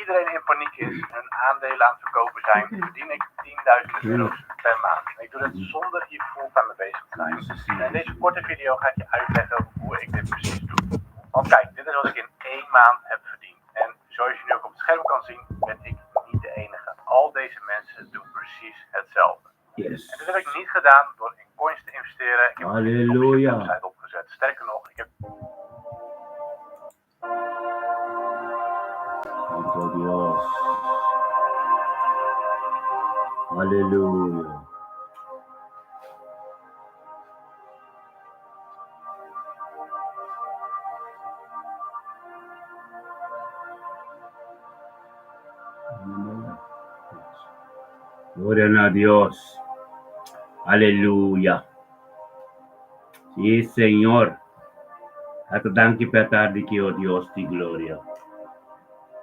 iedereen in paniek is en hun aandelen aan het verkopen zijn, verdien ik 10.000 euro's per maand. Ik doe dat zonder hier fulltime mee bezig te zijn. En in deze korte video ga ik je uitleggen hoe ik dit precies doe. Want kijk, dit is wat ik in 1 maand heb verdiend. En zoals je nu ook op het scherm kan zien, ben ik niet de enige. Al deze mensen doen precies hetzelfde. Yes. En dit heb ik niet gedaan door in coins te investeren. Ik heb Halleluja. een website opgezet. Sterker nog, ik heb... Santo Dios. Halleluja. Gloria a Dios. Aleluya. Sí, Señor. Hasta danke per tarde que, oh Dios, ti gloria.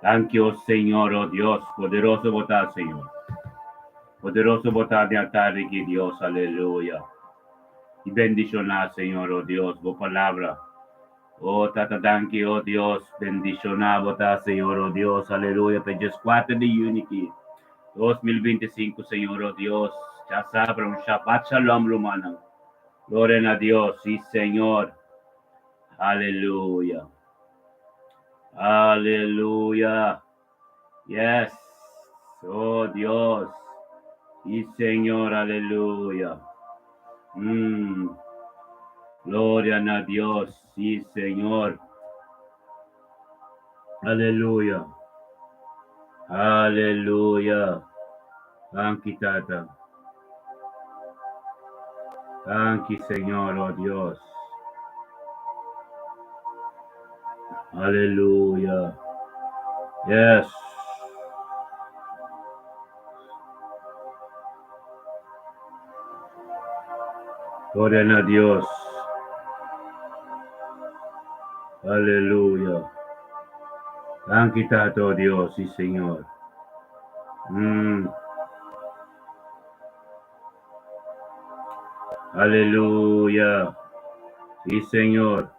Danke, oh Señor, oh Dios. Poderoso votar, Señor. Poderoso votar de tarde que Dios. Aleluya. Y bendicionar, Señor, oh Dios, por palabra. Oh, tata danke, oh Dios. Bendicionar, votar, Señor, oh Dios. Aleluya. Pages 4 de Unity. 2025, Señor, oh Dios. Ya sabrá un Shabbat Shalom, rumana. Gloria a Dios, sí, Señor. Aleluya. Aleluya. Yes. Oh, Dios. Sí, Señor, aleluya. Gloria a Dios, sí, Señor. Aleluya. Aleluya. Thank you, Tata. Thank you, Señor, oh Dios. Aleluya. Yes. Gloria a Dios. Aleluya. Thank you, Tata, oh Dios, sí, Señor. Aleluya. Sí, Señor.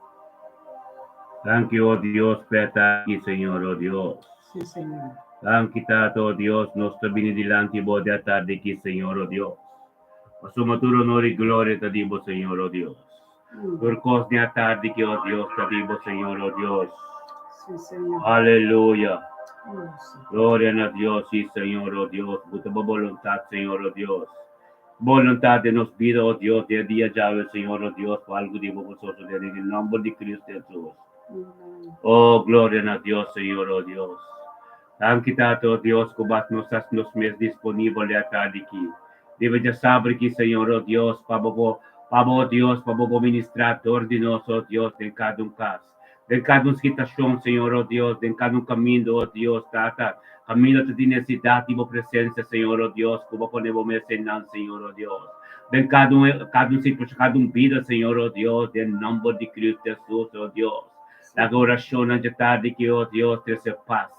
Thank you, oh Dios, per aquí, Señor, oh Dios. Sí, Señor. Thank you, Tata, oh Dios, nostro bene delante voi da tarde aquí, Señor, oh Dios. Assuma tu onore e gloria te dibo, Señor, oh Dios. Por cos de tarde que, oh Dios, te dibo, Señor, oh Dios. Sí, Señor. Aleluya. Oh, sí. Gloria a Dios, sí, Señor, oh Dios. Puta voluntad, Señor, oh Dios. Voluntad de nos vida, oh Dios, de día llave, Señor, oh Dios, por algo de vosotros, en el nombre de Cristo Jesús. Oh, gloria a Dios, Señor, oh Dios. Thank you, Tato, oh Dios, que vas nos has nos mes disponible a tarde aquí. Debe ya saber que, Señor, oh Dios, para Dios, para ministrar ordenos, oh Dios, en cada un caso. De cada situación, Señor, oh Dios, de cada un camino, oh Dios, Tata. Camino de necesidad y presencia, Señor, oh Dios, como ponemos mencionar, Señor, oh Dios. De cada un situación, cada un vida, Señor, oh Dios, en nombre de Cristo Jesús, oh Dios. La oración de tarde que, oh Dios, te hace paz.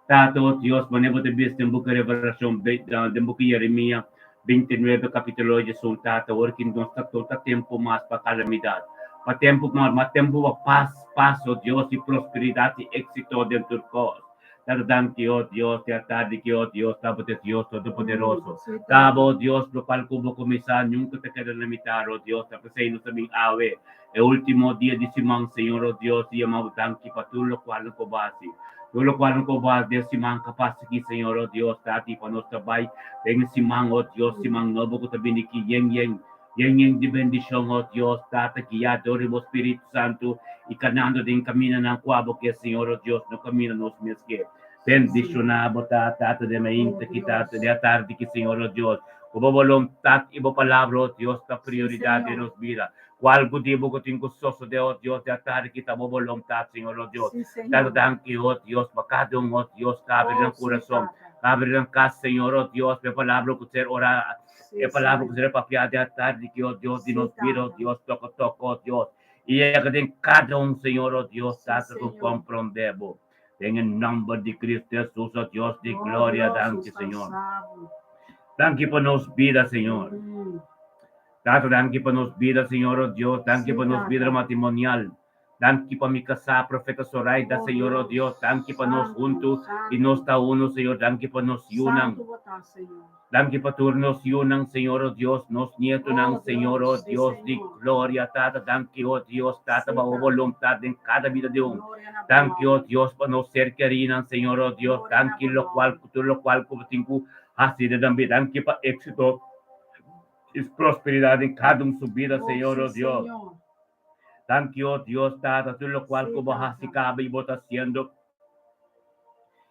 Tata, oh Dios, ponemos de vista en boca de revelación, de boca de Jeremías 29, capítulo de Jesús, Tata, porque no está todo tiempo más para calamidad. Más tiempo para paz, oh Dios, y prosperidad y éxito dentro del cos. Tata, oh Dios, te tarde que, oh Dios, Tabo de Dios Todopoderoso. Tabo, Dios, lo cual como comenzar, nunca te queda limitar, oh Dios, te presento también ave. El último día de Simón, Señor, oh Dios, y amado tanque para tú, lo cual no cobasi. Tú lo cual no cobas de Simón, capaz aquí, Señor, oh Dios, tati, para nos trabajar. Tenga Simón, oh Dios, Simón, no, porque te viene aquí, yen de bendición, oh Dios, tata, que ya adoremos Espíritu Santo, y caminando de camino en el cuabo, que Señor, oh Dios, no camina nos mes que. Bendicionado, tata, de mente, que tata, de tarde, que Señor, oh Dios, como voluntad y palabra, oh Dios, la prioridad de nos vida. Cual motivo que tengo soso de, oh Dios, de tarde, que estamos voluntad, Señor, oh Dios. Tanto dan que, oh Dios, para cada uno, oh Dios, cabe en el corazón, cabe en el casa, Señor, oh Dios, de palabra que ser orar. Es palabra que será para de tarde que, oh Dios, de nos vida, oh Dios, toco, oh Dios. Y en cada un, Señor, oh Dios, tanto que comprendemos. En el nombre de Cristo Jesús, oh Dios, de gloria, danke, Señor. Danke por nos vida, Señor. Tanto danke por nos vida, Señor, oh Dios, danke por nos vida matrimonial. Danke pa mi casa, Profeta Zoraida, Senhor, oh Deus. Danke pa nos juntos e nos ta uno, Senhor. Danke pa nos yunang. Santo você, Senhor. Danke pa turnos yunang, Senhor, oh Deus. Nos nieto ng Senhor, oh Deus, de glória, Tata. Danke, oh Deus, Tata, pa o voluntad em cada vida de um. Danke, oh Deus, pa nos ser querinan, Senhor, oh Deus. Danke, lo cual ko tingku hasida dambi. Danke pa éxito e prosperidade em cada subida, Senhor, oh Deus. Danke, oh Dios, Tata, tú lo cual como hasikaba y bota haciendo.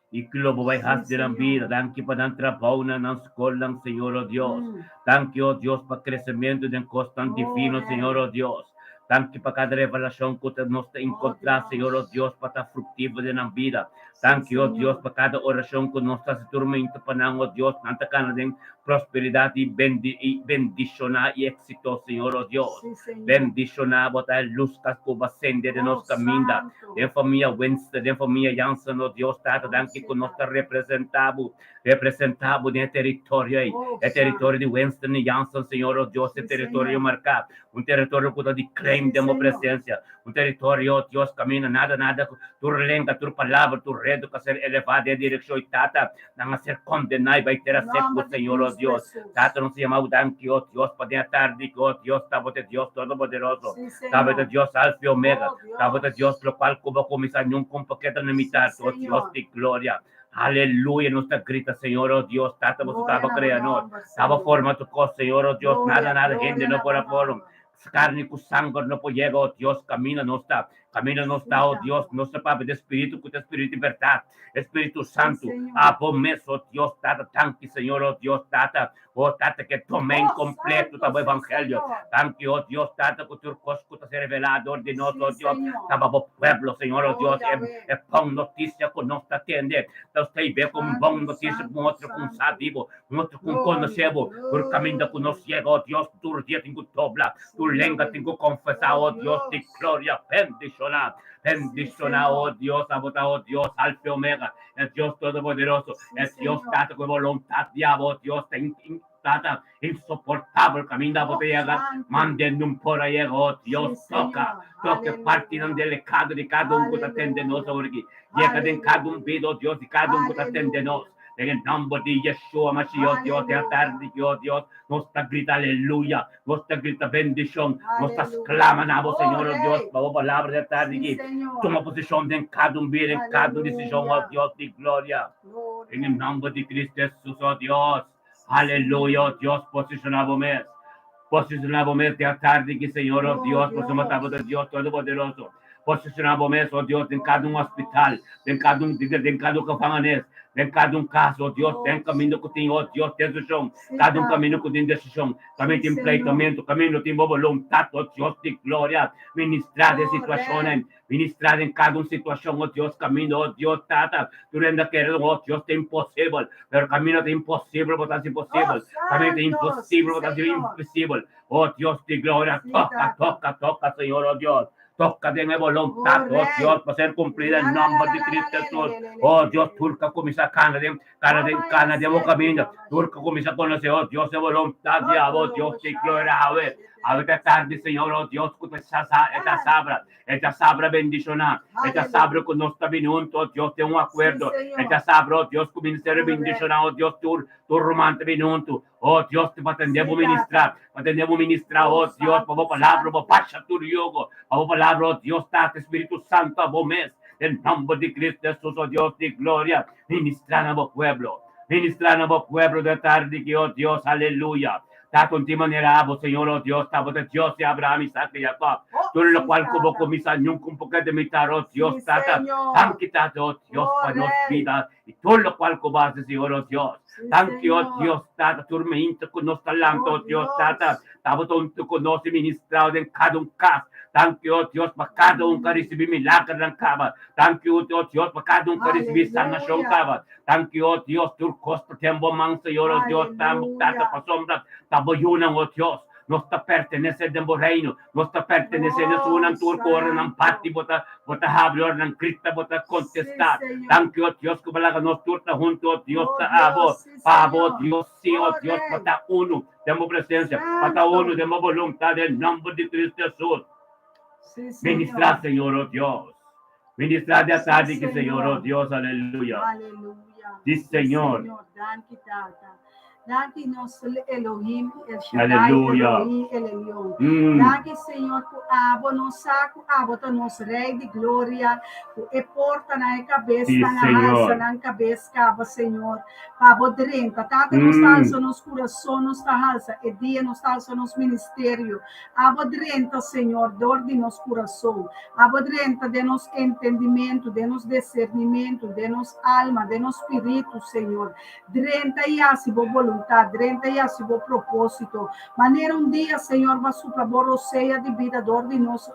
Y que lo voy a hacer en vida. Danke pa ng trabaho na ng skolang, Senhor, oh Dios. Danke, oh Dios, pa crescimento ng constante divino, Senhor, oh Dios. Danke pa cada revelação que nos te encontrar, Senhor, oh Deus, pa ta fructivo de ng vida. Danke, oh Deus, pa cada oração que nos ta se turmento pa ng, oh Deus, nanta ka na din prosperidade e bendicionar e éxito, Senhor, oh Deus. Bendicionar, botar luz que acende de nos caminho. De família Wednesday, de família Jansen, oh Deus, Tata, danke que nos ta representado no território aí. É território de Wednesday e Jansen, Senhor, oh Deus, é território marcado. Território que de claim de uma presença. Território, oh Deus, caminha nada, tu lenga, tu palavra, tu redo, que ser elevado em direção, Tata, não a ser condenado, vai ter a seco, Senhor, oh Deus. Tata, não se chama o danke, oh Deus, para a tarde, oh Deus, estava de Deus Todo-Poderoso. Estava de Deus Alfa e Omega. Estava de Deus, lo qual como começar num compaqueta na mitad, oh Deus de glória. Aleluia, nos grita, Senhor, oh Deus, Tata, você estava criando, estava formando coisa, Senhor, oh Deus, nada, gente, não por fórum. Carne com sangue não pode chegar, oh Deus, camina não está, oh Deus, não se pabe de espírito, com espírito de verdade, Espírito Santo, promessa, oh Deus, Tata, tanque, Senhor, oh Deus, Tata, que tomem completo o evangelho, tanque, oh Deus, Tata, que o teu cosco está se revelado de nós, oh Deus, tava o povo, Senhor, oh Deus, é bom notícia que nós está tendo, nós tem ver como bom notícia com outro com sábio, outro com conhecebo, por caminho que nós chega, oh Deus, tu dia tem que dobrar, tu lenga tem que confessar, oh Deus, de glória, bendicionar, oh Deus, oh Deus, Alfa e Omega, é Deus Todo-Poderoso, é Deus, Tata, com vontade, diabo, oh Deus, tem Tata, insuportável caminho da botella, mandando por aí, oh Deus, toque parte não delicado de cada que está atendendo nós hoje, chega em cada vida, oh Deus, de cada que está atendendo nós. En nombre de Yeshua Mashiach, Dios, de tarde, Dios, nos está grita aleluya, nos está grita bendición, nos está exclamando, Señor, oh Dios, por palabra de tarde, toma posición en cada vida, en cada decisión, oh Dios, de gloria. En el nombre de Cristo Jesús, oh Dios, aleluya, oh Dios, posicionamos de tarde, que Señor, oh Dios, posicionamos de Dios Todo-Poderoso. Posicionamos, oh Deus, em cada hospital, em cada cafanganês, em cada caso, oh Deus, tem caminho que tem, oh Deus, decisão, cada caminho que tem decisão, também tem pleitamento, caminho tem vontade, oh Deus, de glória, ministrar de situações, ministrar em cada situação, oh Deus, caminho, oh Deus, Tata, tu ainda queres, oh Deus, tem impossível, mas caminho tem impossível, botar impossível, caminho tem impossível, botar impossível, oh Deus, de glória, toca, Senhor, oh Deus. Toca de mi voluntad, oh Dios, para ser cumplida en nombre de Cristo Jesús. Oh Dios, turca comienza cada de camino. Turca comienza a conocer, oh Dios, de voluntad, oh Dios, te gloria, a ver tarde, Señor, oh Dios, que esta sabra bendicionar, esta sabra que nos está viniendo, oh Dios, de un acuerdo, esta sabra, oh Dios, que viene a ser bendicionar, oh Dios, tu romance viniendo, oh Dios, te atendemos ministrar, oh Dios, por palabra, por pacha tu yogo, por palabra, oh Dios, Tata, Espíritu Santo, a vos mes, en nombre de Cristo Jesús, oh Dios, de gloria, ministrar a vos pueblo de tarde, que oh Dios, aleluya. Tato de maneira, Senhor, oh Deus, estava de Deus de Abraão, Isaac e Jacó. Tudo lo qual como começa nunca um pouco de imitar, oh Deus, Tata. Tanque, Tata, oh Deus, para nós vida. E tudo lo qual como base, Senhor, oh Deus. Tanque, oh Deus, Tata, turmenta com nós talento, oh Deus, Tata. Estava tonto com nós ministrado em cada caso. Tanque, oh Deus, para cada que receber milagre na cama. Tanque, oh Deus, para cada que receber sanação cama. Tanque, oh Deus, tu costa tempo man, Senhor, oh Deus, Tata, para sombra. Taboyunan, oh Dios, nos está pertenecendo ao reino, nos está pertenecendo a unang turco, ora ng pati, bota hablo, ora ng krista, bota contestar. Thank you, oh Dios, que balaga nos turta junto, oh Dios, ta abo, Dios, sí, oh Dios, pata uno, de mo presencia, pata uno, de mo voluntad, en nombre de Cristo Jesús. Sí, Señor. Ministrar, Señor, oh Dios. Ministrar de Sí, tarde, que Señor. Señor, oh Dios, aleluya. Aleluya. Sí, Señor. Danke, Tata. Danke, nosso Elohim, El Shaddai, Aleluia. Elohim, El Elyon. Hum. Danke, Senhor, por abo, no saco, abo, tá nosso Rei de glória, e porta na cabeça, Sim, na Senhor. alça, na cabeça, cabo, Senhor. Pabo drenta, Tata, nos alça nos coração, nos alça, e dia nos alça nos ministério. Abo drenta, Senhor, dor de nos coração. Abo drenta de nos entendimento, de nos discernimento, de nos alma, de nos espírito, Senhor. Drenta e assim, boa vontade, drenta e assim, bom propósito. Maneira dia, Senhor, vai supra borroceia de vida, dor de nós,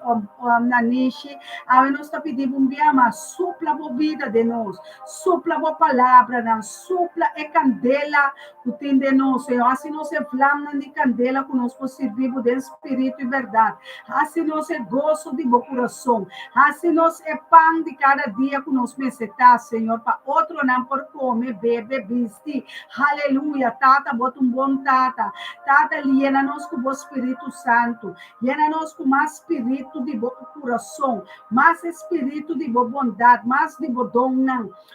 naniche. A nós está pedindo mas supla a vida de nós, supla a palavra, supla e candela, o tem de nós, Senhor. Assim nós se flama de candela, que nós possamos viver de espírito e verdade. Assim nós se gozo de bom coração. Assim nós é pão de cada dia que nós mesetar, Senhor, para outro não por comer, beber, vestir. Aleluia, Tata, bota bom Tata. Tata, llena-nos com o Espírito Santo. Llena-nos com mais espírito de bom coração, mais espírito de boa bondade, mais de boa dom,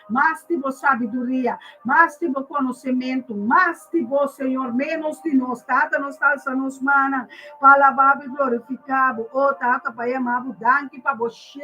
mais de boa sabedoria, mais de bom conhecimento, mais de bom Senhor, menos de nós. Tata, nós alçamos mana, para louvar e glorificar. Oh, Tata, para amar, danke para você,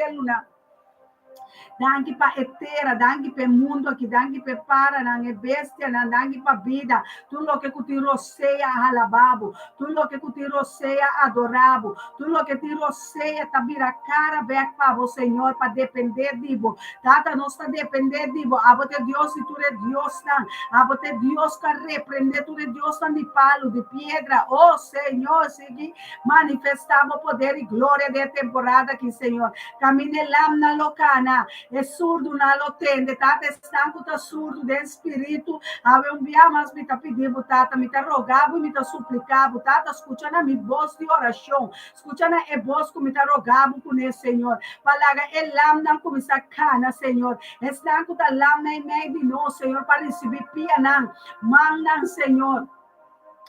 danke para etera, danke para mundo aqui, danke para para, danke bestia, danke para vida. Tudo o que te roceia alababo, tudo o que te roceia adorabo, tudo o que te roceia tabira cara back para o Senhor, para depender de vos. Tata, nós está depender de vos. Abote Deus e tu é Deus não. Abote Deus que repreender, tu é Deus não de palo, de pedra. Oh Senhor, siga manifestamos poder e glória de temporada aqui, Senhor. Camine lamna locana. É surdo na lotende, Tata, estanco tá surdo de espírito, ave mas me tá pedindo, Tata, me tá rogando, me tá suplicando, Tata, escutando a minha voz de oração, escutando a voz que me tá rogando com ele, Senhor, palaga, lamna como sacana, Senhor, estanco tá lamna em meio de nós, Senhor, para receber pianã, mandan, Senhor.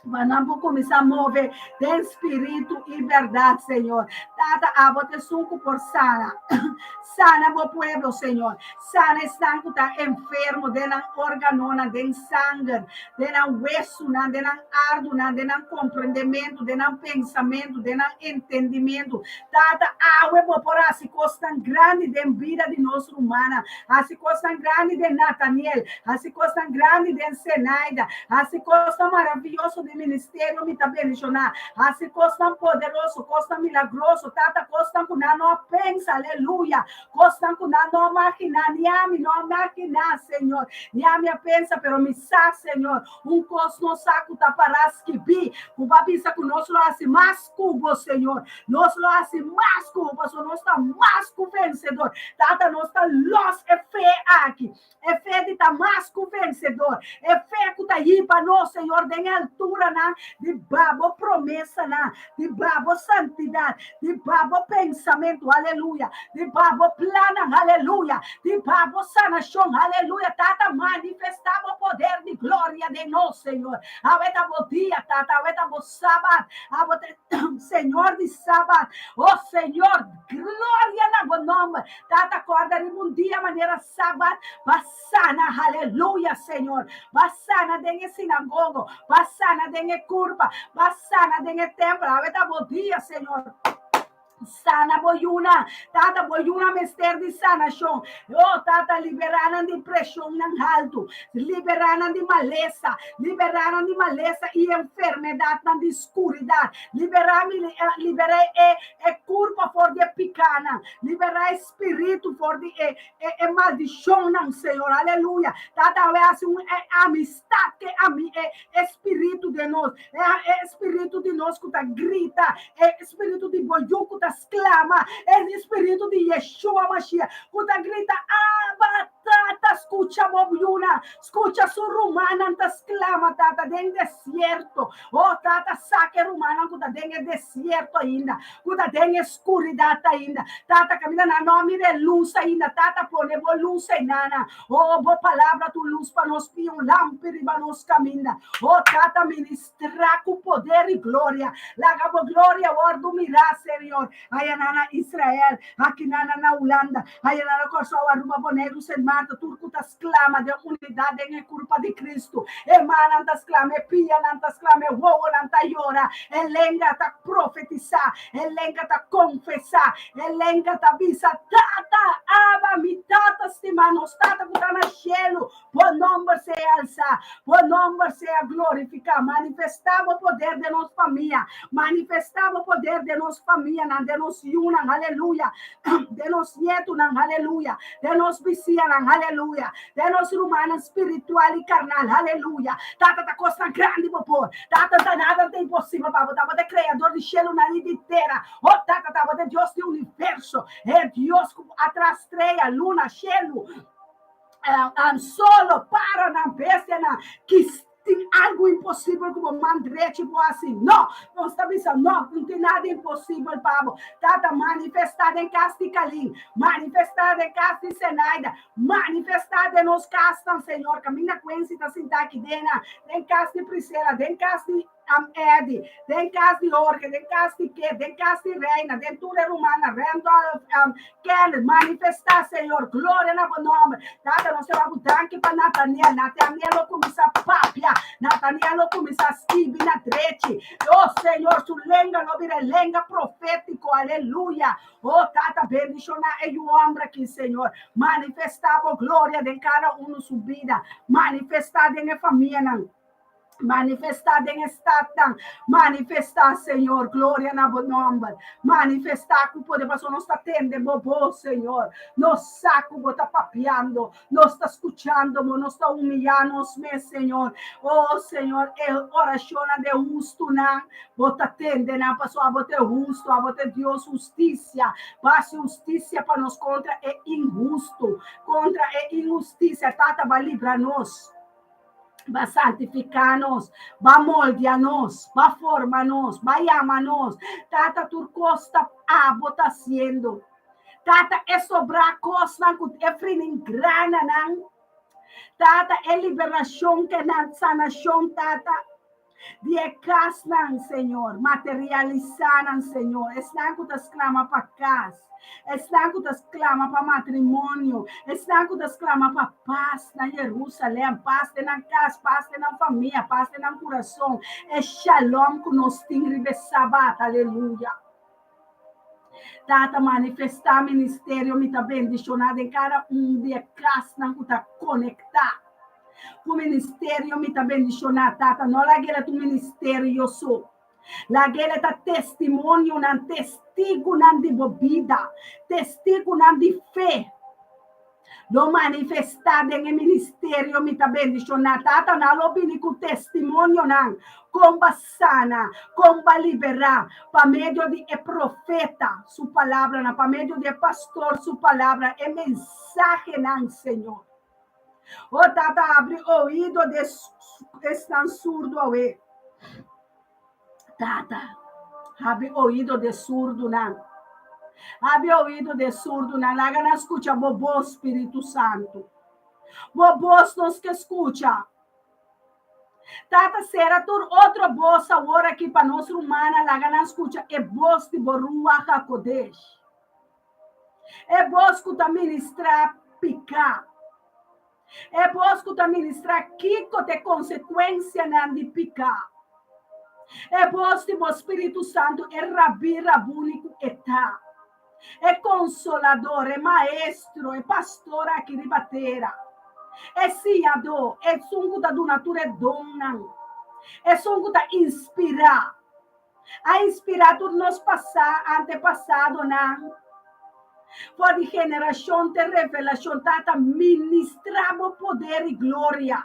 Vamos começar a mover de espírito e verdade, Senhor. Tata, abote suco por sana. Sana o pueblo, Senhor. Sana estão que está enfermo, de não organona, de sangue, de não hueso, de não ardo, de não compreendimento, de não pensamento, de não entendimento. Tata, água por assim coisa tão grande de vida de nossa humana, assim coisa tão grande de Nathaniel, assim coisa tão grande de Zenaida, assim coisa maravilhosa de ministério me tá bendicionar, assim coisa tão poderoso, coisa tão milagroso, Tata, coisa tão que não pensa, aleluia, coisa tão que não máquina, não máquina, Senhor, Niami pensa, pero me sabe, Senhor, coisa não saco tá para esquibi, o babisa que nós lo hace mais cubo, Senhor, nós lo hace mais cubo, nós está mais que vencedor, Tata, nós está los é fé aqui, é fé de estar mais que vencedor, é fé que tá aí para nós, Senhor, de altura, de babo promessa, de babo santidade, de babo pensamento, aleluia, de babo plano, aleluia, de babo sanação, aleluia, Tata, manifestava o poder de glória de nós, Senhor, aveta bo dia, Tata, aveta bo sábado, Senhor de sábado, oh Senhor, glória na bom nome, Tata, acorda de um dia, maneira sábado, passana, aleluia, Senhor, passana de sinagoga, passana de curva, passana de templo, aveta bo dia, Senhor. Sana boyuna, Tata boyuna mester de sanação. Oh, Tata, liberando de pressão ng alto, liberando de maleza e enfermidade de escuridade. Liberei curva for de picana, liberei espírito for de maldição, Senhor, aleluia. Tata, é amistade que é espírito de nós, é espírito de nós que grita, é espírito de boiuco exclama, é o espírito de Yeshua Mashiach, quando grita, Abba, Tata, escucha Bobiuna, escucha su rumana, antas clama, Tata, den desierto. Oh, Tata, saque rumana, kuta den desierto ainda, kuta den escuridad ainda. Tata, camina na nome de luz ainda, Tata, pone bo luz nana. Oh, bo palavra tu luz para nos pia um lámpara para nos caminha. Oh, Tata, ministrar com poder e glória. Laga bo glória, ordo mirar, Senhor. Aí nana Israel, aqui nana na Holanda, aí nana Kosovo, Aruba, Boneiros, em Marta, Turco, das clama de unidade em culpa de Cristo. Emana das clama, pia nantas clama, woa nanta llora. Elenga ta profetizar, elenga ta confessar, elenga ta visa, Tata, aba, mi tata, estimanos, Tata, que está no cielo, por nombre sea alzar, por nombre sea glorificar, manifestar o poder de nos família, manifestar o poder de nos família, de nos yunan, aleluia, de nos yetunan, aleluia, de nos vicianan, aleluia, de nos rumana espiritual e carnal, aleluia. Tata, tá coisa grande, popô, Tata, tá nada de impossível, papo, tava de criador de cielo na vida inteira, oh, Tata, tava de Deus do universo, é Deus atrastreia, luna, cielo, solo para na bestia que tem algo impossível como mandre, tipo assim, não está pensando, não tem nada impossível, Pablo. Tata, manifestada em Casticalim, manifestada em Casti Senaida, manifestada em nos castam, Senhor, caminha com esse da sintaque dena, em Casti Priscila, em Casti Edi, den Casti Orque, den Casti Que, den Casti Reina, den Ture Romana, Randall Kenneth, manifestar, Senhor, glória na bom nome. Tata, nós temos danke para Nathaniel, Nathaniel começa a papia, Nathaniel começa a esquivar na trete. Oh, Senhor, su lenga, não vira lenga profético, aleluia. Oh, Tata, bendicionar e o homem aqui, Senhor, manifestar a glória de cada um subida, manifestar em família, manifestar em estado, manifestar, Senhor, glória na bom nome, manifestar com o poder, mas não está tendo, bobo, Senhor, nos saco, está papiando, nos está escutando, nos está humilhando, Senhor, oh, Senhor, é oração de justo, não, bota tende, não, passou a botar justo, a botar Deus justiça, passe justiça para nós, contra é injusto, contra é injustiça, Tata, vai livrar-nos, va santificar-nos, va moldear-nos, va formar-nos, va amar-nos. Tata, tu costa bota sendo. Tata, é sobrar costa que é frin grana, não. Tata, é liberação que não sanação, Tata. De casnan, Senhor, materializar, Senhor. Estão que das clama para casa. Estão que das clama para matrimônio. Estão que das clama para paz na Jerusalém, paz na casa, paz na família, paz no coração. É shalom que nós temos de sabat, aleluia. Tata, manifestar ministério, me está bendicionado em cada de casnan que está conectado. O ministério me está bendicionado, Tata. Não la guerra tu ministério, eu sou. La guerra está testemunho, não testigo, não de bebida, testigo, não de fé. Lo manifestado em ministério me está bendicionado, Tata. Não lo vini com testemunho, não. Comba sana, comba liberar, para meio de profeta, sua palavra, para meio de pastor, sua palavra, é mensagem, não, Senhor. Oh, Tata, abre o ouvido estão surdo ao Tata, abre o ouvido de surdo, não. Abre o ouvido de surdo, não. Lá não escuta, bobo Espírito Santo. Bobos nos que escuta. Tata, será tu outra voz agora aqui para nós humana, lá não escuta, é voz de Borua Hakodesh. É voz que está ministrar picar. É bosco da ministrar Kiko de consequência não de picar. É bosco do Espírito Santo, é Rabi Rabúnico, etá. É consolador, é maestro, é pastor aqui de bateira. É siador, é sungo da donatura, é dona. É sungo da inspirar. A inspirar tudo nos antepassado, não. Por de geração de revelação, Tata, ministramos poder e glória.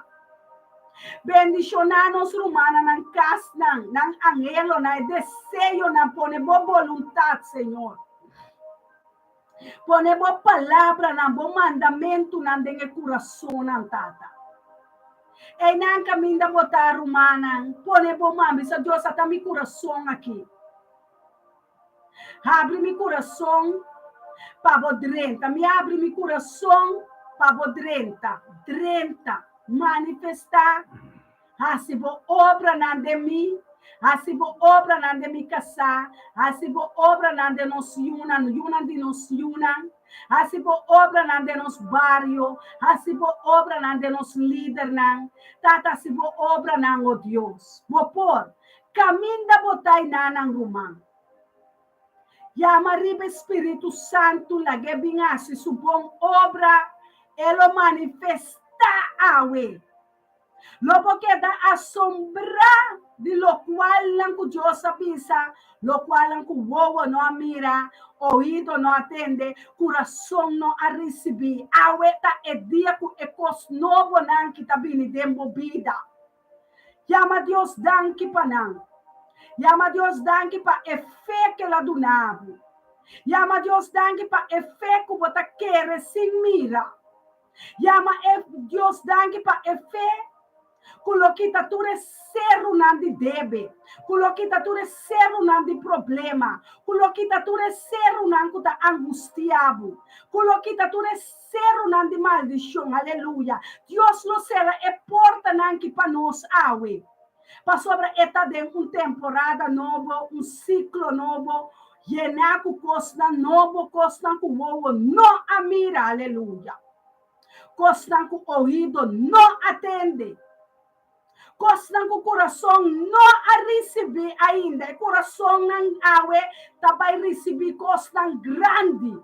Bendicionar-nos, romana, não casa, não angelo, não desejo, não põe boa vontade, Senhor. Pone boa palavra na bom mandamento na dengue coração na tata. E não caminho da botar humana. Pone boa mami, se Deus está meu coração aqui. Abre meu coração para bodrenta. Me abre meu coração para bodrenta. Drenta. Manifestar. Assim vou obra na de mim. Assim vou obra na de mi casa. Assim vou obra na de nos yunan de nos yunan. Assim vou obra na de nos barrio. Assim vou obra na de nos líder nan. Tata assim vou obra na o Deus. Vou por caminho da botai na nang rumang. Yama ribe Espírito Santo lagi bingasi subong obra elo manifesta awe. Lopo queda assombrar de lo qual não que Deus pensa, lo qual não que o ovo não mira, ouvido não atende, coração não a receber. Aweta é dia que é cos novo não que tá vindo de vida. Yama Deus danke panang. Yama Deus danke pa e fé que ela donava. Yama Deus danke pa e fé que você quer sem mira. Yama Deus danke pa e fé Kulokita ture seru nandi debe. Kulokita ture seru nandi problema. Kulokita ture seru nanku ta angustiabo. Kulokita ture seru nandi maldição. Aleluia. Deus lo será e porta nanki pa nos awe. Pa sobre eta de temporada novo, ciclo novo. Yenaku kosna novo, kosna ku wowo no amira. Aleluia. Kosna ku ouvido no atende. Costa com o coração não a receber ainda. O coração não awe vai receber costa grande.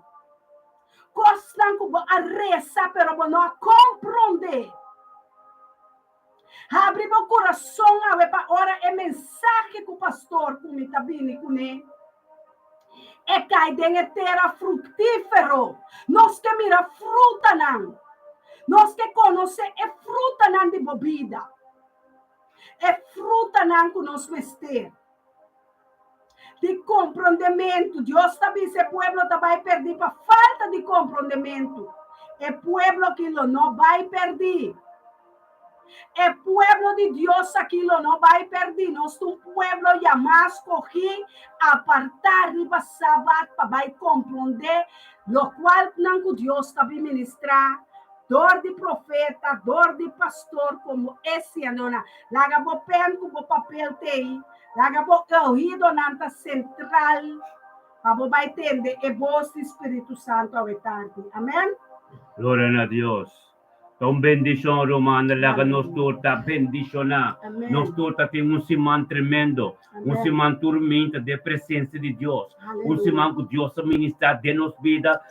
Costa com a reza, pero não a compreender. Abre o coração awe para ora é mensagem que o pastor com me tabini com ele. É cai de terra frutífero. Nós que mira fruta não. Nós que conhece é fruta não de bebida. É fruta não que nos vestir. De compreendimento. Deus também, esse povo vai perder por falta de compreendimento. É povo que não vai perder. É povo de Deus aquilo não vai perder. Nós somos um povo chamado escolhi apartar riba sábado para vai compreender lo qual não que Deus também ministrar. Dor de profeta, dor de pastor, como esse ano. Laga bo pen com o papel tei. Laga bo ouvido nanta central. Para vai entender e voz Espírito Santo ao etante. Amém? Gloria a Dios. Tom bendición romana, laga nos torta bendicionar. Nos torta tem semana tremendo. Semana tormenta de presença de Deus. Semana que Deus ministra de nos vida,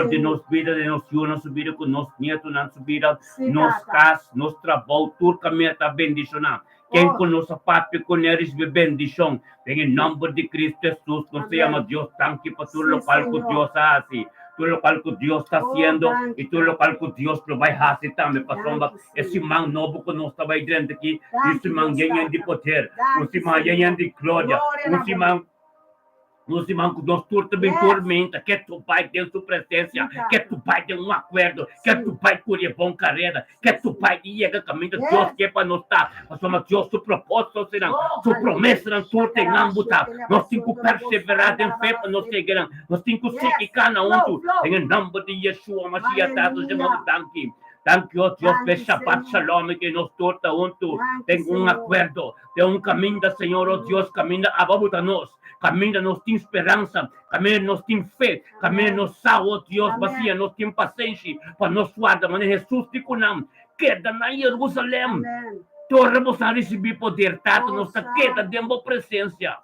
de nos vida, de nos vida, com nos netos, nossa vida, nos casa, nos trabalho, tudo caminho está bendicionar. Quem conosco papi com eles de bendição. Em nome de Cristo Jesus, nós chamamos Deus, tanque para tudo o qual que Deus faz. Tudo o qual que Deus está fazendo e tudo o qual que Deus vai fazer também. Pastor, esse man novo que nós estamos dentro aqui, esse man ganha de poder, esse man ganha de glória, esse man que nós também tormenta, que tu pai tem sua presença, que tu pai tem acordo, que tu pai colhe bom carreira, que tu pai chega caminho de Deus que é para nós estar. Mas Deus, seu propósito será, sua promessa não só tem ambuta. Nós temos que perseverar em fé para nós chegar. Nós temos que seguir cada em nome de Yeshua, Mashiach, dados de modo tanque. Thank you, Deus, Shabbat Shalom, que nos torta junto. Tem acordo, tem caminho do Senhor, oh Deus, caminho a nós. Caminho nós temos esperança, caminho nós temos fé, caminho nós salvo, Deus, bacia, nós temos paciência, para nós guardar, mas Jesus te conam, queda na Jerusalém. Torre vos a receber poder, tato, nossa queda dentro da presença.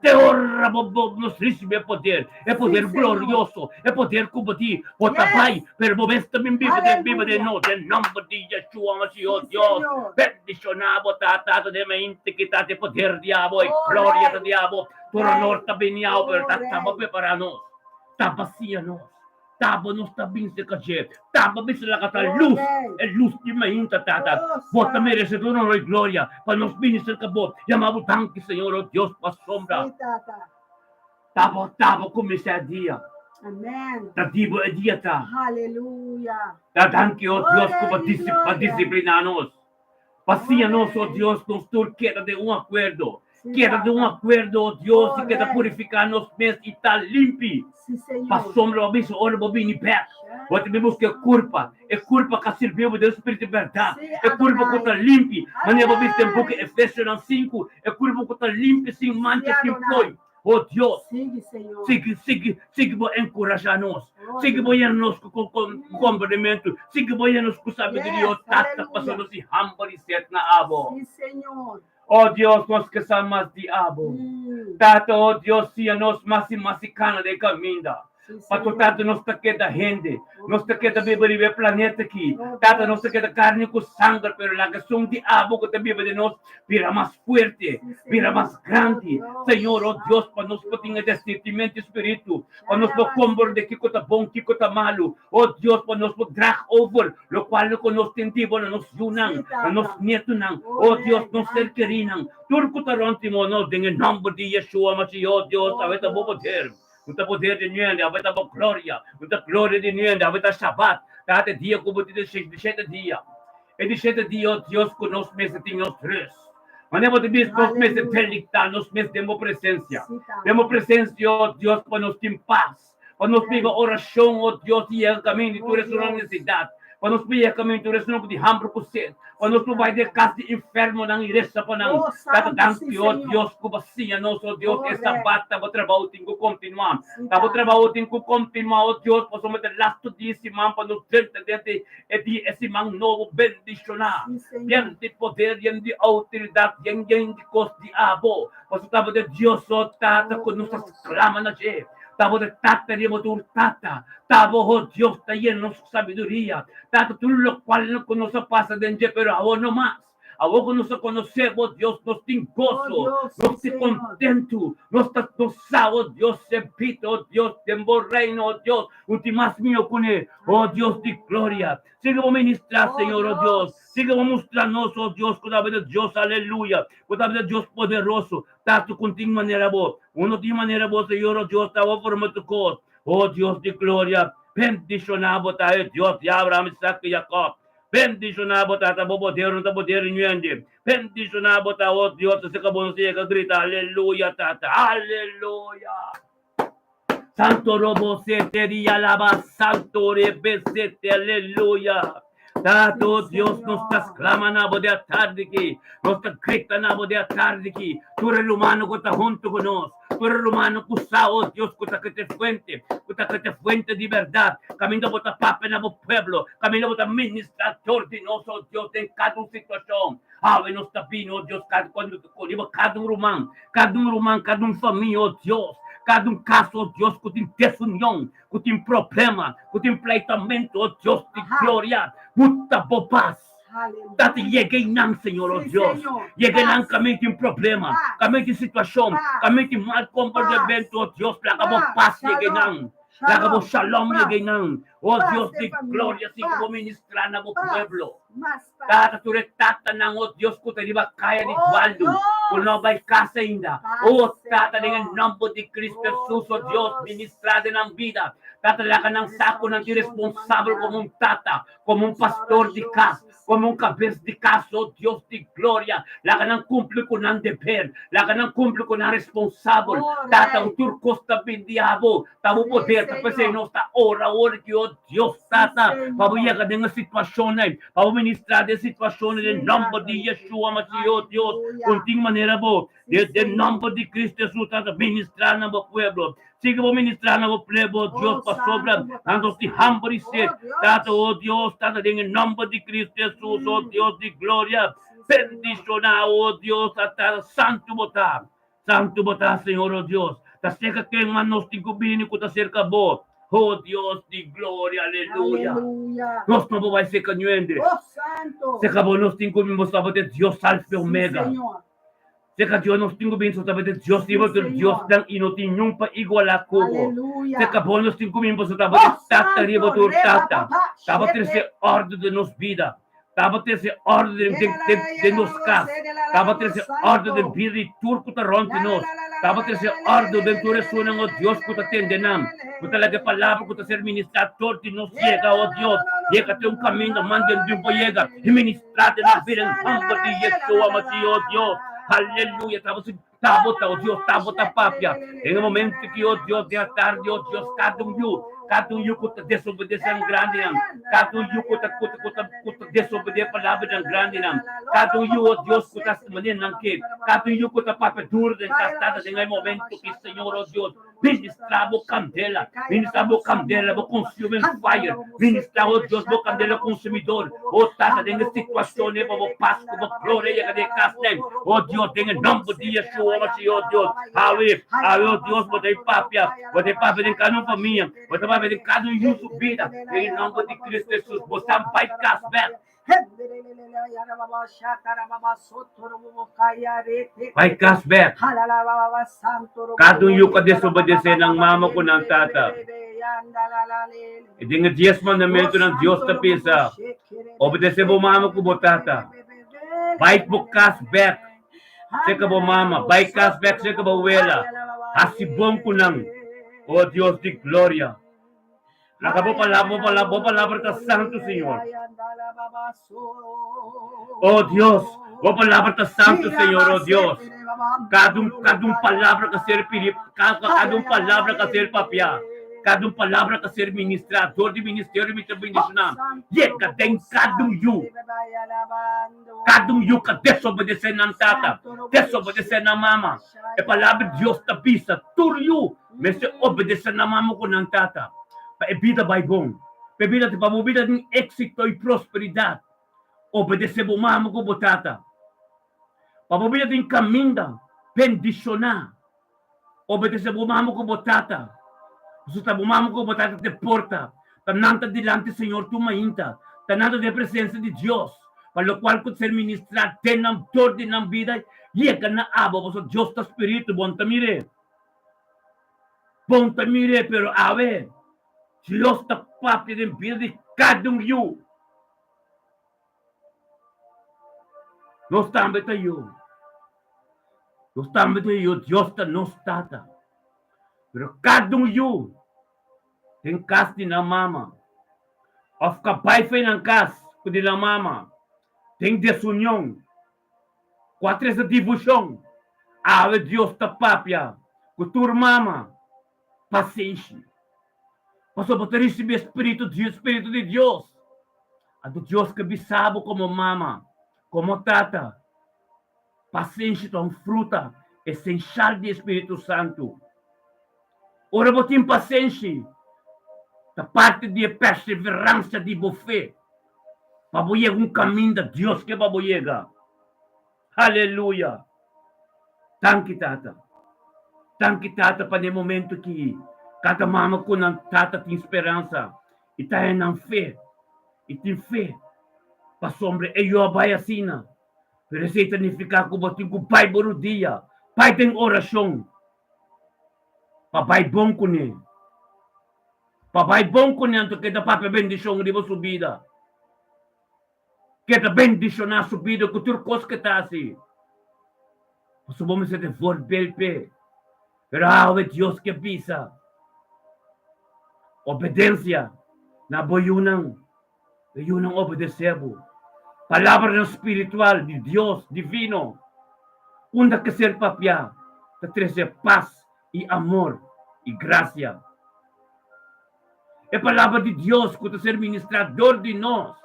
Torre vos receber poder, é poder glorioso, é poder cubati, o tabai, per vos também viva de nós, em nome de Yeshua, Mashiach, Deus, bendicionado, tato, de mente que tá de poder diabo, e glória do diabo, torre norte benial, per tava para nós, tava sim a nós. Tava nos tabins de caché, tava bisa la kata luz, luz de mainta tata, bota merecedor honor e glória, para nos ministrar cabo, chamamos tanque, Senhor, oh Deus, para sombra. Tava como esse dia, Amen. Tatibo ediata. Aleluya. Dadanki, oh Dios, Gloria, gloria. disciplinanos. Pasíanos, oh Dios, construir queda de un acuerdo. Sí, Queda de un Papa. acuerdo, oh Dios, y queda Correcto. purificarnos mes y tal limpi. Sí, Señor. Passombra aviso, ora bobini pé. What vemos que é culpa que serviu do Espírito de verdade. Sim, É culpa que está Adonai. limpe. Mas eu vi Adonai. tempo que Efésios 5, é culpa que está limpe sem mancha, Sim, sem Adonai. flor. Oh Deus, Sigue, Senhor. siga vou encorajar nós. Oh, Siga Deus. vou nos com compreendimento. Siga vou nos com sabedoria. Yes, Tata aleluia. passando se humble e set na abo. Sí, Señor. Oh Deus, nós que mais de abo. Tata, oh Deus, se nós mais cana de caminho. Sí, Pato Señor. tata nós tá queda gente, nós tá queda viver o planeta aqui. Tata nós tá queda carne com sangue, pero la questão de abo que tá vive de nós vira mais forte, vira mais grande. Senhor, oh Deus, para nós poder ter sentimento espírito, para nós não compreender que tá bom, que tá malo. Oh Deus, para nós poder drag over, lo qual no nós tentamos, nos junam, nos neto não. Oh Deus, nós ser querinan. Tudo que tá rontimo nós em nome de Yeshua, mas oh Deus, a veta bom poder. Untuk poder de niende, aveta bo gloria, untuk gloria de niende, aveta Shabbat, date dia como de 7 dia. E de 7 dia, oh Deus, que nós meses temos 3. Mas não podemos nós meses delictar, nós meses temos presença. Temos presença, oh Deus, para nós ter paz. Para nós pegar oração, oh Deus, e é o caminho de tua necessidade. Para nós pegar o caminho de tua de hambre com sede. Para nós não vai de casa de inferno, não iresta para não. Tata danke, oh Deus, que bacia, nosso Deus, essa bata, vou trabalhar, tenho que continuar. Vou trabalhar, tenho que continuar, oh Deus, para somos de lasto desse man, para nos dentro de esse man novo, bendicionar. Bien de poder, bien de autoridade, bien de costo de abo. Para estava de Deus, oh Tata, que nos exclama na gente. Tava de tata de motor tata. Tava oh Deus, está lleno de sabedoria. Tata, tudo lo cual no conoce pasa dentro, pero ahora no más. Ahora que nós conhecemos, Deus, nós temos gozo, nós estamos contentos, nós estamos salvos, Deus, repito, oh Deus, temos reino, oh Deus, últimas minhas com ele, oh Deus de glória. Siga a ministrar, Senhor, oh Deus, siga a mostrar-nos, oh Deus, com a vida de Deus, aleluia, com a vida de Deus poderoso, tanto contigo maneira boa, uno de maneira boa, Senhor, oh Deus, estava formando coisa, oh Deus de glória, bendicionado, tá, Deus de Abraão, Isaac e Jacob. Bendicionado tata bobodeiro, não tá poder niente. Bendicionado tá o Deus, se acabou não se grita, aleluia tata, aleluia. Santo robo se teria lava, santo rebesete, aleluia. Tato Deus nos está clamando na boa tarde aqui, nos está gritando na boa tarde aqui. Tu eres humano que está junto com nós. Tu eres humano que sabe, oh Deus, que te fuente de verdade. Caminho para papa no pueblo, caminho para ministrador de nós, oh Deus, em cada situação. Ave nos está vindo, oh Deus, cada rumão, cada família, oh Deus. Cada caso, oh Deus, que tem desunião, que tem problema, que tem pleitamento, oh Deus, de glória, muita bobaz. Tata, cheguei não, Senhor, oh Deus. Cheguei não, caminho tem problema, caminho tem situação, caminho tem mal comportamento, oh Deus, para acabou paz, cheguei não. Para acabou shalom, cheguei não. Oh Deus de glória, assim que vou ministrar no pueblo. Tata, tu retata não, oh Deus, que te riba caia de guardo. Que não vai casa ainda. Oh, Tata, em nome de Cristo Jesus, oh Deus, ministrado na vida. Tata, lá que não saco, não te responsável como tata, como pastor de casa, como cabeça de casa, oh Deus de glória. Lá que não cumpre com o dever, lá que não cumpre com o responsável. Tata, o turco está bem diabo, está o poder, está pensando, está ora que, oh Deus, Tata, para chegar nessa situação, para ministrar de situações em nome de Yeshua, mas oh Deus, contigo maneira boa, em nome de Cristo Jesus, Tata, ministrar no pueblo. Siga vou ministrar no pueblo, Deus, para sobra, ando se hambre ser, Tata, oh Deus, Tata, em nome de Cristo Jesus, oh Deus de glória, bendicionar, oh Deus, Tata, santo botar, Senhor, oh Deus, tá cerca quem manos te gubini, que tá cerca boa. Oh Deus de glória, aleluia. Nós não vamos ser canhuende. Oh Santo. Se acabou, nós temos que mostrar de Deus alfa e omega. Se acabou, nós temos que mostrar de Deus e Deus e não tem nenhum para igualar como. Se acabou, nós temos que mostrar de tata, riba do tata. Tava ter esse ordem de nos vida. Tava ter esse ordem de nos casa. Tava ter esse ordem de vida e turco tá ronte nós. Dapat esse ordo dentro resuna, ó Deus, que ta tendenam. Que talaga palavra que ta ser ministrador de nos chega, ó Deus. Chega tem caminho, manda de chega. E ministrar na vida em nome de Yeshua Mashiach, ó Deus. Aleluia. Tabot, ó Deus, tabot a papia. Em momento que, ó Deus, de tarde, ó Deus, cada um que ta desobedecer ang grande nam. Cada um que ta desobedecer a palavra ng grande nam. Cada um, ó Deus, que ta manin ng kid. Cada um que ta papadur ng castada em momento que, Senhor, ó Deus, ministrava o candela, o consuming fire, ministrava, ó Deus, o candela consumidor, ó Tata, dengue situação, o Páscoa, o glória, de castem, ó Deus, dengue nome de Yeshua, ó Deus, ó Deus, o de papia de cada família, o de papia de cada vida, em nome de Cristo Jesus, o sampai casbel, vai casbel, cada que desobedecer ng mama ko ng tata, e dengue 10 mandamento ng Diyos na pisa, obedecer mo mama ko mo tata, vai po casbel, se ka bo mama, vai casbel, se ka bo wela, hasibong ko ng, oh Dios de gloria. Acabou palavra da Santo Senhor. Oh Deus, oh palavra da Santo Senhor, oh Deus. Cada palavra que ser cada palavra que ser papia. Cada palavra que ser ministrador de ministério me bendicionar. Yeka tem cada you que desobedecer na tata, desobedecer na mama. É palavra de Deus da pisa. Tur you, mas se obedecer na mama com na tata. Paebida by bom. Paebida de pamubida de êxito e prosperidade. Obedecer o mama com botata. Pamubida de caminho, bendicionar. Obedecer o mama com botata. Susta bumamo ko batata de porta, tananta dilante Senhor tu mainta, tananta de presença de Deus, para lo cual kung ser ministrar tenam tordi ng vida, yeka na abo so Deus ta Espiritu, bon tamire, pero ave, Deus ta papi ng vida de kadong yu, nos tambe tayo, Deus ta nos tata, pero kadong yu, tem kas din ang mama. Of kapayfay ng kas, kundi lang mama. Tem desunyong. 4 sa divusyon. Ave Dios ta papia. Kutur mama. Pasensya. Pasobotarisimo Espiritu de Dios. At o Dios kabisabo como mama. Como tata. Pasensya ito ang fruta. Essencial de Espiritu Santo. Ora botim paciência, da parte de perseverança de você, para um caminho de Deus que baboyega. Aleluia. Tanki tata para o momento que cada mama com a tata tem esperança, e tá em fé, e tem fé, para sombra, e eu vai assim, pero se significa que botim com pai boro dia, pai tem oração, papai bom ko niya. Papai bom ko niya to kita papabendisyon di ba subida. Kita bendisyon na subida ko turkos kita si. Pasubom sa te belpe. Pero hawe Diyos que pisa. Obedência na boyunang obedecebo. Palabra ng espiritual de Dios divino. Unda que ser papia. Te trece paz e amor e graça. É palavra de Deus que ser ministrador de nós,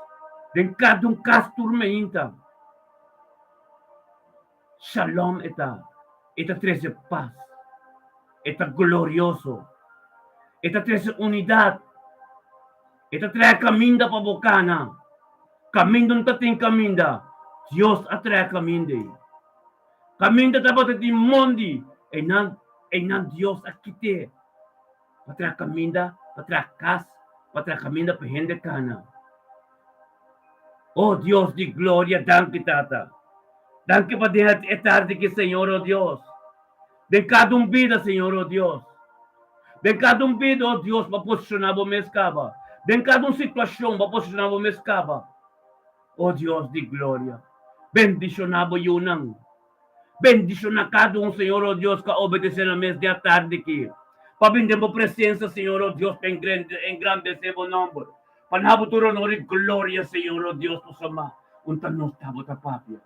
de cada caso turmenta. Shalom eta trece paz, eta glorioso, eta trece unidade, eta trece caminho para bocana, caminho não tem caminho, Deus atrai caminho, caminho para de mundo, e não Deus aqui te, para caminho, para casa, para caminho para gente cana. Oh Deus de glória, danke tata. Danke para de tarde que Senhor, oh Deus. De cada vida, Senhor, oh Deus. De cada vida, oh Deus, para posicionar o mescaba. De cada situação, para posicionar o mescaba. Oh Deus de glória. Bendicionado yunang. Bendición a cada un, Señor, oh Dios, que obedece en la mes de la tarde aquí. Pabindemos presencia, Señor, oh Dios, engrandece el nombre. Panhabuturo honor y gloria, Señor, oh Dios, tu sama. Unta nos tabo tapapia.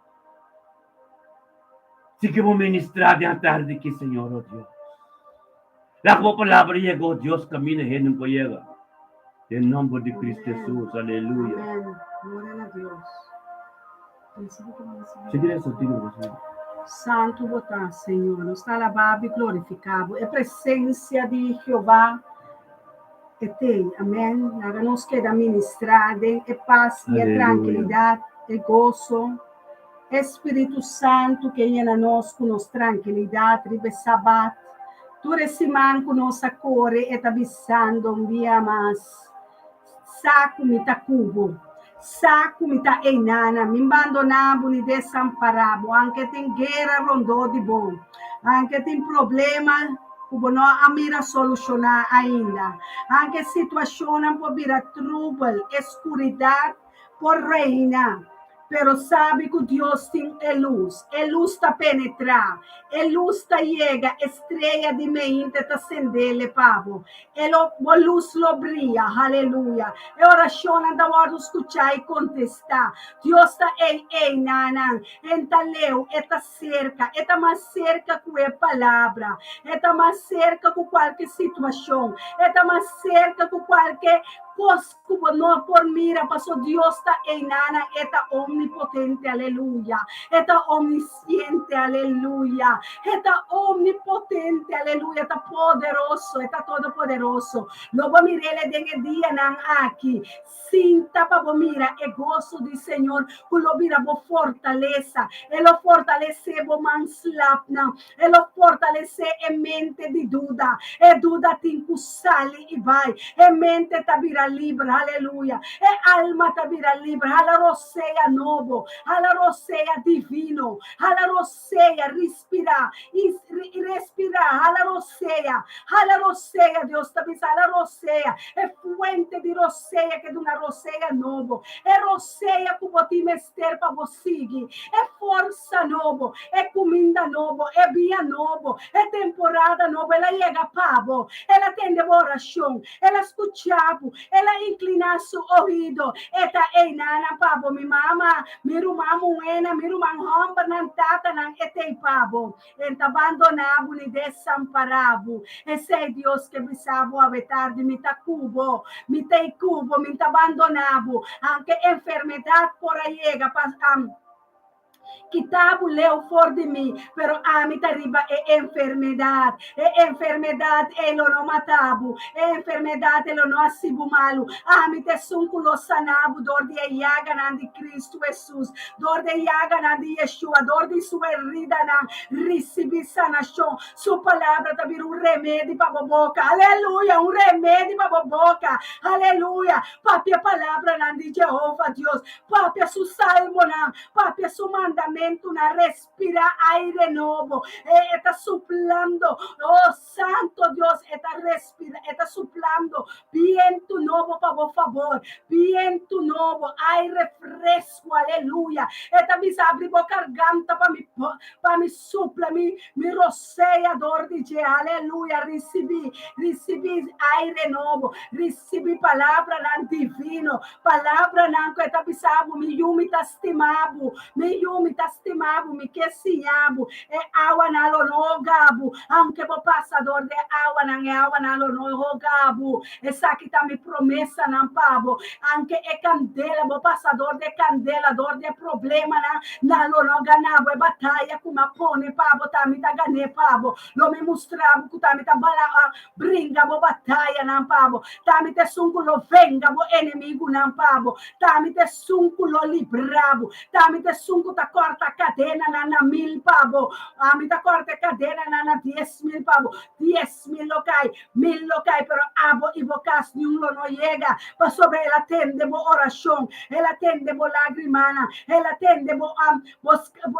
Sí que vos ministrar de la tarde aquí, Señor, oh Dios. La palabra llegó, oh Dios, camina y no llega. En nombre de Cristo Jesús, aleluya. Amén. Gloria a Dios. Si quieres, Señor. Santo botar, Senhor, nos está alabado e glorificado. É presença de Jeová que tem, amém? Nada nos queda ministrada, é paz e é Aleluia. tranquilidade, é gozo. Espírito Santo que llena nós com nos tranquilidade, ribe sabat. Tu resiman com nossa core e avisando um dia mais. Saco mita cubo. Saco mita einana, mi abandonavo ni desamparavo, anche tem guerra rondou de bom, anche tem problema, cubo não a mira solucionar ainda, anche situação por virar trouble, escuridade por reina, pero sabe que Deus tem luz está penetrar, luz está chega, estrela de mente está acendele, pavo, a luz lo brilha, aleluia, e oração da hora escutar e contestar, Deus está nanan, entaleu, está cerca, está mais cerca com a palavra, está mais cerca com qualquer situação, está mais cerca com qualquer coisa que não por mira, passou Deus está nana, está omnipotente, aleluia, está omnisciente, aleluia, está omnipotente, aleluia, está poderoso, está todo poderoso. Lobo mirele denge dia nang aqui, sinta para mira e gozo do Senhor, que lo mira bo fortaleza, e lo fortalece bo manslapna, e lo fortalece e mente di dúvida, e dúvida tinkusali e vai, e mente tabira livre, aleluia, e alma tabira livre, alla roseia novo, alla roseia divino, alla roseia respira, respira, alla roseia, Deus tabisa, alla roseia, e fuente di roseia, que de uma roseia novo, e roseia que boti mester para você, é força novo, é comida novo, é via novo, é temporada nova, ela chega pavo, ela atende oração, ela escuchava, ela inclina seu ouvido, eta nana pavo, mi mama, mi rumamu ena, mi rumang homba nan tata nan etei pavo, enta abandonavo ni desamparavo, e sei Deus que bisavo avetar de mita cubo, mitei cubo, mita abandonavo, anche enfermedade por aí, Kitabu leu for de mim, pero a mi tariba é enfermidade, elo não matabu, enfermidade elo não asibumalu, a mi te sunkulo sanabu, dor de iaga nan de Cristo Jesus, dor de iaga nan de Yeshua, dor de sua herida nan, recebi sanação, sua palavra tá vir remédio para a boca, aleluia, remédio para a boca, aleluia, papi a palavra nan de Jehová Deus, papi a su salmo nan, papi a su mandamento, una respira aire nuevo, está soplando, oh santo Dios, está soplando viento nuevo por favor, viento nuevo, aire fresco, aleluya, está me abre boca garganta para me sopla, me roceia dor de dia, aleluya, recebi aire nuevo, recebi palavra nan divino, palavra nan que está pisado, me yumi tá estimado, me quesiabo, e água na lo no gabo, aunque bo passador de água na lo no gabo, essa aqui tá me promessa nan pavo, anche e candela, bo passador de candela, dor de problema na lo no ganabo, e batalha com uma pone pavo, tá me tá gane pavo, lo me mostravo, que tá me tá bala, bringa bo batalha nan pavo, tá me te sunculo venga bo inimigo nan pavo, tá me te sunculo libravo, tá me te sunculo ta corta cadena na 1000 pavo, a mi ta corta cadena na 10,000 pavo, 10,000 locai, 1000 locai, pero abo e bocas nenhum não chega, para sobre ela atende bo oração, ela atende bo lagrimana, ela atende bo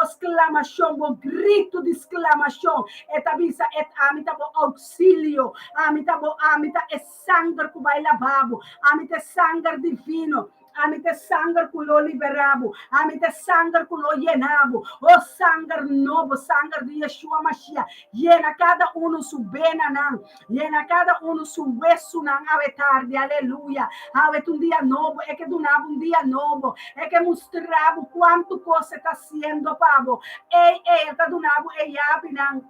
exclamação, bo grito de exclamação, eta visa amita bo auxílio, amita é sangue que vai lavabo, amita é sangue divino, Amite sangue culo liberabo. Amite sangue culo llenabo. O sangue novo, sangue de Yeshua Mashiach. Llena cada uno su bena nan. Llena cada uno su hueso nan. Ave tarde, aleluia. Ave un dia novo. É que donava um dia novo. É que mostrava quanto você está sendo, pavo. Ei, tá donavo, ei, abinan.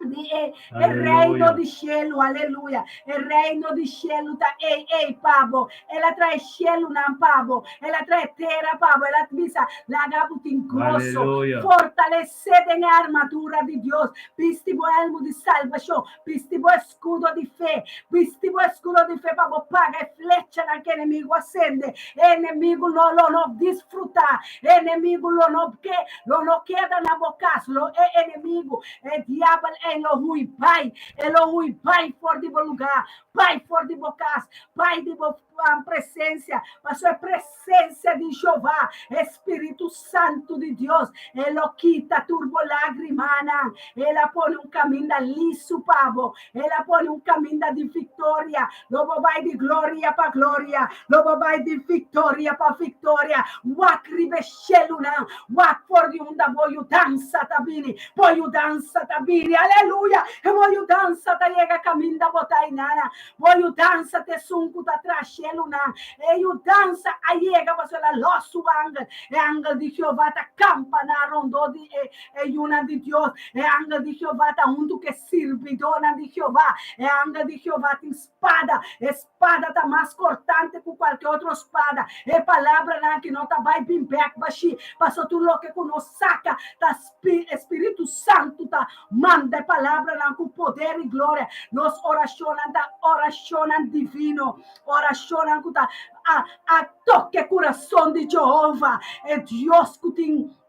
Il reino di cielo, alleluia. Il reino di cielo, ei, pavo. Ela trae cielo, nan, pavo. Ela trae terra, pavo. Ela visa, la gabut in grosso. Fortalecete in armatura di Dios. Pistivo elmo di salvación. Pistivo escudo di fe. Pistivo escudo di fe, pavo. Paga e fleccia che nemico accende. E nemico no disfruta. E nemico no queda na boca. Lo è nemico. E diavolo Elohim, Pai for di lugar, Pai for di bocas, Pai di presença, mas a presença de Jeová, Espírito Santo de Deus, Ele quita turbo lagrimana, Ele põe caminho liso, pavo, Ele põe caminho de vitória, logo vai de glória para glória, logo vai de vitória para vitória, wak ribesheluna, wak for di voglio danza tabini, aleluia, voglio danza ta yega caminda botai nana, voglio danza te sunku ta trasheluna, e io danza a yega paso la losu angel di Jehová ta campana rondo di e una di Dios, e angel di Jehová ta undu che servidona di Jehová, e angel di Jehová ti espada ta mais cortante que qualquer outra espada, e palavra na que não ta vai bim back bashi, passo tu lo que saca ta Espírito Santo ta manda a palavra com poder e glória. Nós oracionam divino, oracionam com a toque coração de Jeová. É Deus que tem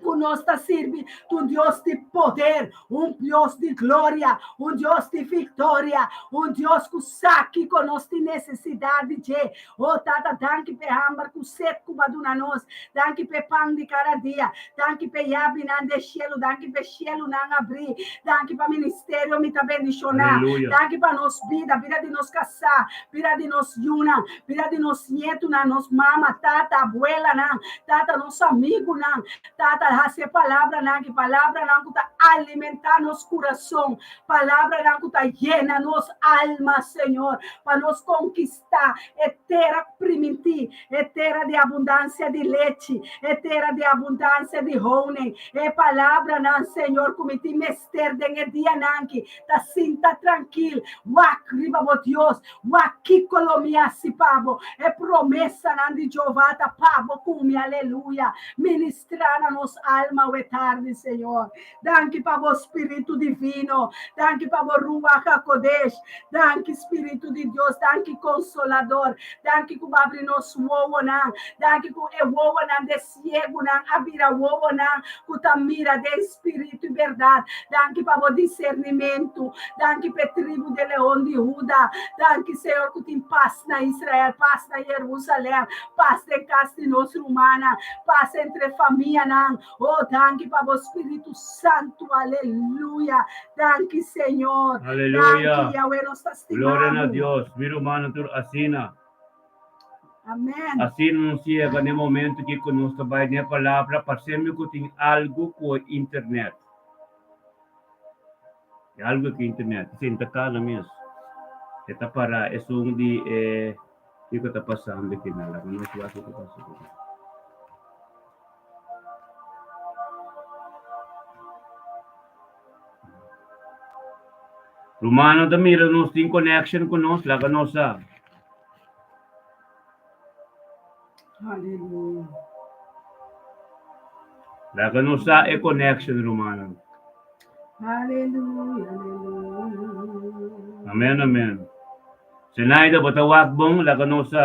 conosco sirve um Deus de poder, um Deus de glória, um Deus de vitória, um Deus que saque conosco de necessidade de. Oh, tata, danke pe hambar ku set ku baduna nos, danke pe pão de cada dia, danke pe yabi nan de cielo, danke pe cielo nan abrir, danke pa ministério me tá bendicionar, danke pa nos vida de nos casar, vida de nos yuna, vida de nos nieto nan, nos mama, tata, abuela nan, tata, nos amigo nan, tata, hace palavra não que tá alimentar nosso coração, palavra não que tá llena nossa alma, Senhor, para nos conquistar, é terra primitiva, é terra de abundância de leite, é terra de abundância de honey, é palavra não, Senhor, como te mester de dia não que tá sinta tranquilo, wak riba bo Deus, wak colomia si pavo, é promessa não de Jeová tá pavo come, aleluia, ministrar na nossa alma o tarde, Senhor. Danke para o Espírito Divino. Danke para o Ruach HaKodesh. Danke, Espírito de Deus. Danke, Consolador. Danke que abre nosso ovo, não. Danke que é ovo, não, de cego, não. Abira o ovo, não. Que tá mira de Espírito e verdade. Danke para o discernimento. Danke para a tribo de Leão de Judá. Danke, Senhor, que tem paz na Israel, paz na Jerusalém, paz em casa de nossa humana, paz entre família, não. Oh, danke para o Espírito Santo, aleluia. Danke, Senhor. Aleluia. Danke, Yahweh, nós Glória a Deus. Viro mano tur asina. Amém. Assim anuncia que no momento que conosco vai na palavra, parecemos que tem algo com a internet. É algo com a internet. Senta cá na mesmo. Está para, é um de, o que está passando aqui na lá. Não sei o que está passando. Romano da mira nos tem connection conosco, lá conosco. Aleluia. Lá conosco é connection, Romano. Aleluia, aleluia. Amen, amen. Sinaida batawag bong lá conosco.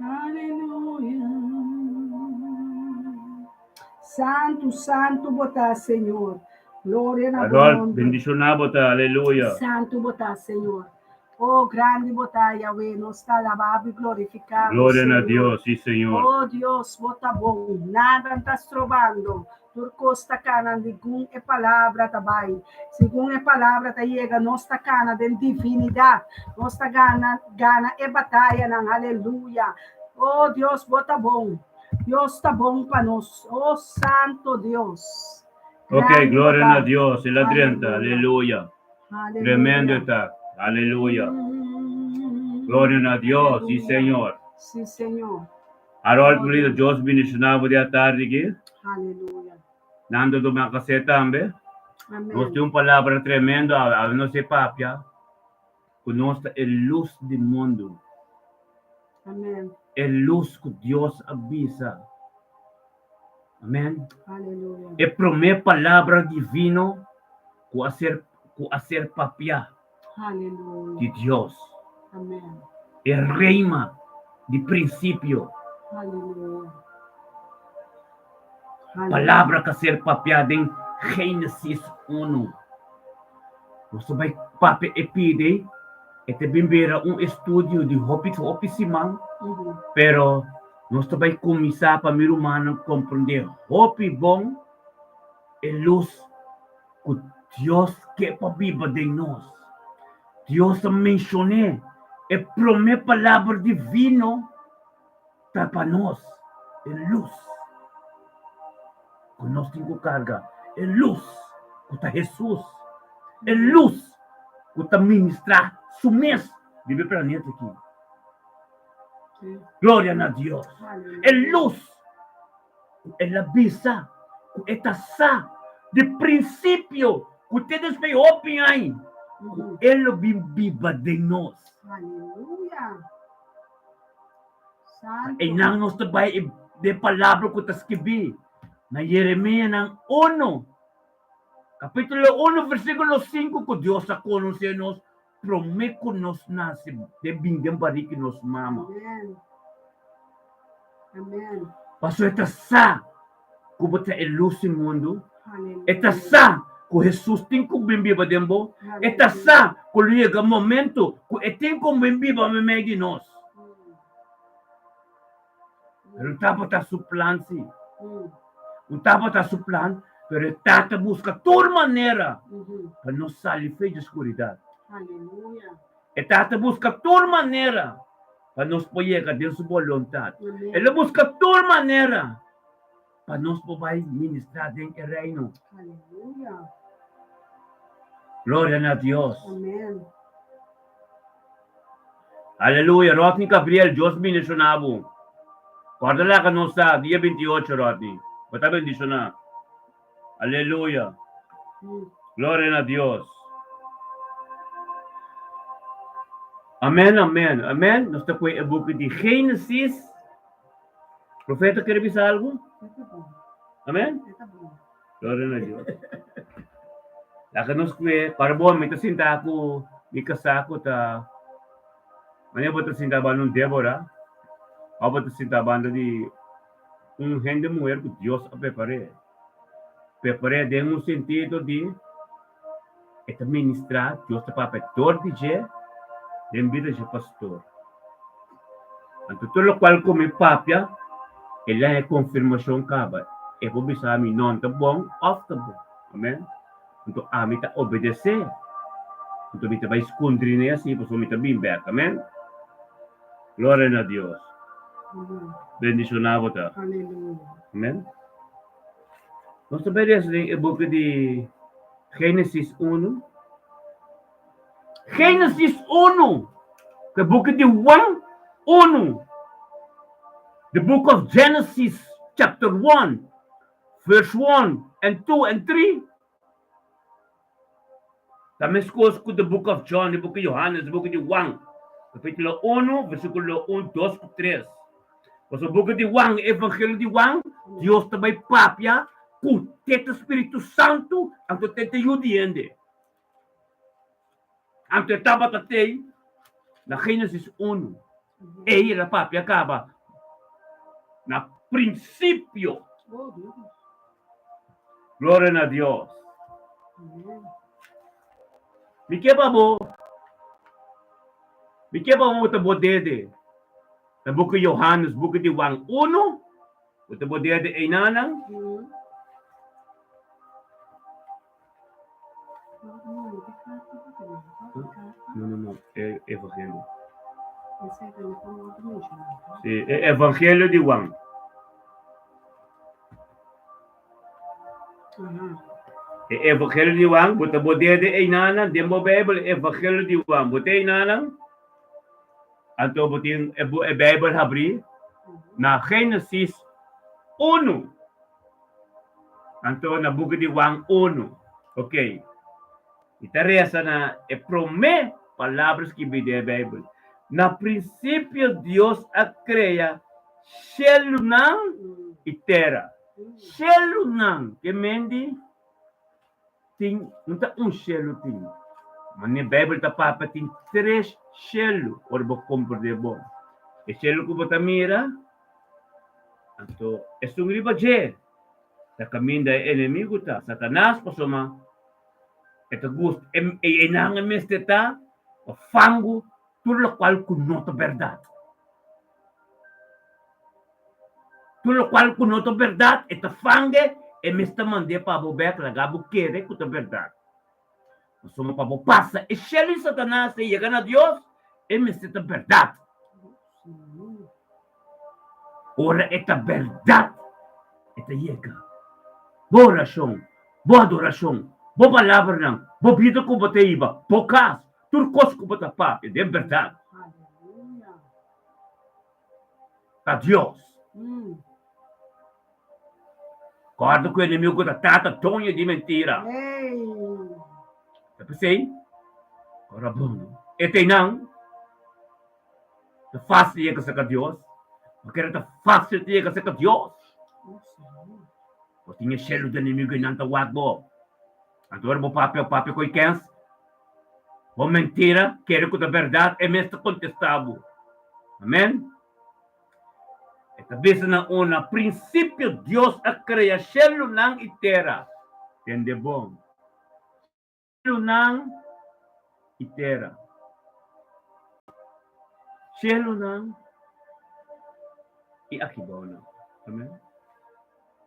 Aleluia. Santo, santo botar, Senhor. Glória na Adol, bendicionado bota, aleluia. Santo botar, Senhor. Oh, grande bota Yahweh, nos está alabado y glorificado. Gloria a Señor. Dios, sí, Señor. Oh Dios, bota bom, nada estás trovando. Turco está cana, según a palavra também. Según a palavra tá chega, nossa cana de divinidade. Nossa gana é batalha, não, aleluia. Oh Deus, bota bom. Deus está bom para nós. Oh Santo Deus. Ok, Grande gloria a bota. Dios, el adrienta, Aleluya. aleluya. Tremendo está, aleluya. Gloria a Dios, sí, Señor. Sí, Señor. Harold Pulido, Dios bendicionado de tarde aquí. Aleluya. Nando do mga kaseta, ambe. Amén. Nos dio una palabra tremenda, a no se papia. Conosca el luz del mundo. Amén. El luz que Dios avisa. Amén. Aleluya. É primeira palavra divino com a ser papia Aleluya. de Deus. Amén. É reima de princípio. Aleluya. Palavra que a ser papiada em Gênesis 1. Você vai papia e pide e te bimbera estúdio de hopi simang, pero nós vai começar para o humano compreender hopi bom e luz que Deus quer para a vida de nós. Deus mencionou a primeira palavra divina para nós, é luz. Que nós temos que carga, é luz que está Jesus, é luz que está ministrar sumês de meu planeta aqui. Glória a Deus. É luz, é a visa, é taça de princípio que ustedes veem open aí. Ele viva de nós. Aleluya. Santo. E não nós também de palavra que está escrito na Jeremias ng 1. Capítulo 1, versículo 5, que Deus a conhecer nós, promete que nos nasce, de bingam para que nos mama. Amén. Amén. Pastor, esta sa, que bota a luz no mundo, Aleluya. esta sa, que Jesus tem que viver dentro, esta sa, que chega o momento, que tem que viver no meio de nós. Não está para suplan, sim. Não está para suplan, pero está busca toda maneira para nos sair da escuridão. Aleluya. Está busca toda maneira para nos poder de sua vontade. Ele busca toda maneira para nos poder ministrar dentro do reino. Aleluya. Glória a Deus. Amén. Aleluia. Rodney Gabriel, Deus bendicionado. Guarda lá que nós está, dia 28, Rodney. Bota bendicionado. Aleluia. Glória a Deus. Amém, amém, amém. Nós estamos com o book de Gênesis. Profeta, quer dizer algo? Amém? Glória a Deus. Lá que nós para bom, me está sentado, me casado, tá. Mas eu estou sentado num Débora. Eu estou sentado de gente mulher que Deus a preparou. Preparei de um sentido de administrar, Deus está para todo dia, de vida de pastor. Então, tudo o qual come papia, ele é confirmação caba. E vou pensar a mim, não está bom, off tá bom. Amém? Então, a mim está obedecer. Então, a mim vai esconder assim, porque a mim está bem back. Amém? Glória a Deus. Bendicionado tá. Aleluya. Amém? Nós sabemos o book de Gênesis 1. Gênesis 1. The book de 1. The book of Genesis, chapter 1, verse 1 and 2 and 3. Também escolhe the book of John, the book of Johannes, the book de 1. Capítulo 1, versículo 1, 2 e 3. Mas o book de 1, Evangelho de 1, Deus também papia com o Espírito Santo, anto tete judiende. Anto estava tatei na Gênesis 1. E a papia acaba na princípio. Glória a Deus. Me que babo. Bigyan pa mo ito bodede. Sa buko Yohanes, buko di Juan 1, ito bodede ay nanang, no, Evangelho. Sí, Evangelho de Juan. Evangelho de Juan, buta bodede ay nanang, di mo Bible, Evangelho de Juan, buta ay nanang, anto butin Bible habri, na Genesis 1. Anto na buko di Juan 1. Okay. Interessa na prome palavras que vide a Bíblia. Na princípio Deus a cria cielo e terra. Cielo não, que mendi tem não tá cielo tem. Mas na Bíblia tá papa tem 3 cielo, or bo compreender bom. E cielo que bota mira, então é um riba je. Tá caminho da inimigo tá, Satanás pasoma. Ito gusto, inangan mesteta, o fango, tulo qual kunoto verdad. Tulo qual kunoto verdad, ito fange, mesta mande pa bobek, lagabo kere, kuto verdad. Suma pa bo pasa, sheli Satanás, llega na Dios, mesteta verdad. Ora esta verdad, ita llega. Bo oração, bo adoração, bo palavra não, bo vida com bote iba, bo cas, turcos com bote pá, é verdade. A Deus. Guarda que o inimigo da tata tonha de mentira. Tá pensei? Ora bom, e tem não, tá fácil de chegar a Deus, porque tá fácil de chegar a Deus. O tinha cheiro do inimigo e não tá guardo. Agora vou papel com o Kens. Vou mentira, quero que a verdade é mesmo contestável. Amém? Esta vez na una, princípio Deus a criar cielo nang e terra. Entende bom? Cielo nang e terra. Cielo nang e aqui bona. Amém?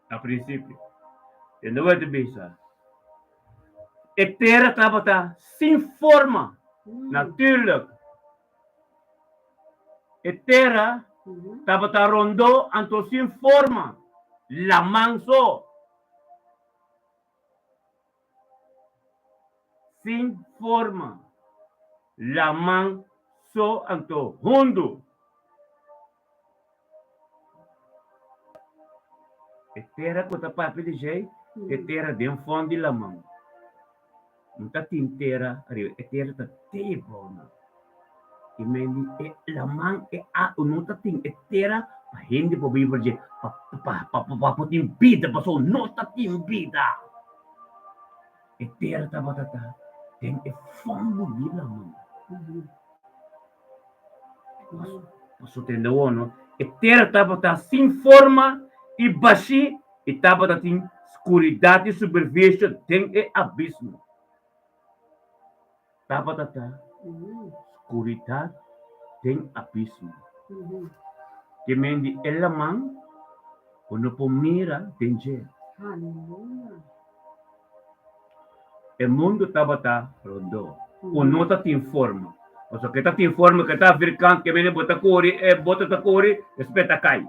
A princípio. Entende o que bisa? E terra estava sem forma, natuurlijk. E terra estava rondo, anto sem forma, lamang so. Sem forma, lamang so anto hundo. E terra que está para pedir, e terra de fundo de lamang. Não está inteira, a terra está tebona. E mendi e lamang e a não está inteira, para hindi po Bíblia de para tem vida, para só não está tem vida. E terra está batata, tem e fundo de lamang. Posso entender ou não? E terra está batata sem forma e baixi e está batata tem escuridade superfície, tem e abismo. Tabata escuridade tem abismo. Que mendi elamang quando pomira tem je. O mundo tabata rondo. O nota tem forma. O só que tá tem forma que tá africano que mendi bota cori e bota ta cori espeta cai.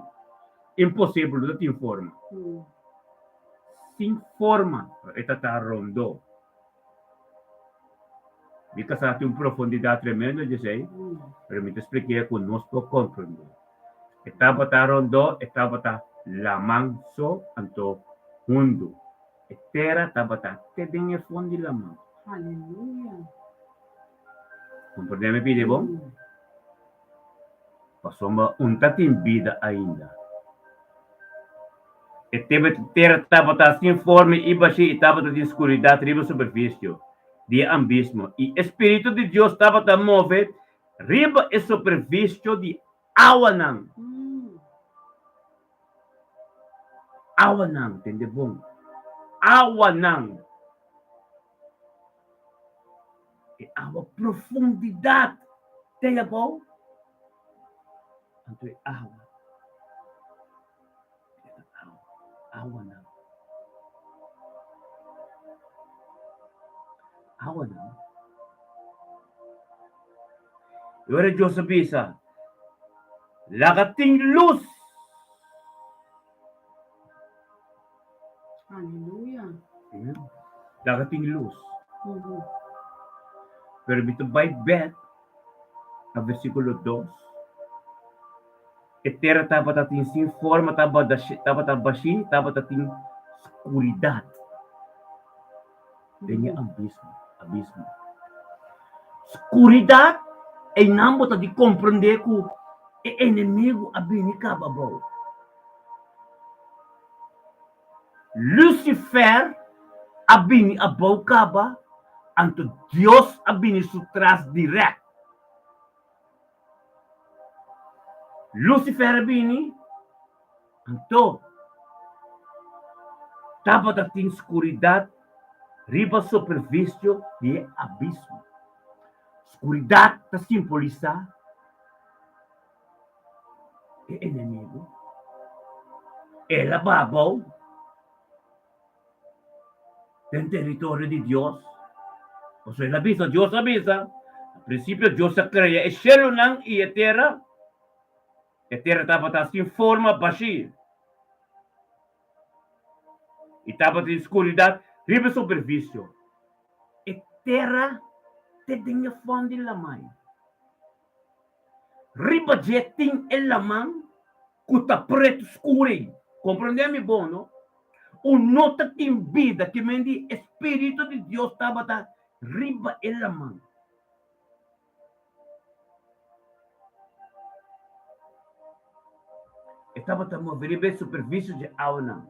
Impossível não tem forma. Sem forma eta tá rondo. Mica sa ating profundidade tremenda, eu sei, pero me te expliquei conosco compreendo. Estava rondo, estava lamang so anto mundo. E terra estava te dengue fundo de lamang. Aleluia. Compreende, pide bom? Passou tem vida ainda. E terra estava sem forma e baixi, estava de escuridade, riba superfície. De ambismo. E Espírito de Deus estava a mover riba e superfície de awanang. Awanang, entende bom? Awanang. E a profundidade Tenha bom. Antoy awa. Awa na. Awa na. Agora Diyos sa bisa. Lakating luz. Hallelujah. Amen. Lakating luz. Mhm. Pero bito by bet, a versículo 2, etera tapat ating sin forma tapat abashi, tapat ating skuridad. Ganyan abismo. Abismo. Skuridad ay nambo ta di comprende ko e enemigo abini kababaw. Lucifer abini abaw kaba anto Dios abini sutras direct. Lucifer abini anto tapat ating skuridad riba supervisio di abismo. Skuridad ta simbolisa e enemigo. El ababaw del territorio de Dios. O sea, Dios avisa. Al principio Dios se crea el cielo y la tierra. La tierra estaba sin forma, vacía. Y estaba en oscuridad, riba superficie. La tierra te tenía fondo en la mano. Riba jeting en la mano, cuta preto escuro. Comprendeme bom, no? Un nota tem vida que mendi Espírito de Deus estava riba en la mano. Estava a mover a superfície de aula.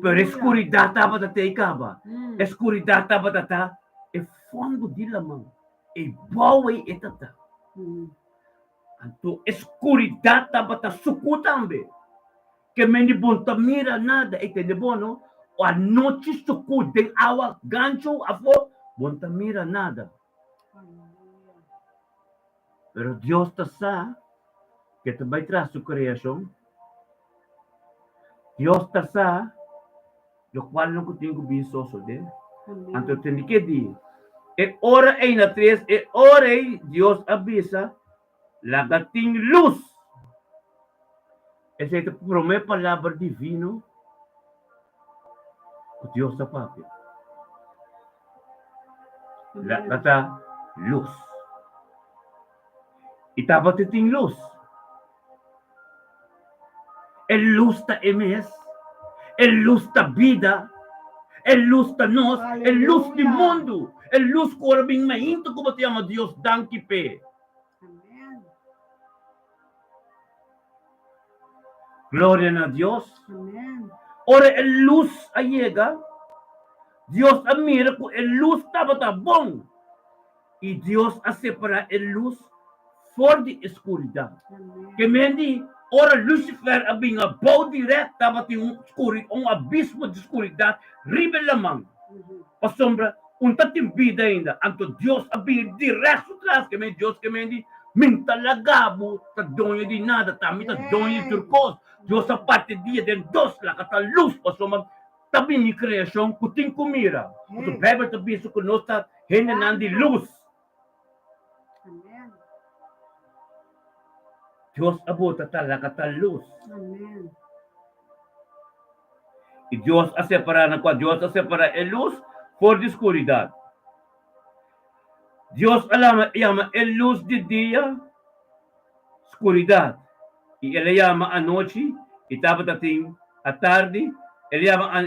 Pero a escuridão estava a teicaba. A escuridão estava a e fundo de la mano. E boa e etata. Então, a escuridão estava a sucu também. Que mendi bom mira nada. E tem bom, no? O a noite sucu de awa gancho afo. Bom mira nada. Pero Deus está que te vai trazer sua criação. Deus está do qual não tenho visto de. Então tem que dizer. E ora aí na 3, e ora aí Deus avisa, lagating luz. Essa é a primeira palavra divina que Deus está fazendo. Lagata luz. E estava tem luz. É luz da MS, é luz da vida, é luz da nós, é luz do mundo, é luz que ora bem mainto como te ama Deus danke pe. Amém. Glória a Deus. Amém. Ora é luz a chega, Deus a mira que é luz estava bom. E Deus a separar a luz fora de escuridão. Que mendi ora Lucifer abing a bom direto estava um abismo de escuridão riba la mão. A sombra tatim vida ainda. Anto Deus abing direto atrás que mendi Deus que mendi minta lagabo ta donho de nada ta minta donho de turcos. Deus a parte dia de dos la kata luz pa sombra tabi ni criação kuting kumira. O Bible tabi su kunosta henenan de luz. Amém. Deus abota talaga ta luz. Amém. E Deus a separar na qual Deus a separar a luz por escuridão. Deus alama chama a luz de dia escuridão. E ele chama a noite e estava a tarde. Ele chama a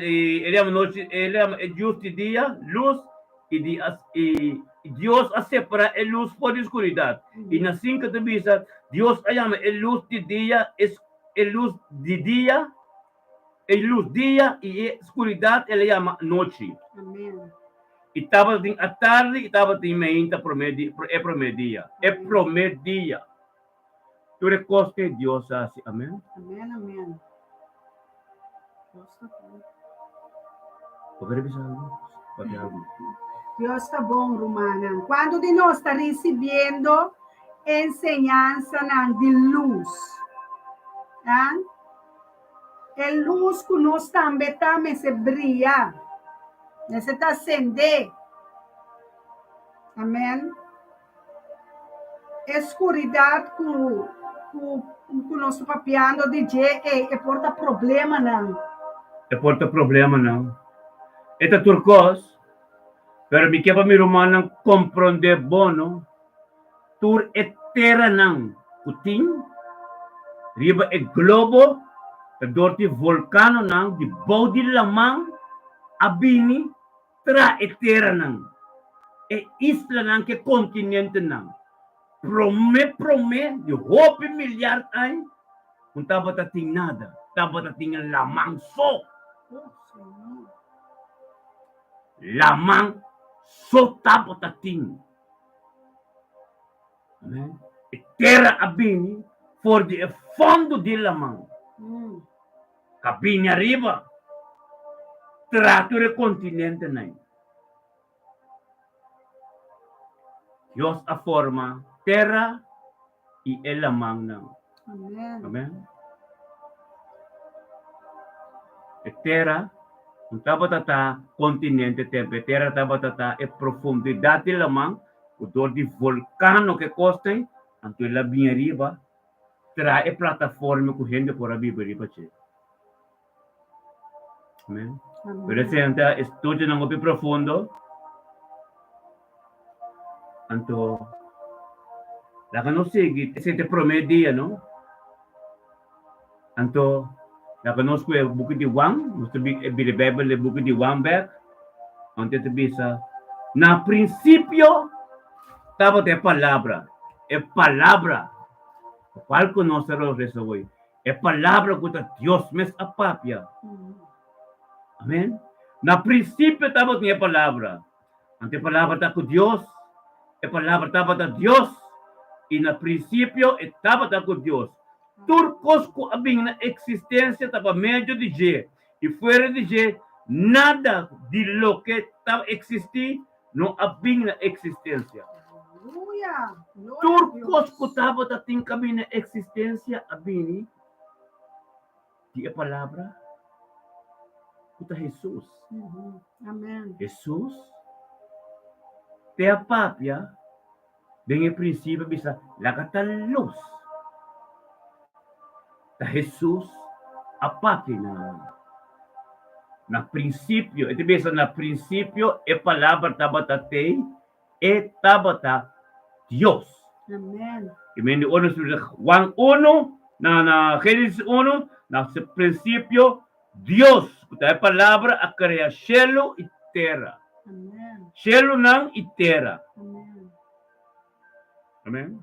noite, ele chama a luz de dia luz e Deus a separar a luz por escuridão. E na 5 também Deus chama a luz de dia a luz de dia. A luz dia e a escuridão ele chama noite. Amém. E estava a tarde e estava em meia promedia. É promedia. Tu reconheces que Deus assim, amém? Amém, amém. Deus está bom, Romana. Quando de nós está recebendo enseñanza de luz. Ah? A luz que nós também se brilha. Necessita acender. Amém? Escuridade que nós estamos papiando de é porta problema, não. É porta problema, não. Esta turcos, pero me quepa mi romana compreender bono, tur é terra, não. Putin, riba é globo, é dorti vulcano, não, de body lamang, abini, tra é terra, não. É isla, não, que é continente, não. Prome, de hope milhar anos, não estava a ter nada, estava a ter lamang só. Lamang só estava a ter. E terra abini, for de fundo de lamang. Cabine arriba, trato de continente, não. Dios a forma terra e el lamang, não. Amém. Amen. E terra, não estava tata continente tempo, terra estava tata e profundidade lamang, o dor de vulcano que costem, anto ela vinha riba, tra e plataforma que gente por abrir riba che. Amen. Por exemplo, estudo não é profundo, anto la que no sigue, se te promedia, no? Anto la que nos fue buku di Wang, nos be the Bible le buku di Wang back, onde te bisa. Na princípio, estava de palavra. É palavra. Qual conoce o resto hoje? É palavra que Deus mes apapia. Amém? Na princípio estava de palavra. Ante palavra está com Deus. É palavra estava de Deus. E na princípio estava com Deus. Turcos que havia na existência estava meio de G. E fora de G, nada de lo que estava existir não havia na existência. Aleluia! Turcos que estava na existência havia de a palavra de Jesus. Amém. Jesus te apapia dengan prinsip bisa lakatan luz. Da Jesus apapia na princípio, ito bisa na princípio e palavra tabata te e tabata Dios. Amém. E meni ono Juan 1 na Génesis 1 na princípio Dios, a palavra a criar cielo e terra. Amém. Cielo nang e terra. Amém. Amém?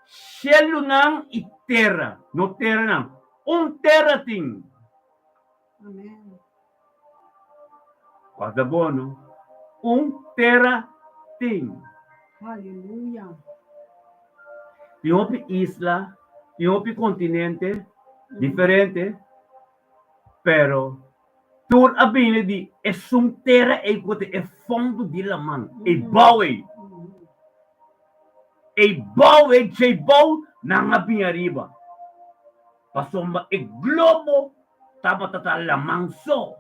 Cielo nang e terra. No terra nang. Terra ting. Amém. Quase bono. Terra ting. Aleluia. Tem uma isla, tem um continente diferente, pero tur abine di é terra e é fundo de lamang. E bawe. E bawe, jay baw, nangabing arriba. Pasomba e globo, taba lamang so.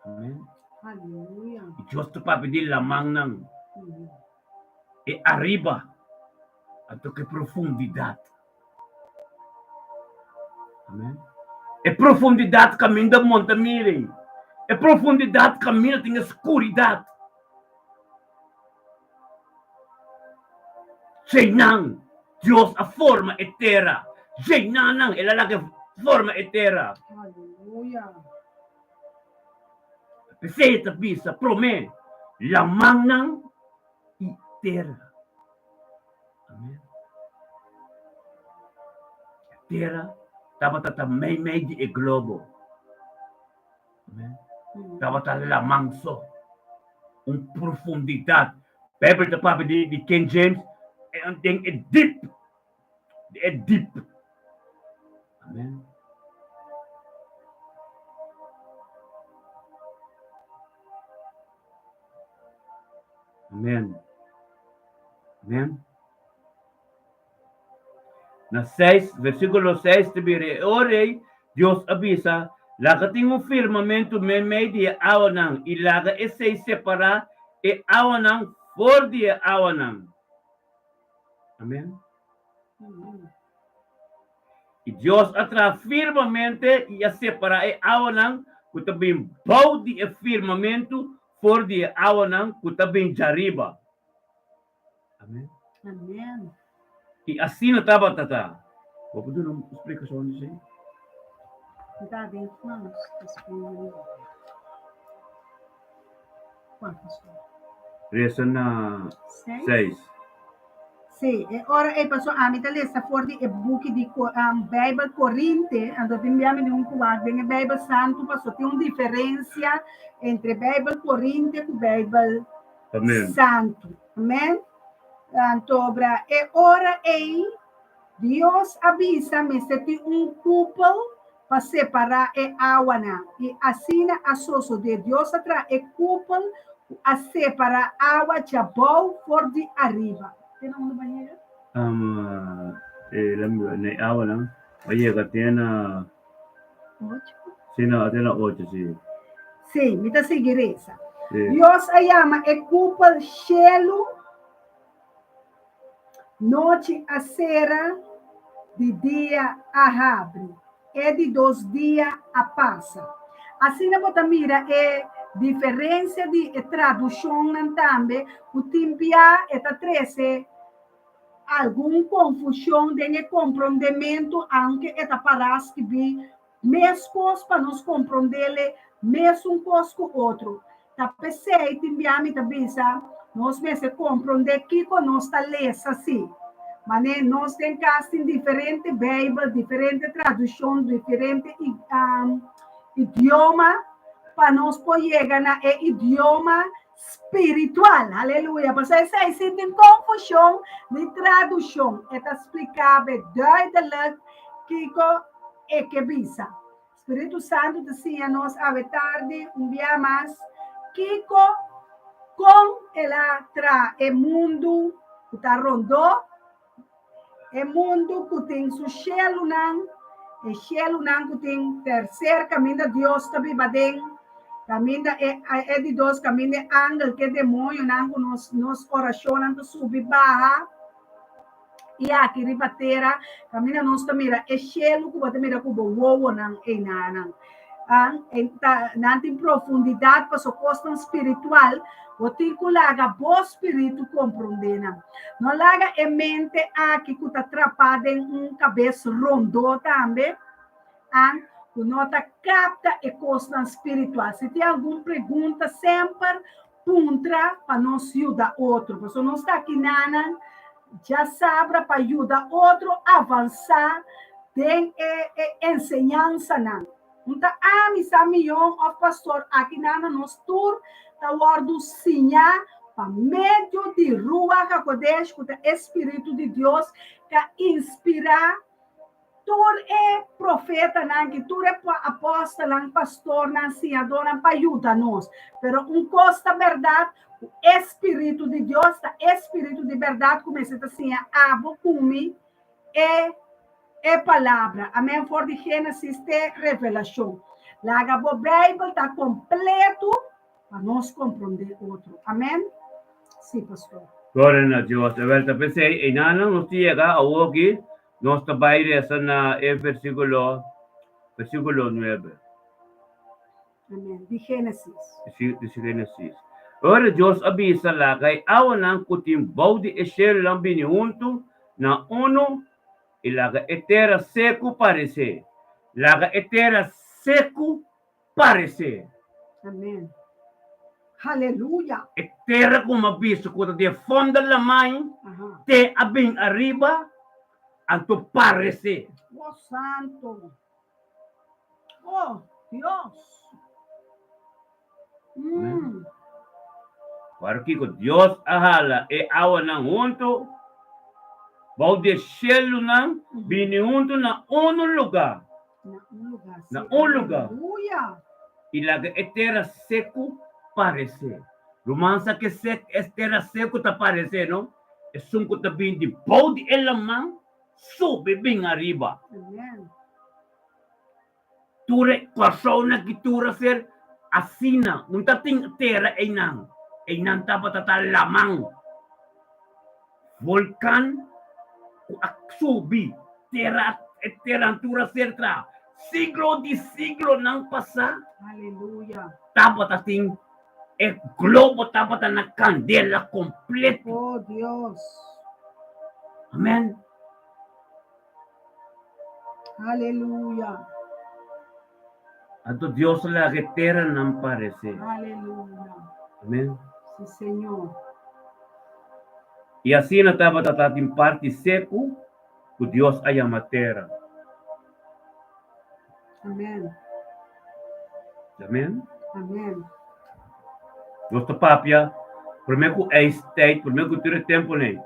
Amen. Aleluia. E Diyos to papidi lamang nang. E arriba, ato que profundidade. Amen. E profundidade caminho da monta mirem. E profundidade caminho tem escuridade. Seinang, Dios a forma eterna. Seinang, ela la que forma eterna. Aleluia. Peseta bisa, prome, lamang nang eterna. Amen. Terra, dapat may di e globo. Amen. Dapat lamang so. Profundidade. Bible ta papi di King James, é deep. É deep. Amen. Amen. Amém? Na 6, versículo 6, orei, Deus avisa, laga tem um firmamento meio de awanang, e laga esse separar e awanang for de awanang. Amém? E Deus atra firmamente e a separar e awanang, que também bau de firmamento for de awanang, que também jariba. Amém? Amém. E assim não estava, tata. Vou poder uma explicação disso aí? Está dentro, vamos. Quantos? Resa na 6? 6. Sì, e ora pastor Amita lesta fuori e buchi di Bible corrente, andate abbiamo in un quadro, in Bible Santo, pastor, c'è una differenza entre Bible corrente e Bible Amém. Santo. Amen? Antobra, e ora Deus avisa me se tem um cúpula para separar e awana. E assim a soço de Deus atrás e cúpula a separar água de bom for de arriba. Tem um no banheiro? Na awa lang. Ay, katya na, 8. sina 8, si. Sim, me dá segurança. Si. Deus a chama e cúpula cielo, noite a cera, de dia a abre, e de 2 dias a passa. Assim, na botamira é diferença de tradução também, o timpia é a treze alguma confusão de compreendimento, anche é a paras que vi mescos para nos compreender mesmo coisa com outro. Tá pensei, timbiami tá bisa, nós mesmo compreender que nós está lendo assim. Mas nós temos casting diferente Bíblia, diferente tradução, diferente idioma, para nós poder chegar no idioma espiritual. Aleluia. Mas aí se tem confusão de tradução. É explicável duidelijk que bisa. Espírito Santo dizia nós a tarde, dia mais, Kiko com ela tra o mundo que está rondando, o mundo que tem seu cielo não, o cielo não que tem terceiro caminho de Deus também badem, caminho é de Deus, caminho de ángel que demônio não que nos oração que subir barra e aqui ribatera caminho nós também é cielo que você mira como voa não é não. Na profundidade para sua questão espiritual, o tico laga bom espírito compreendendo. Não laga em mente aqui que está atrapado em cabeça rondo também, que não está capta a questão espiritual. Se tem alguma pergunta, sempre puntra para nos ajudar outro. Porque não está aqui nada, já sabe para ajudar outro a avançar em ensinança não. Então, misa milhão of pastor aqui na nos tour tá guardo sinha para meio de rua que acontece com o Espírito de Deus que inspira tur é profeta não que tur é apóstolo não pastor não senhor não para ajudar nós, pero costa verdade o Espírito de Deus tá Espírito de verdade começa assim a bocumi é palavra. Amém? For de Gênesis de revelação. Laga a Bíblia está completo para nós compreender outro. Amém? Sim, pastor. Gloria a Dios. A ver, pensei, inanang nos llega a Wogi, nos tabayre sa na versículo 9. Amém. De Gênesis. De Gênesis. Ora, Dios avisa lá, kay awan ang kutim baudi esher lang binihunto na uno e laga etera seco parece. Laga etera seco parece. Amém. Aleluia. Etera como aviso, quando de fonda la mãe, te abing arriba, anto parece. Oh, santo. Oh, Deus. Para que Deus ahala e awan ng hunto, baudi shelo ng binihunto na uno lugar. Na un lugar. Aleluia. Ilaga etera seco parece. Romansa que etera seco ta parece, no? e sungkot na bindi, bodi e lamang, sube bing arriba. Amen. Ture, kwasaw na gitura sir, asina, muntating tera ay nang tapatata lamang. Volkan, aksubi, tera tura sertra, siglo di siglo ng pasa, Hallelujah. tapat ating globo tapat na kandela kompleto. Oh Dios. Amen. Hallelujah. Ato Dios la tera ng parece. Hallelujah. Amen. Sí, Señor. E assim na tapat ating parte seco, o Dios ay amatera. Amen. Amen. Amen. Nossa papia, primeiro state, primeiro que tempo nem,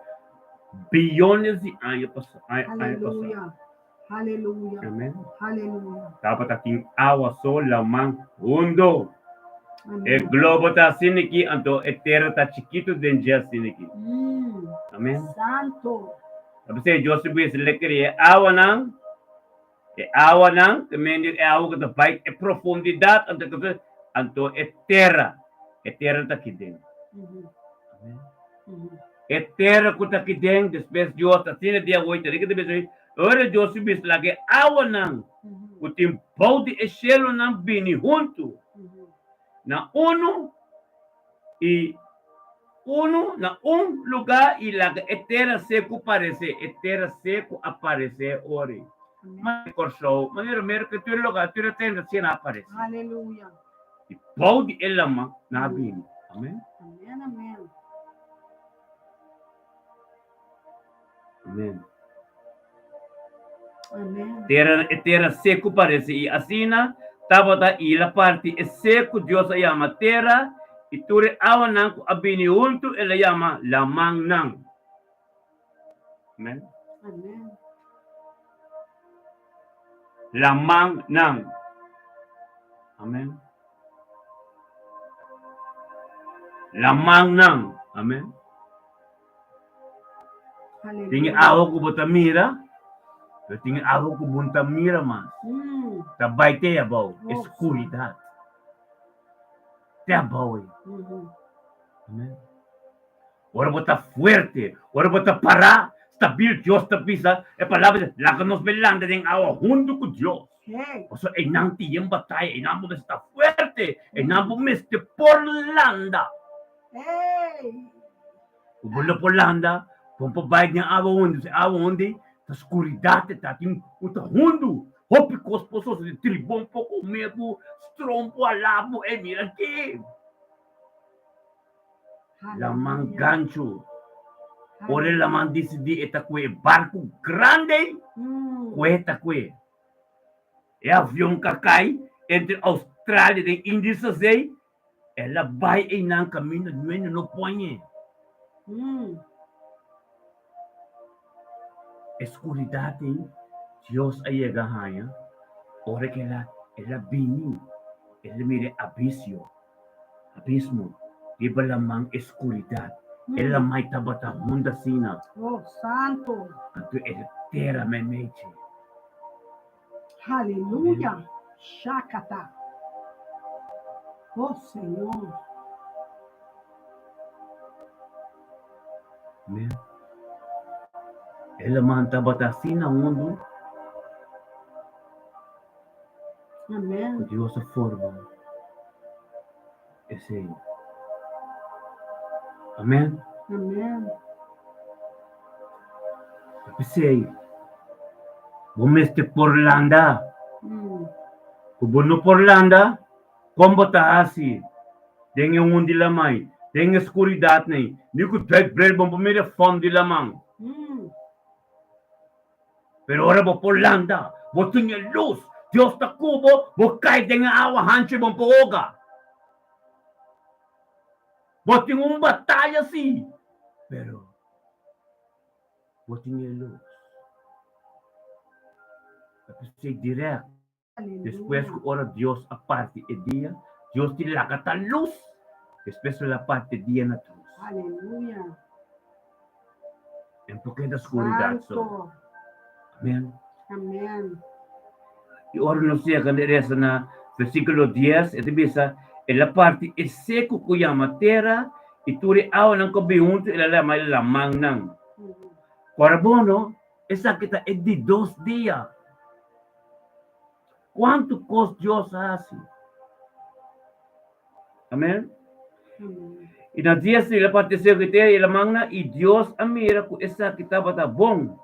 bilhões de anos passaram. Hallelujah. Hallelujah. Amen. Hallelujah. Dapat ating awa so lamang mundo. E Amen. globo ta siniki anto etera ta chiquito den dia siniki. Amen. Santo. Sabi sa Joseph is lekri awa nang kemudian awa ka baik profundidad anto etera ta kideng. Amen. Etera ko ta kideng después Dios ta sina dia hoy tadi kita besoy ora Joseph is lagi awa nang utim body e cielo nang bini junto. Na uno na lugar y la etera seco aparece ori. Mas corso, maneira mer que tu lugar tu tenda sina aparece. Hallelujah. E pode elama na bini. Amen. Amen. Amen. Amen. Amen. Etera seco parece e asina tabata ila parte é seco Dios ayama terra e ture awan nang abini unto ela yama lamang nang. Amen. Amen. Lamang nang. Amen. Lamang nang. Amen. Tingin awa ko botamira. Tingin awa ko buntamira mas. Tabay te abaw. Escuridad. Te abaw. Amen. Ora bota fuerte. Ora bota para. Stabil Dios te pisa. E palabra. La que nos velanda den awa junto con Dios. Hey. O sea, enang tiyang batalla. Enang mo está fuerte. Enang mo meste por landa. Hey. Ubula por landa. Pampabayad niya awa hundi. Ta escuridad te tatim uta hundu. Hopi cosposos de tribon poco medo. Strompo alabo. Mira aquí. Lamang gancho. Ore lamang disidi eta kwe barco grande. Kueta kwe. E avião cacai entre Austrália e Índia Zay. Ela vai em nang caminho no ponhe. Escuridade, Dios ay agahaya. Ore que ela bini. Ela mire abismo. Iba lamang escuridad. Ela may tabata munda sina. Oh, santo. Ato ela terra me meche. Hallelujah. Shakata. Oh, Senhor. Amen. Ela manta batasina mundo. Amen. Dios a forma. Esse. Amen. Amen. Esse. Bumeste por landa. Kubuno por landa. Como tá assim? Tem mundo lamay. Tem escuridade nem. Nico tek bread bom pumira fome de lamang. Pero ora bo por landa. Bo tinha luz. Dios ta kubo. Bo kay dengan awa hanche bom pooga. Bo tinha batalha si. Pero bo tinha luz. Kasi direto. Después que ora Dios a parte e dia, Dios te lacata luz. Después la parte dia na cruz. Aleluya. um pouquinho da escuridão. Santo. Amém. Amém. E ora não sei quando resta na versículo 10, ito bisa, ela parte é seco cuya a terra, e turi aw ng kabiunto, ela may lamang ng. Carbono, esa kita é de 2 dias. Quanto custa Deus assim? Amém? E na dia se ela parte seco que tem, ela mangna, e Deus amira ku esa kita bata bom.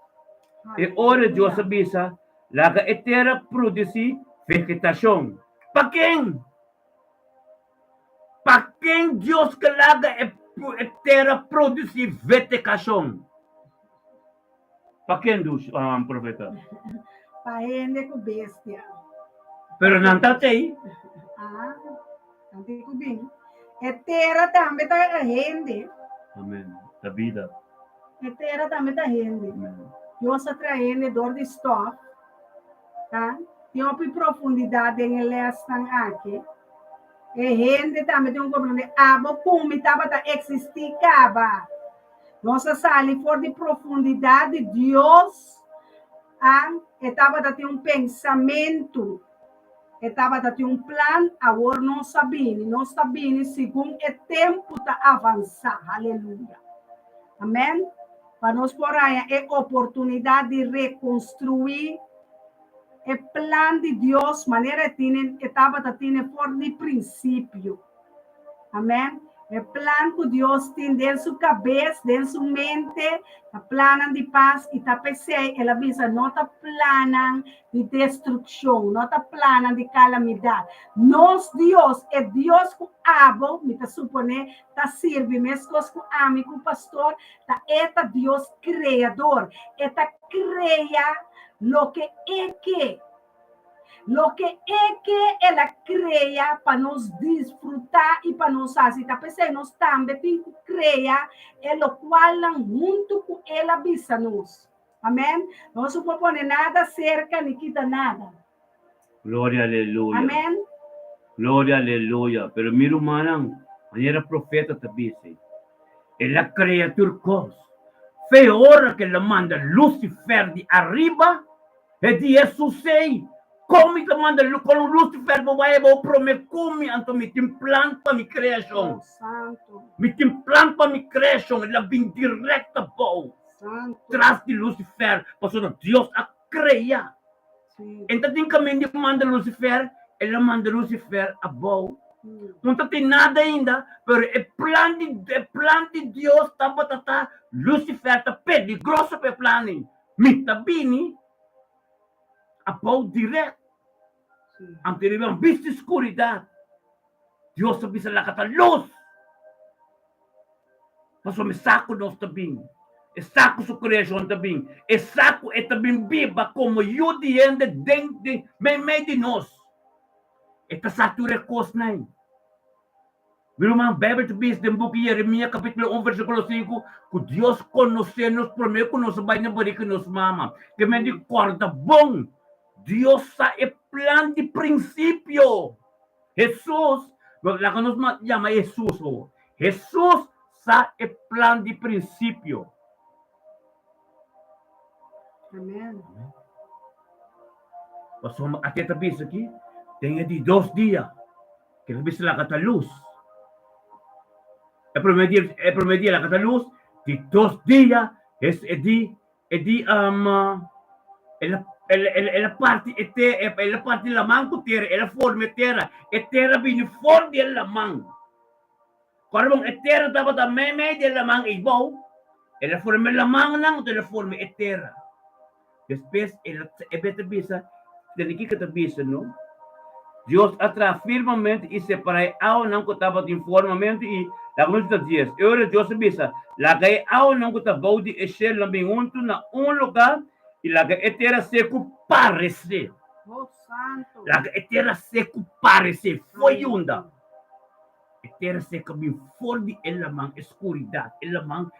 E ora Deus sabisa, laga a terra produzi vegetação. Para quem? Para quem Deus que laga a terra produzi vegetação? Para quem, profeta? Para gente com bestia. Pero não está aí. Ah, não tem que bem. É terra também está gente. Amém. Da vida. É terra também está gente. Amém. Deus atraindo dor de stock. Tá? Tem uma profundidade em lestan aqui. E gente também tem problema de água, como estava a existir, cava. Nossa sala for de profundidade, Deus estava a ter pensamento, estava a ter plano, agora não sabia, segundo o tempo está avançar. Aleluia. Amém? Para nós, porém, é oportunidade de reconstruir o plano de Deus, maneira que estava a ter por de princípio. Amém? O plano que Deus tem dentro da sua cabeça, dentro da sua mente, o plano de paz, e está pensando, ela visa, não está plano de destruição, não está plano de calamidade. Nós, Deus, é Deus que abo, me está supondo, está serve, mesmo que amigo, o pastor, está Deus criador, está cria lo que é que. Lo que é que ela cria para nos desfrutar e para nos fazer. Tá pensando, nós também temos que criar o qual junto com ela bisa-nos. Amém? Não se pode pôr nada cerca, nem quita nada. Glória, aleluia. Amém? Glória, aleluia. Pero miro manang, maneira profeta tabisi. Ela criatura cos. Fe hora que ela manda Lucifer de arriba, e de Jesus sei. Como que manda com Lucifer vai prometer como então me tem plano para minha criação. Santo. Me tem plano para minha criação, ela vem direta para trás de Lucifer, para Deus a criar. Então tem caminho de manda Lucifer, ela manda Lucifer a boa. Não tem nada ainda, mas o plano de Deus está batata, Lucifer está pede grosso para plano. Me está bem a boa direto. Ang tinibang vista escuridad, Diyos sabi sa lakat ang luz. Paso may sako nos tabing. E sako sa kreasyon tabing. E sako e tabing biba como yudi ende dente may de nós. E tasature kos na yun. Pero mga Bible to be the book Jeremia capítulo 1 versículo 5, que Dios conoce-nos, promete que nos vai na barriga nos mama. Que me di corda bom. Dios sa e plan de princípio. Jesus, la que nos llama Jesus. Jesus sa e plan de princípio. Amém. Pasó até tabis aqui, tem de 2 dias. Que tabis la kata luz. E promedia la kata luz de 2 dias ela parte lamang ko terra, ela forma terra, e terra bini for di lamang. Karabang e terra dapat a meme di lamang ibaw, ela forma lamang nang, ela forma e terra. Después, ela ebeta bisa, deniki kata bisa, no? Deus atra firmemente e separai ao não que estava informalmente e la música diz, ora Deus bisa, lagay ao não que estava de encher lambingunto na lugar e la terra seco parece. Oh, santo. La terra seco parece. Foi onda. A terra seca bem forte, ela mang escuridade. Ela mang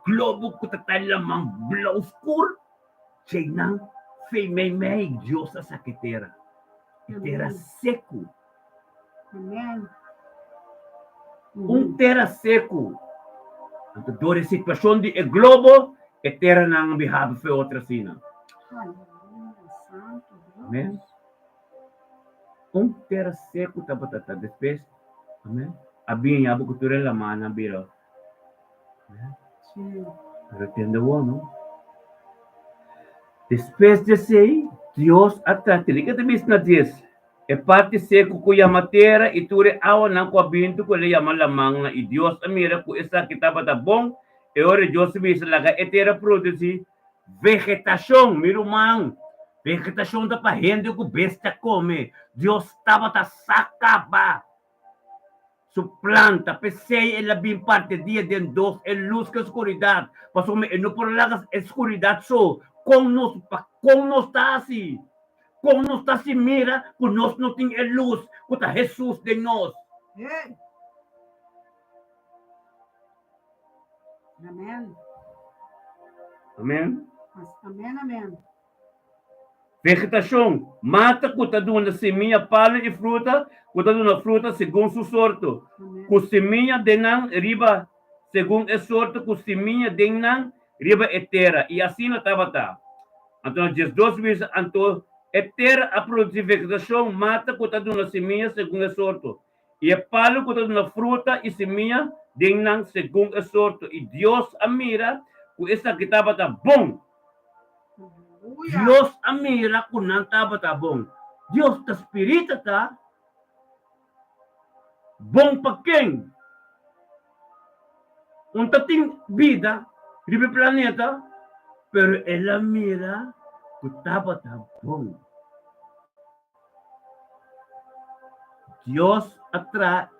globo que está lamang blau escuro. Siya nang may Diyos sa terra. A terra seco. Amém. Terra seco. Então, a situação de globo Eterna nang behalf for outra sina. Aleluia, santo Deus. Amen. Terra seco tabatata depois. Amen. Abin yabo kultura laman na biro. Sim. Pero entende no? Depois de sei, Deus atrás, liga de bis na 10. E parte seco kuya matera iture awa nang kwa bintu ko le yaman lamang na i Dios amira ku isa kitaba bong e ore Dios bisa laga etera produzi vegetação mirumang vegetação da parrende ku besta come Dios taba ta sacaba su planta pesei e labim parte dia den dos e luz que escuridad paso me no por lagas escuridad so com nos tá assim. Como nos está se mira, que nós não temos luz, que está Jesus de nós. Ei. Amém. Amém? Amém, amém. Vegetação, mata que está dando semente, palha e fruta, que está dando fruta segundo su sorto. Com semente de nan riba, segundo é sorto, com semente de nan riba é terra. E assim não estava tá. Então, Jesus vezes, então, terra a produzir vegetação, mata que está dando semente segundo é sorto. E é palha que está dando fruta e semente de nan segundo é sorto. E Deus amira que essa que estava tá bom. Dios amira kung nang taba-tabong. Dios ta spirita ta bong pagking. Un tating vida, ribe planeta, pero ela mira kung taba-tabong. Dios atra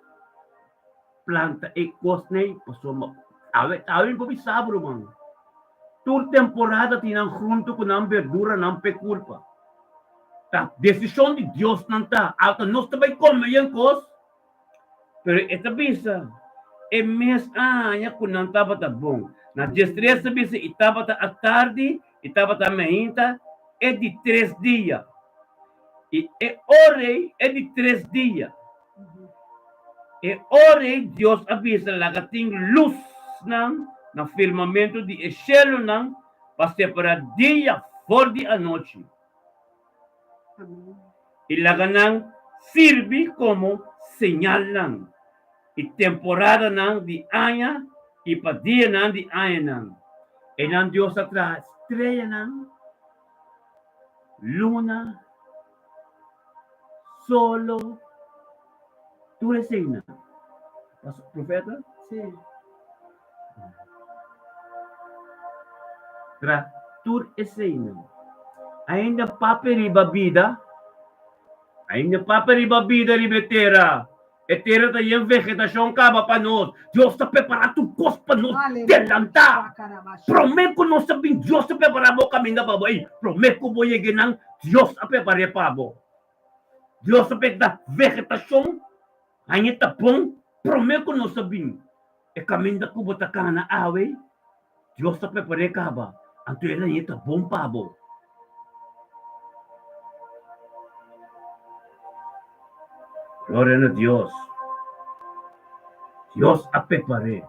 planta e kosney pasoma. Awin po bisabro man. Tur temporada tinang junto com a verdura não pe culpa. Tá decisão de Deus não tá. Alta nós também comemos coisas. Pero esta bisa é mês anya com não tava tá bom. Na destreza bisa estava tá à tarde, estava tá meinta é de 3 dias. E orei é de 3 dias. E orei Deus avisa lá que tem luz não no firmamento de céu não para separar dia fora de a noite. E lá não serve como señal não. E temporada não de anha e para dia não de anha não. E não Deus atrás estrela não, luna, solo, tu resina. Profeta? Sim. Tur esena. Ainda paperiba vida. Ainda paperiba vida ribetera. Etera ta yung vegetação caba pa nós. Deus está preparado o cos pa nós. Delanta. Prometo que nós sabemos Deus está preparado o caminho da babai. Prometo que vou chegar nang Deus está preparado para bo. Deus está preparado vegetação. Ainda tá bom. Prometo que nós sabemos. E caminho da kubota ka na away. Deus está preparado caba. Anto ela está bom pabo. Glória a Deus. Deus a preparou.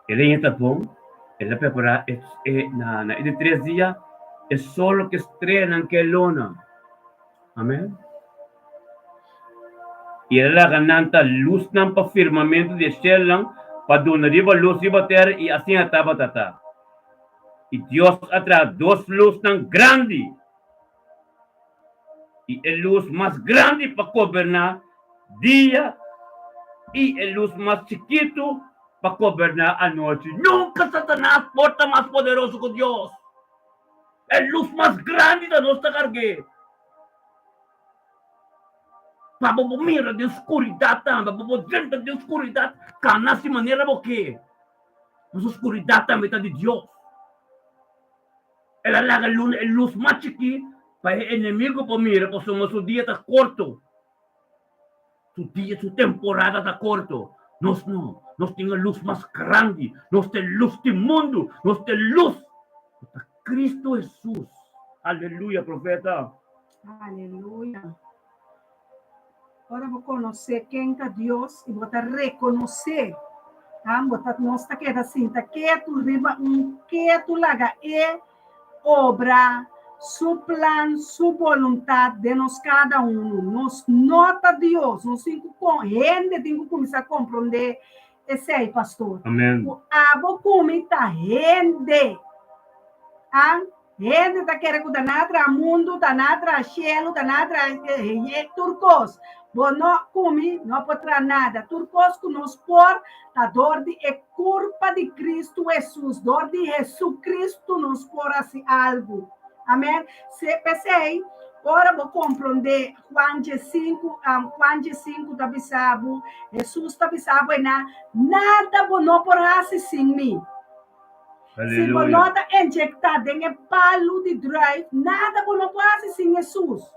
Ele está bom. Ele prepara na de 3 dias. É só o que estreia naquela lona. Amém. E ela gananta luz ng firmamento de céu lang para doon riba luz riba terra e assim a tata. E Deus atrás 2 luz ng grande. E a luz mais grande para governar dia e a luz mais chiquito para governar a noite. Nunca Satanás porta mais poderoso que Deus. A luz mais grande da nossa carga. Para mira de escuridade, para dentro de escuridade, cana se maneira porque a escuridade também está de Deus. Ela larga a luz mais chiquita para o inimigo para mira, porque o dia está curto. Su temporada está curto. Nós não. Nós temos luz mais grande. Nós temos luz do mundo. Nós temos luz. Cristo Jesus. Aleluia, profeta. Aleluia. Agora vou conhecer quem é Deus e vou reconhecer Botar nossa queda assim, que tu riba que tu laga obra, su plan, su voluntad de nós cada nos nota Deus, nos cinco gente tem que começar a compreender esse aí, pastor. Amém. O abo comita gente, gente tá querendo que nada mundo, tá nada cielo, tá nada turcos. Bom, não come, não pode trazer nada. Turcos que nos por a dor de culpa de Cristo Jesus, dor de Jesus Cristo nos por assim algo. Amém? Se pensei, agora vou compreender Juan 5, tá bisabo, Jesus tá bisabo, e nada vou não por assim sem mim. Se vou não injectar em palo de drive, nada vou não por assim sem Jesus.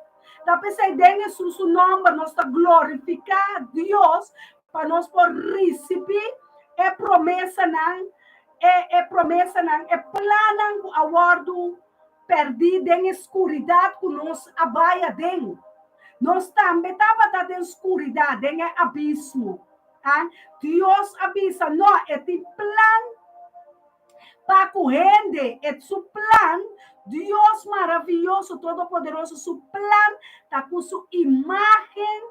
Tá pensei, em Jesus o nome, nós tá glorificar Deus, para nós por receber é promessa não, é promessa não, é plano a guardo perdido em escuridão que nós abaia dentro. Nós também estava em escuridão, em abismo. Deus avisa, não, é de plano para corrente, é seu plano. Deus maravilhoso, todo-poderoso, seu plano está com sua imagem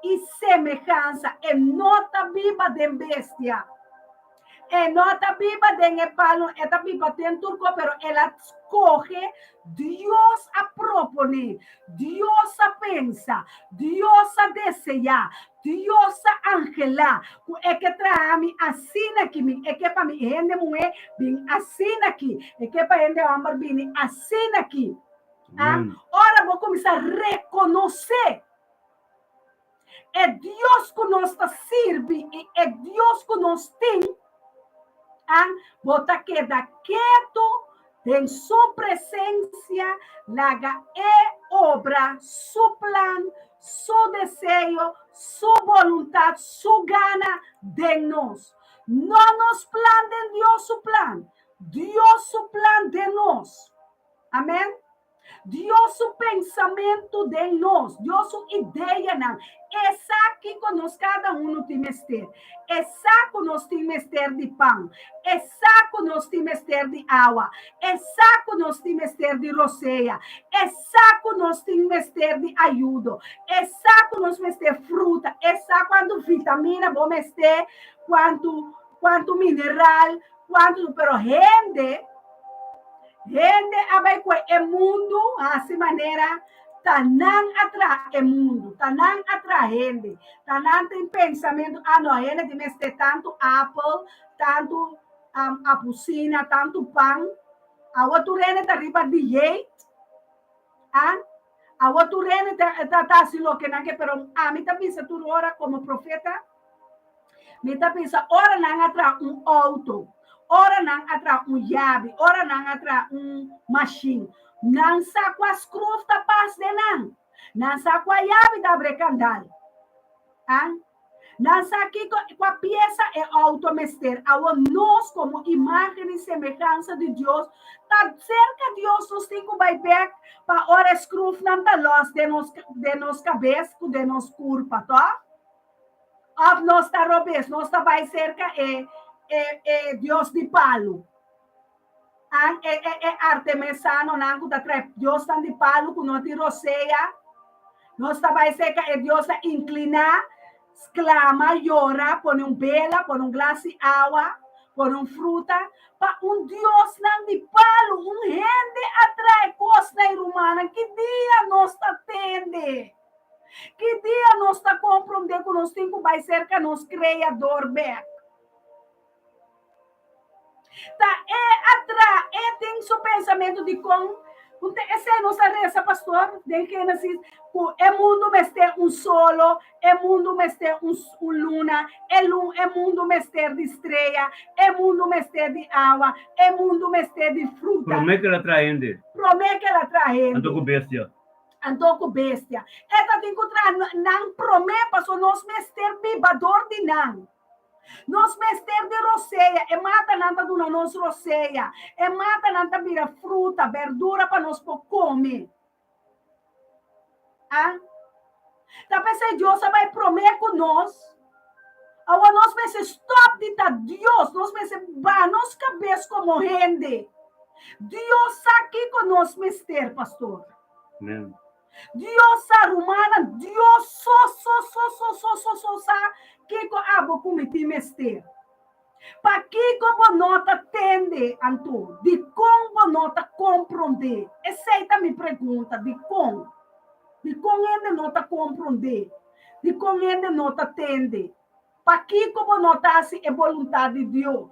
e semelhança. É nota viva de bestia. É nota viva de palo, esta viva tem turco, pero ela escoge, Deus a proponer, Deus a pensar, Deus a desejar, Deus a angelar. É que traz-me assim aqui, é que para mim, gente mulher, vem assim aqui, é que para gente homem, vem assim aqui. Ora, vou começar a reconhecer. É Deus que nos serve, é Deus que nos tem. Bota queda quieto, em sua presença, laga obra, su plan, su desejo, su voluntad, su gana de nós. Não nos plan de Deus su plan, Deus su plan de nós. Amém? Deus su pensamento de nós, Deus su ideia não. Essa aqui que nós cada tem mester. Essa que nós tem mester de pão. Essa que nós tem mester de água. Essa que nós tem mester de roceia. Essa que nós tem mester de ajuda. Essa que nós mester fruta. Essa quanto vitamina vou mester, quanto mineral, quanto, pero gente abai ko e mundo assim maneira tanan atra e mundo tanan atra gente tanan tem pensamento não ele tem ter tanto apple tanto apucina tanto pão a outro rene tá riba de jeito a outro rene tá assim lo que não que pero a mim tá pensa tu ora como profeta me tá pensa ora não atra auto. Ora não atra llave, ora não atra machine. Não sa com as cruz da paz de não sa com a llave da brecandal. Não sa aqui com a peça é automester. Agora nós como imagem e semelhança de Deus, tá cerca de Deus nos tem que vai back para ora cruz não tá los de nos cabeça, de nos culpa, tá? Of nós tá robes, nós tá vai cerca Deus de palo. Artemesano, nango da trep. Deus tá de palo, que não te roceia. Nós tá vai seca, Deus a inclinar, exclama, llora, põe vela, põe glass de água, põe fruta, para Deus não de palo, gente atrai costa humana. Que dia nós tá tende? Que dia nós tá compreendendo que nós temos que vai cerca, nos criador back. Tá, atrás, tem seu pensamento de como, essa é a nossa reza, pastor, de que nasce, é mundo mester solo, é mundo mester luna, é mundo mester de estrela, é mundo mester de água, é mundo mester de fruta. Promete que ela traende. Promete que ela traende. Ando com bestia. Ando com bestia. Ela tem que trazer, não promete, pastor, nós mester vivador de não. Nós mester de roceia, e mata nanta duna nos roceia, e mata nanta vira fruta, verdura para nós comer. Tá pensando, Deus vai prometer com nós, Agora nós vamos stop de Deus, nós vamos banos cabeça como gente. Deus está aqui conosco, mister, pastor. Amen. Deus está rumana, Deus só que com abo cometi mister. Para que como nota tende, Anto, de como nota compreender. Aceita minha pergunta, de como ainda nota compreender, de como ainda nota tende. Para que como notasse a vontade de Deus.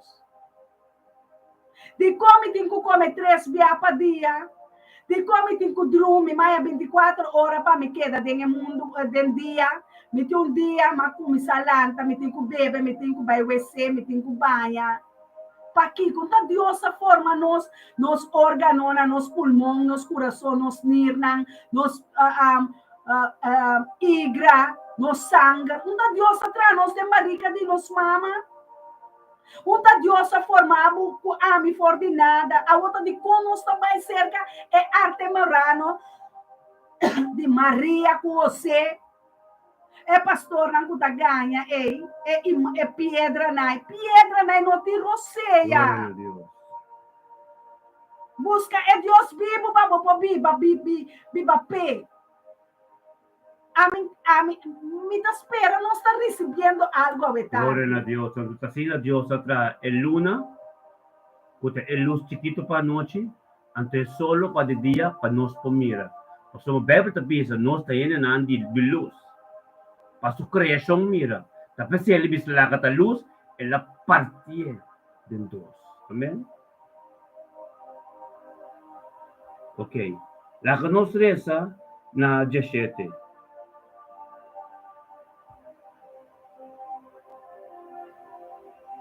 De como tem que comer 3 vezes por dia, de como tem que dormir mais 24 horas para me quedar dentro do mundo, dentro do dia. Me tem um dia, mas como salanta, me tem que beber, me tem que ir ao WC, me tem que banhar. Para que, quando Deus forma nos órgãos, nos pulmões, nos coração, nos nirnas, nos igra, nos sangue, quando Deus traz nos de barriga de nos mama, quando Deus formado com a mi ordinada, a outra de como está mais cerca é arte marano de Maria com você. É pastor não da ganha, é pedra nai não te roceia. Glória a Deus. Busca é Deus vivo para biba pé. Me espera, não está recebendo algo a vetar. Gloria a Dios. Entonces, así Dios atrás el luna, el luz chiquito para noche, antes solo para de día para nos pomira. O sea, Bíblia te dice, nos está llena de luz. Para su creación mira. Tapi si ele bisa la kata luz, ela partie de dos. Amén. Ok. La que nos reza na 17.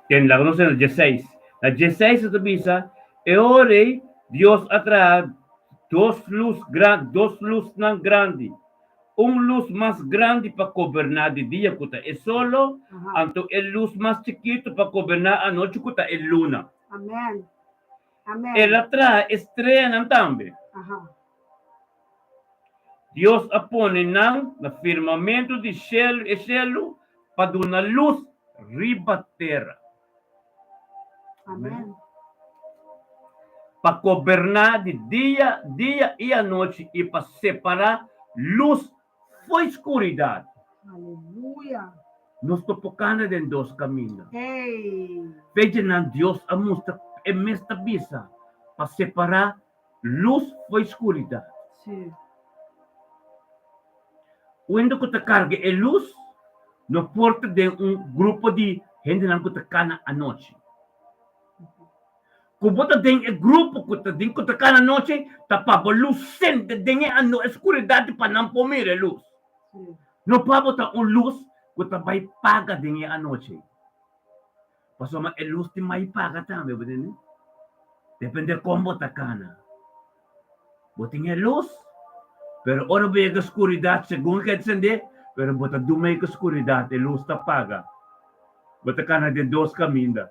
La que nos reza na 16. Na 16 ito bisa, e ore Dios atrás dos luz ng grande. Luz más grande para gobernar de día, kuta es solo, anto el luz más chiquito para gobernar a noche, kuta el luna. Amén. Amén. El atrás estrella también. Dios apone na firmamento de cielo para dar una luz riba terra. Amén. Para gobernar de día y a noche y para separar luz foi escuridade. Aleluia. Nós topocamos em dois caminhos. Ei. Veja na Deus a mostra é mesta bisa para separar luz foi escuridade. Sim. Quando você carga a luz, no porta de grupo de gente que te cana à noite. Quando você tem grupo que te cana à noite, tapava luz sente dentro a escuridade para não pomir a luz. No para botar luz que você vai pagar dentro a noite. Pastor, mas a luz te vai pagar também, né? Depende de como você cana. Você tem a luz, pero ora vem a escuridade, segundo que acender, pero você dumay a escuridade, a luz te paga. Você cana de dois caminhos.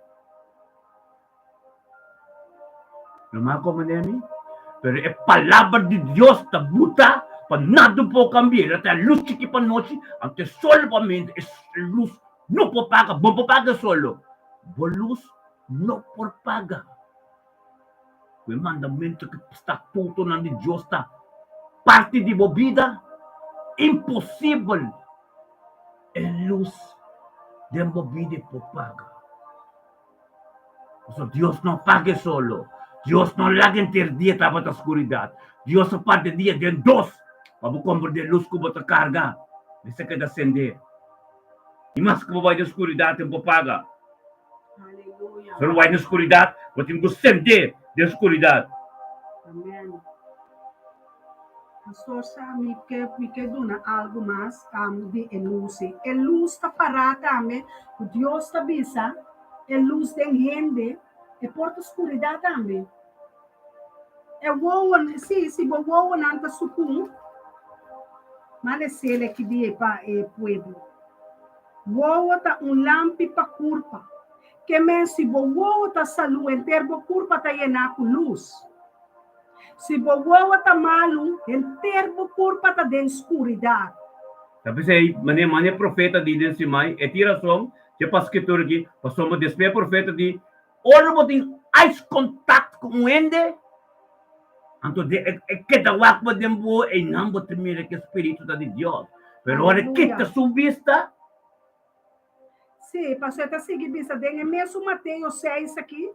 Não mais como nemi, pero a palavra de Deus está buta para nada pode cambiar. Até a luz que para noite, até sol para mim, a luz não pode pagar, bom pode pagar solo. Boa luz não pode pagar. O mandamento que está tudo na de Deus está parte de boa vida, impossível. A luz de boa vida pode pagar. So, Deus não paga solo. Deus não lagi ter dia para a escuridade. Deus a parte dia de dos. Para comprar de luz que você carga. Isso que acender. E mais que vai de escuridade, tem que pagar. Aleluia. Se não vai na escuridade, você tem que acender de escuridade. Amém. Pastor, sabe que me quer algo mais de luz. A luz está parada também. O Deus está bisa. A luz tem gente. E porta escuridade também. É o se o não está supum. Mas ele que dia para o povo. O está lampi para curpa. Que men se o está salu em terbo curpa está llena com luz. Se o está malu em terbo curpa está de escuridade. Tapi saya mana profeta di din si Mai, eti rason Je pas escritura aqui, passou uma despe profeta de ora botin ais contato com o ende. Anto de que da wak ba dembo e não bo tremere que espírito da de Deus. Pero ora que ta subista. Sim, pastor, está seguindo isso. É mesmo Mateus 6 aqui.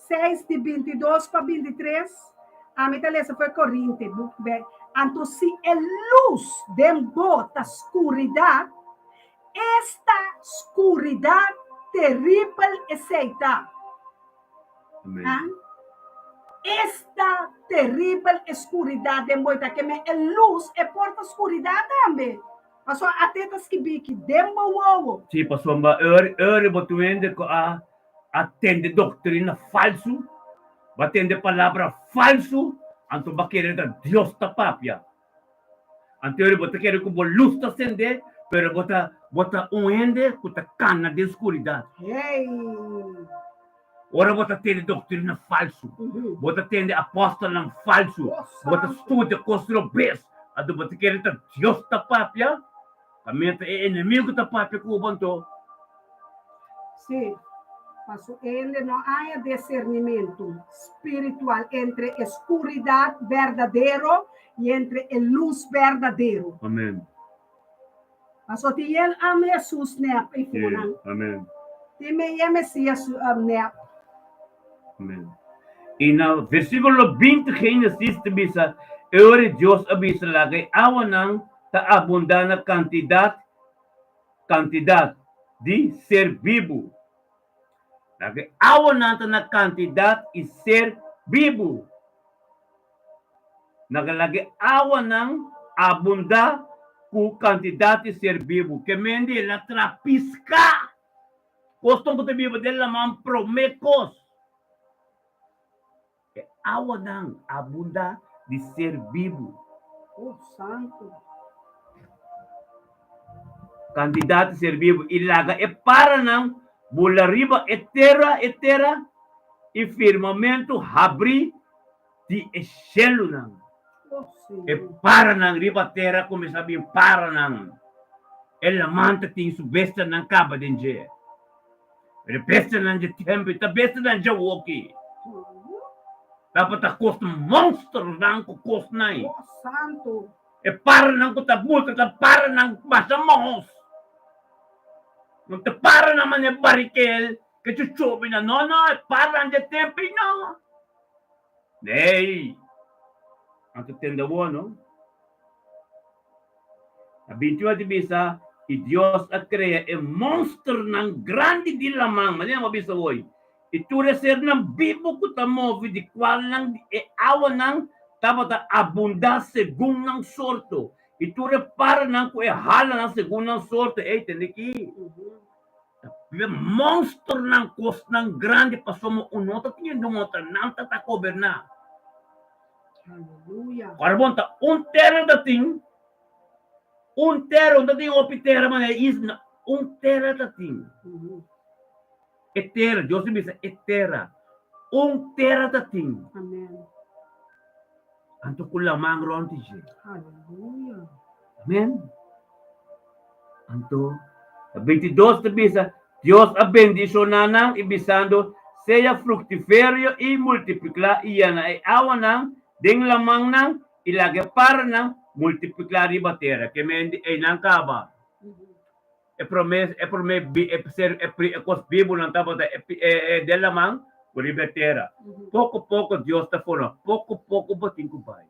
6 de 22 para 23. A minha lesa foi Coríntios. Então, se a luz dembota a escuridão, esta escuridão terrível aceita. Amém. Esta terrível escuridão dembota que a luz é porta escuridão também. Pastor, até tas que bique dembo wowo. Sim, passou uma botu ende ko atende doutrina falso, batende palavra falso, anto bakere da Deus ta papia. Anterior bota querer que o luz ta acender, pero bota ende com a cana de escuridão. Hey. Ora bota tende doutrina falso, bota tende apóstolo falso, bota estuda constrobes, anto bota querer da Deus ta papia. Kami é inimigo da papia com o banto. Sim. Pastor, ele não há discernimento espiritual entre escuridão verdadeiro e entre a luz verdadeiro. Amém. Pastor, ti ele ama Jesus ne e funa. Amém. Ti me é Messias ne. Amém. E no versículo 20 Gênesis bisa, ore Deus abisa lagi awanang ta abundana quantidade de ser vivo. Lagi awanang na quantidade e ser vivo. Nagalagi awanang abunda ku quantidade de ser vivo. Que mendi la trapisca. Costong ko te vivo dela man promekos. Que awanang abunda de ser vivo. Oh, santo. Candidato ser vivo ilaga e para não bula riba e terra e firmamento abri de cielo não e para não riba terra como sabe para não ela manta tem subesta não caba denje repesta não de tempo tá besta não de woki dapat a costa monstro não com costa não Oh, santo. e para não com tabuta tá para não basta mons Não para naman yung barikel, que chuchubi na, no, para de tempo, no. Nei, ang tutenda mo, no? Abintua di bisa, e Dios a crea e monster ng grande di lamang, mali ang mabisa woy. Itura ser ng bibo ko tamovi di kwal lang e awa ng tapos abunda según ng sorto. Itura para ng ko e hala ng según ng sorto. Teniki. Monster ng kos ng grande paso mo unota tinyo dumota nang tatakober na. Hallelujah. Karbon ta un tera dating opitera man is na un tera dating. Etera, Dios bisa etera. Un tera dating. Amen. Anto kulamang ron tije. Hallelujah. Amen. Anto 22 bisa Dios a bendicionanang ibisando sea fructiferio y multiplicar iyan ay awan ng ding lamang ng ilagay para ng multiplicar ibatera que mendi ay nang kaba e cos bibo ng tapos de lamang ibatera poco Dios ta fono poco bating ko bay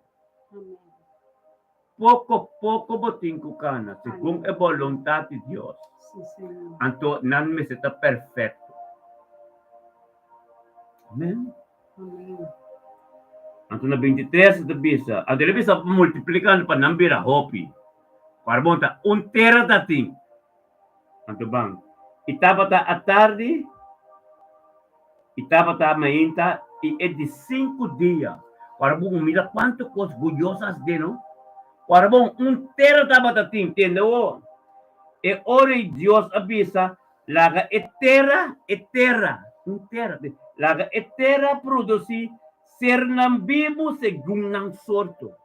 poco bating ko kana según e voluntad de Dios. Anto nan me está perfecto. Amen. Anto na 23 da bisa, a dele bisa multiplicando pa nambira hopi. Carbonta un tera dating. Anto bang. Itabata a tarde, itabata mainta e é de 5 dias. Carbon mira quanto coisas gulhosas de no. Carbon un tera tabata ting, entendeu? E ore Dios avisa, laga etera, laga etera produzi ser nam vivo según nam sorto.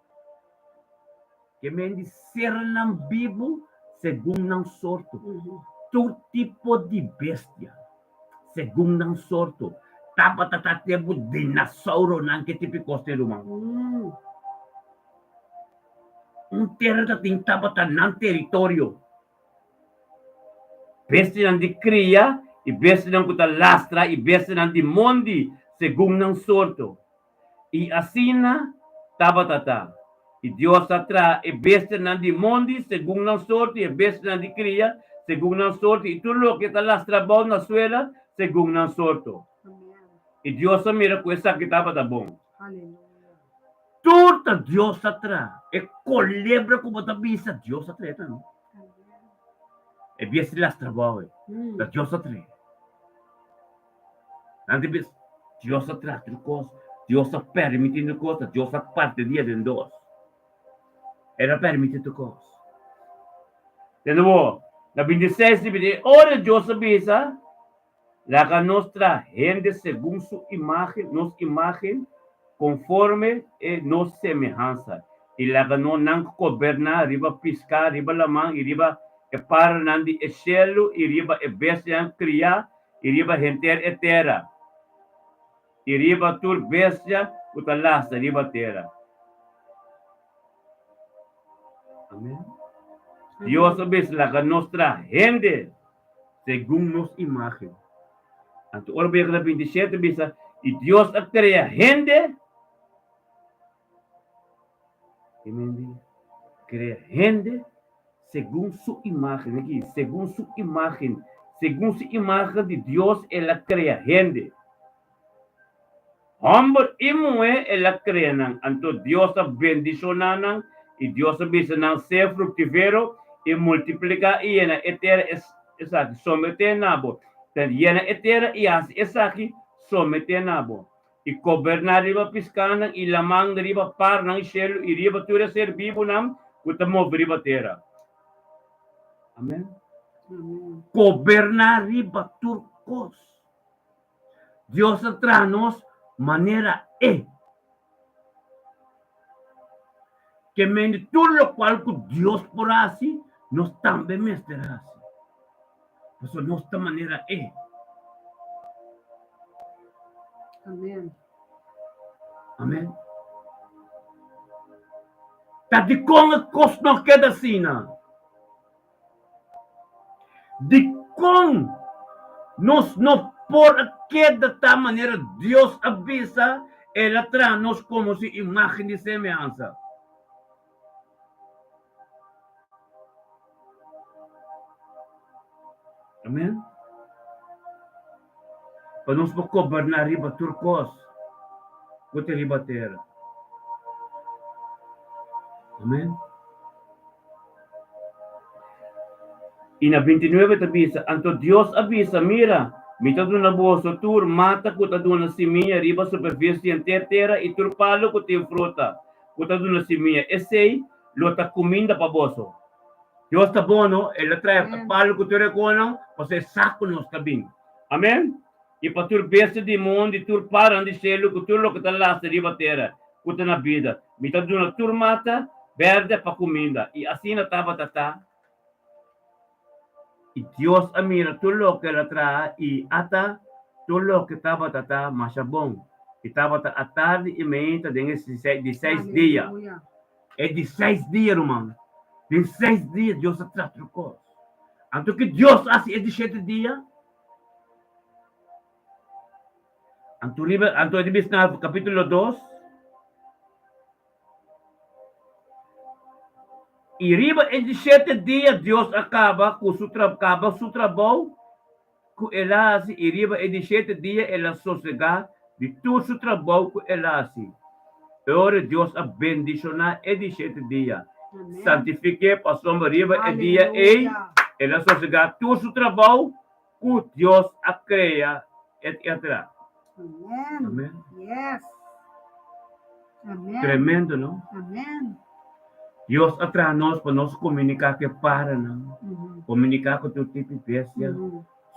Que mendi ser nam vivo segundo ng sorto. Todo tipo de bestia, segundo ng sorto. Dapat tatatebo dinosauro ng kitipikos ni Lumang. Terra dating tabatan ng teritoryo. Bestia ng dikriya, e bestia ng kutalastra, e bestia ng dimondi, segundo ng sorto. E asina, tabatata. E Dios atra, e bestia ng dimondi, segundo ng sorto, e bestia ng dikriya, segundo ng sorto. E tulo kita lastra bau na suela, segundo ng sorto. E Dios mira com essa que tava bom. Turta Dios atra. E colebra como ta bisa Dios atra não. E bias las trabalho. Da Dios atra. Nanti bis Dios atra trucos. Dios a permitindo coisa, Dios a parte dia de dos. Era permitido coisa. De novo, na 26 de ora Dios bisa. La nuestra gente según su imagen, nos imagen conforme nos semejanza. Y la no nan gobernar, riba piscar, riba lamang, y riba para nandi e cielo, y riba e bestia criar, y riba genter etera. Y riba tur bestia, utalasta, riba terra. Amén. Dios obes la nuestra gente según nos imagen. Anto ora na 27 bisa, e Dios crea gente. Crea gente según su imagen. Aqui, según su imagen. Según su imagen de Dios, ela crea gente. Hombre y mujer, ela crea nan. Anto Dios bendicionan, e Dios bisa nan ser fructífero, e multiplicar, e ena etera, esa, someter nabo. Dan yena etera ias esaki somete nabo. E governar riba piscana e lamang riba par ng cielo e riba tura ser vivo nam kutamo riba terra. Amen. Governar riba turcos. Dios atranos manera que men todo lo cual que Dios por así nos también mesterás. Por nuestra manera Amém. Amém. Tá de como cos não queda sina. De como nos não por queda da maneira Deus avisa, ela traz nos como se imagem de semelhança. Amém? Para nós governar riba turcos, puti riba terra. Amém? E na 29 avisa, anto Deus avisa, mira, mitado na boa tur, mata kutado na siminha, riba superfície inteira e turpalo kuti fruta, kutado na siminha. Esse lota comida para boso. Deus está bom, não? Ele traz o palo que tu reconhece, você saca nos caminhos. Amém? E para tu besta de mundo, e tu para de cielo, que tu lo que está lá, se riba terra, que tu na vida. Mitad na tu mata, verde para comida. E assim na tava tata. E Deus amira tu lo que ela traz, e ata tu lo que tava tata, mas é bom. E tava a tarde e meia, de 6 dias. É de 6 dias, irmão. Em 6 dias, Deus atrás trocou. Anto que Deus assim é de 7 dias. Anto de na capítulo 2. E riba é de 7 dias, Deus acaba com o trabalho. Com ela assim, e riba é de 7 dias, ela sossegar de todo o trabalho com ela assim. Agora Deus a bendicionar é de 7 dias. Santifique, passou riba é dia e ela sossegar todo o trabalho que Deus a cria, etc. Amém. Amém. Yes. Amém. Tremendo, não? Amém. Deus atrás nós para nós comunicar que para, não? Comunicar com o tipo de bestia,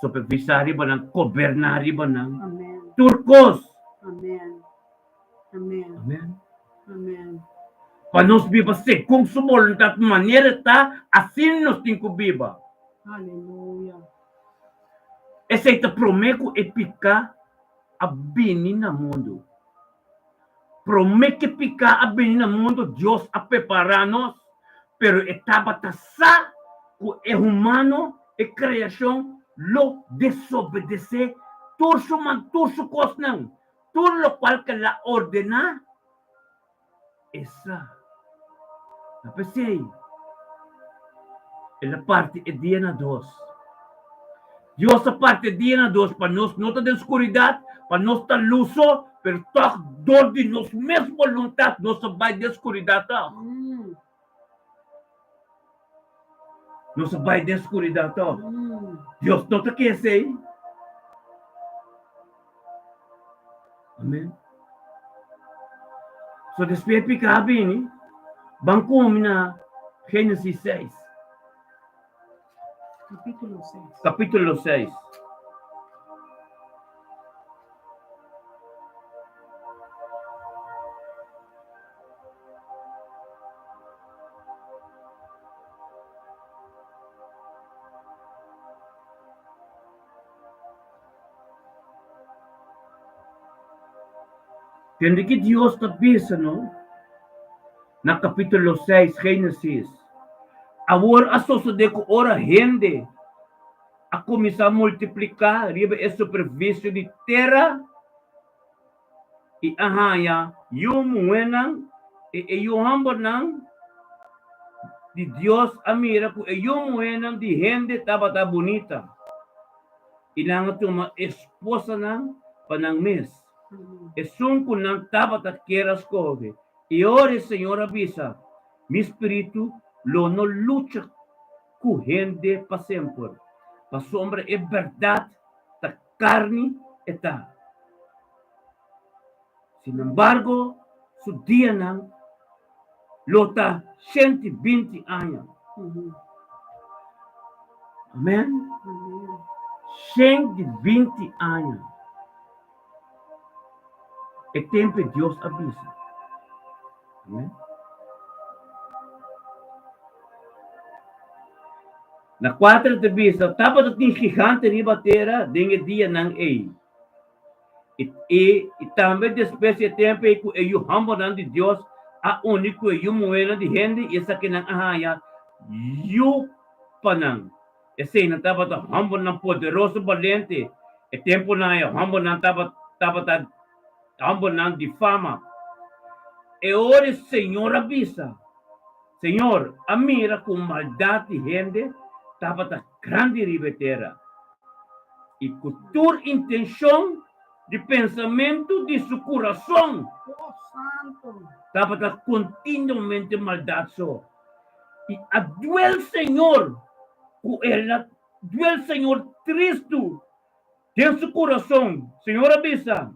supervisar riba não, governar riba não. Amém. Turcos. Amém. Amém. Amém. Amém. para nos viva según su voluntad, manera está, así nos tiene que viva. Aleluia. Essa é a promessa e picar a bem no mundo. Promete picar a bem no mundo, Deus a preparar-nos, pero etapa taça que é humano e criação lo desobedecer, tudo coisa não, tudo o qual que ela ordena, essa, a pensei, ela parte é dia na dos. Deus a parte dia na dos para nós não estar na escuridão, para nós estar luso, pero toda dor de nós mesma vontade, nós vai da escuridão, tá? Nós vai da escuridão, tá? Deus não te quer ser. Amém. So después picar bem, banco na Gênesis 6. Capítulo 6. Capítulo 6. Tende que Deus está pensando na capítulo 6, Gênesis. Agora a sociedade que ora rende a começar a multiplicar, riba a superfície de terra e ahaya, yung muenang e yung hambanang de Deus amira ko e yung muenang de gente tabata bonita. Ilangan ito uma esposa ng panang mes. Esun ko ng tabata keras ko. E ore, Senhor, avisa, mi espírito lo no lucha com gente para sempre. Para sombra é verdade, ta carne está. Sin embargo, su dia não lota 120 anos. Amém? 120 anos. É tempo que Deus avisa. Amém? Na quarta vista, tapa do ting gigante riba terra, dengue dia nang ei. E também depois de tempo que o hambo de Deus, a único e o moeda de gente, e essa que nang ahaya, o panang. Esse não tapa do hambo ng poderoso valente, e tempo na o hambo ng tapa hambo ng de fama. E ora, Senhor, avisa. Senhor, a mira com maldade de gente, tapa da grande ribeteira. E com tua intenção de pensamento de seu coração, tapa da continuamente maldade só. E a duel Senhor, com ela, duel Senhor Cristo, tem seu coração. Senhor, avisa.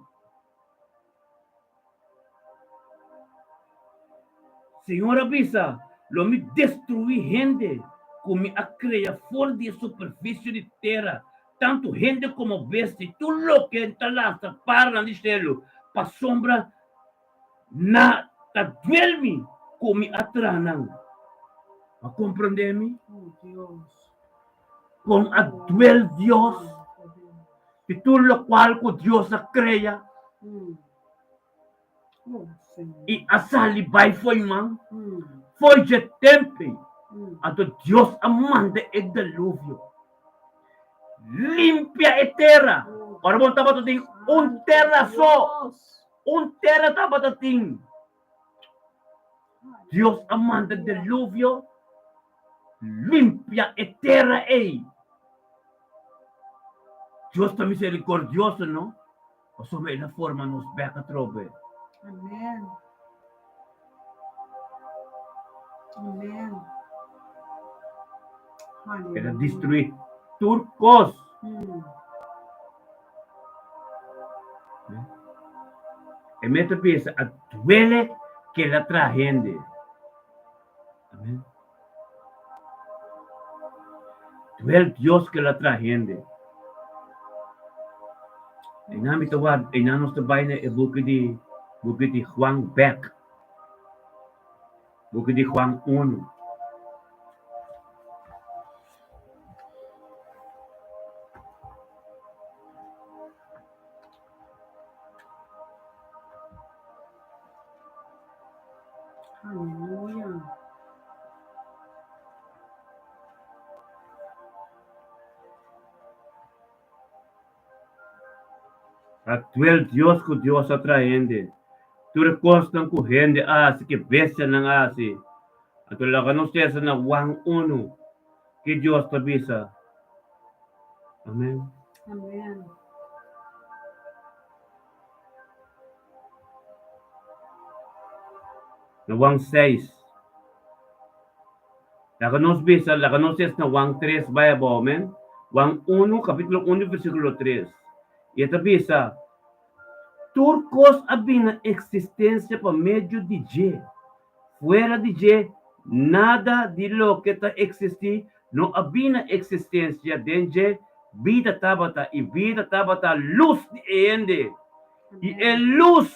Senhor, avisa. Lo me destruir gente, como a criar fora de superfície de terra, tanto gente como bestia, tudo lo que está lá, para no céu, para sombra, na duelme, como atranan. A compreender-me? Com a duel Deus, e tudo lo qual que Deus a cria, e a salibai foi man, foi de tempo, a Deus amanda e dilúvio. Limpia a terra. Ora bom, tava tudo terra só. Terra tava tudo. Deus amanda dilúvio. Limpia a terra ei. Deus está misericordioso, não? O só na forma nos beca trobe. Amém. Amém. Era destruir turcos. E meta pensa, a duele que ela trajende. Amém. Duele Deus que ela trajende. E na mito wa, e na nos tabay na buki di Juan Beck. Buku di Juan 1. Aleluya. Atuel Dios ku Dios atraende. Tu recostan ku hende asi que bestia ng asi. Ato lakanos tesa na Juan 1. Que Dios tabisa. Amen. Amén. Na Juan 6. Lakanos bisa, lakanos tesa na Juan 3 Bible, amen. Juan 1, capítulo 1, versículo 3. E esta bisa, turcos había existencia por medio de J. Fuera de J, nada de lo que existía, no había existencia de J, vida tabata y vida tabata luz de ende. Y el luz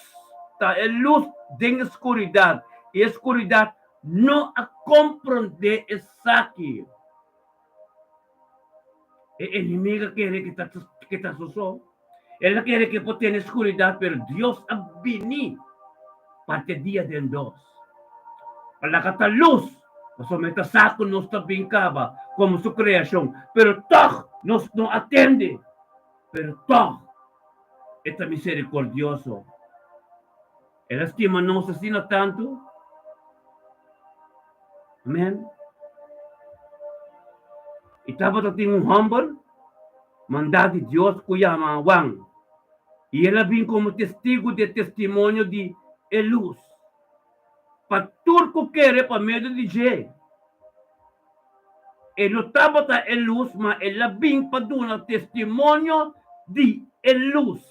de escuridad, y escuridad no a comprender esa aquí. El enemigo quiere que te asustó. Él quiere que tú tengas oscuridad, pero Dios ha venido parte día de dos. Para que la luz, somente saco nos está brincaba como su creación, pero todo nos no atiende. Pero todo está misericordioso. Él estima no asesina tanto. Amén. Y estaba teniendo un humble, mandado de Dios que llama Juan. Y él vino como testigo de testimonio de luz. Para turco quiere para medio de J. Él no estaba en luz, mas él vino para dar un testimonio de luz.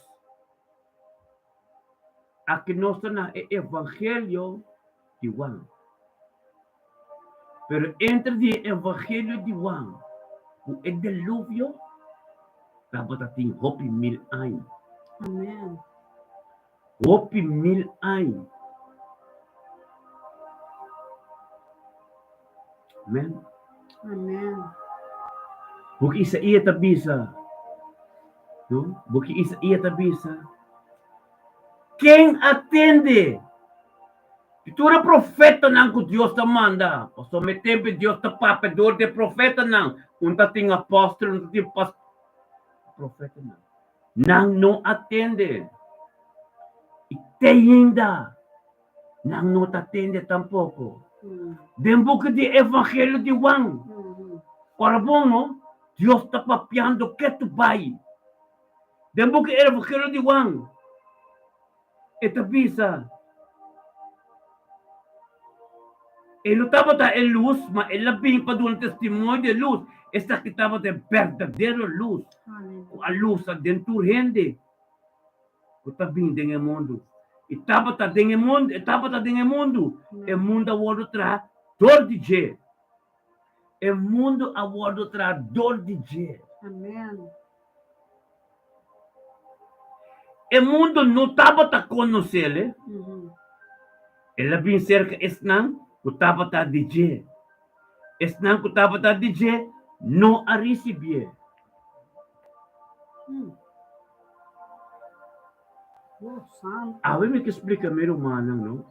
Aquí no está en el evangelio de Juan. Pero entre el evangelio de Juan y el diluvio, estaba en hopi 1000 años. Amén. Hopi 1000 años. Amén. Amén. Porque Isaías tabisa. No? Porque Isaías tabisa. Quem atende? Se tu eres profeta não que Deus te manda, ou só me tempo Deus te papador de profeta não, tem apóstolo, não tem pastor, profeta não atende. E te ainda, não te atende tampouco. Den book de evangelho de Juan. Ora bom, não? Deus está papiando que tu vai. Den book de evangelho de Juan. Esta visa. Ele estava em luz, mas ele vinha para dar um testemunho de luz. Esta que estava de verdadeira luz. A luz dentro da gente. Está vindo no mundo. E estava dentro do mundo. Estava dentro do mundo. O mundo agora traz dor de Deus. O mundo agora traz dor de Deus. Amém. O mundo não estava a conhecer ele. Ele vinha cerca de não. Kutapa ta DJ. Esnang kutapa ta DJ, no a recibir. Awe me que explica meu humano, não?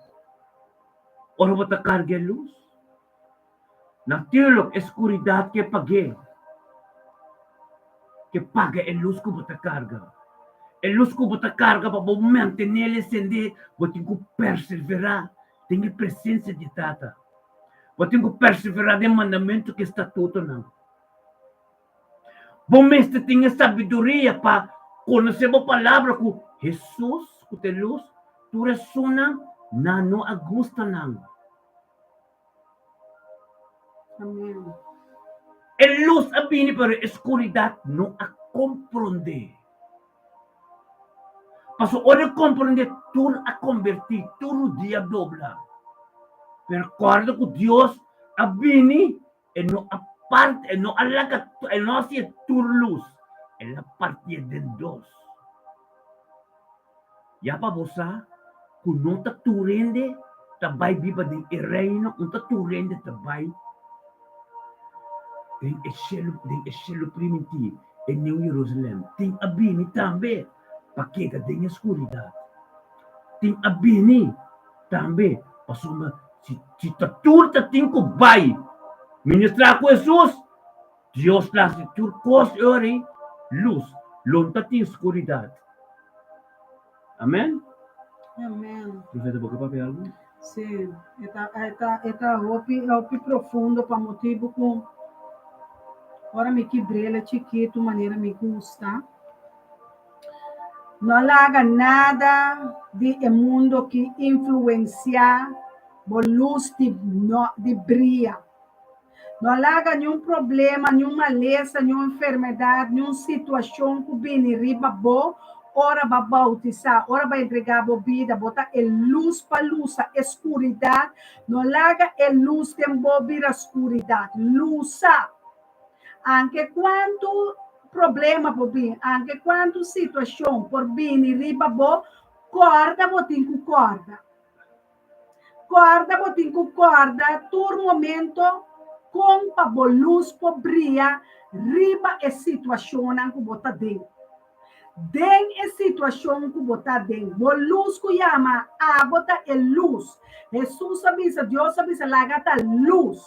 Ora bata carga luz. Natilok escuridad que pague. Que paga a luz que bata carga. A luz que bata carga para manter ele acender, botin que perseverar. Tem presença de Tata. Eu tenho que perseverar no mandamento que está tudo não. Bom mestre tem sabedoria para conhecer a palavra que Jesus, que te luz, tu ressona, não agusta não. Amém. A luz abine para a escuridão não a compreender. Paso ora compreender tudo a convertir, tudo dia dobla. Recuerda que Deus abini e não a parte, e não alaga, e não se tu luz, ela parte de dois. Ya para você, que não está turende, tabay biba din reino un taturen de tabay din eselo primiti en New Jerusalem ting abini tambe pakita din eskuridad ting abini tambe pasuma si tatur tating ko bay ministra ko Jesus Dios la si turcos ori luz lonta ting escuridad. Amén. Amém. Profeta, boca papel algo? Sim, eta hopi profundo para motivo com ora me que brilha chiquito maneira me gusta. Não larga nada de mundo que influencia a luz de brilha. Não larga nenhum problema, nenhuma maleza, nenhuma enfermidade, nenhuma situação que vem riba bo, ora vai bautizar, ora vai entregar a vida, botar a luz para luz, a escuridade. Não larga a luz de embobir a escuridade. Luza. Anche quando problema por vir, anche quando situação por vir riba bo, corda botin corda. Corda botin corda, tur momento com a luz por brilha, riba é situação que bota dentro. Den é situação que bota dentro. A luz que chama a bota é luz. Jesus avisa, Deus avisa, lagata luz.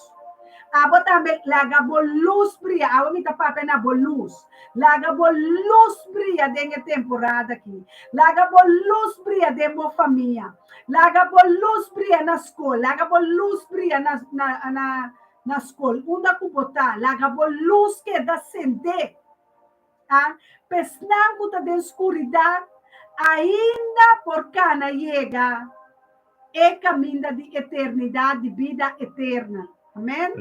Abo também laga bo luz brilha, abo me tapa pena bo luz. Laga bo luz brilha dentro temporada aqui. Laga bo luz brilha dentro da família. Laga bo luz brilha na escola. Laga bo luz brilha na escola. Unda kubota, laga bo luz que dá acender. Ah, pesnango da escuridão, ainda por cana chega é caminho de eternidade, de vida eterna. Amém?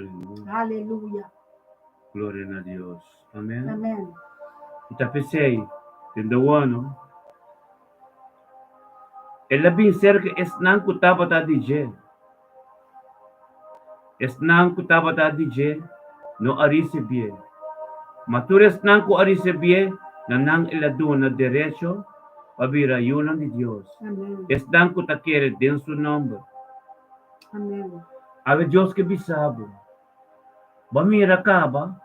Aleluia. Glória a Deus. Amém. Amém. Kita pensei, tendawano. Ela bem cerca esnang kutaba ta DJ. Esnang kutaba ta DJ no arisebie. Matures nang ko arisebie na nang elado na derecho pabira yun de Dios. Amém. Esnang ko takere din su nombre. Amém. Ave Dios que bisabo. Bamira kaba,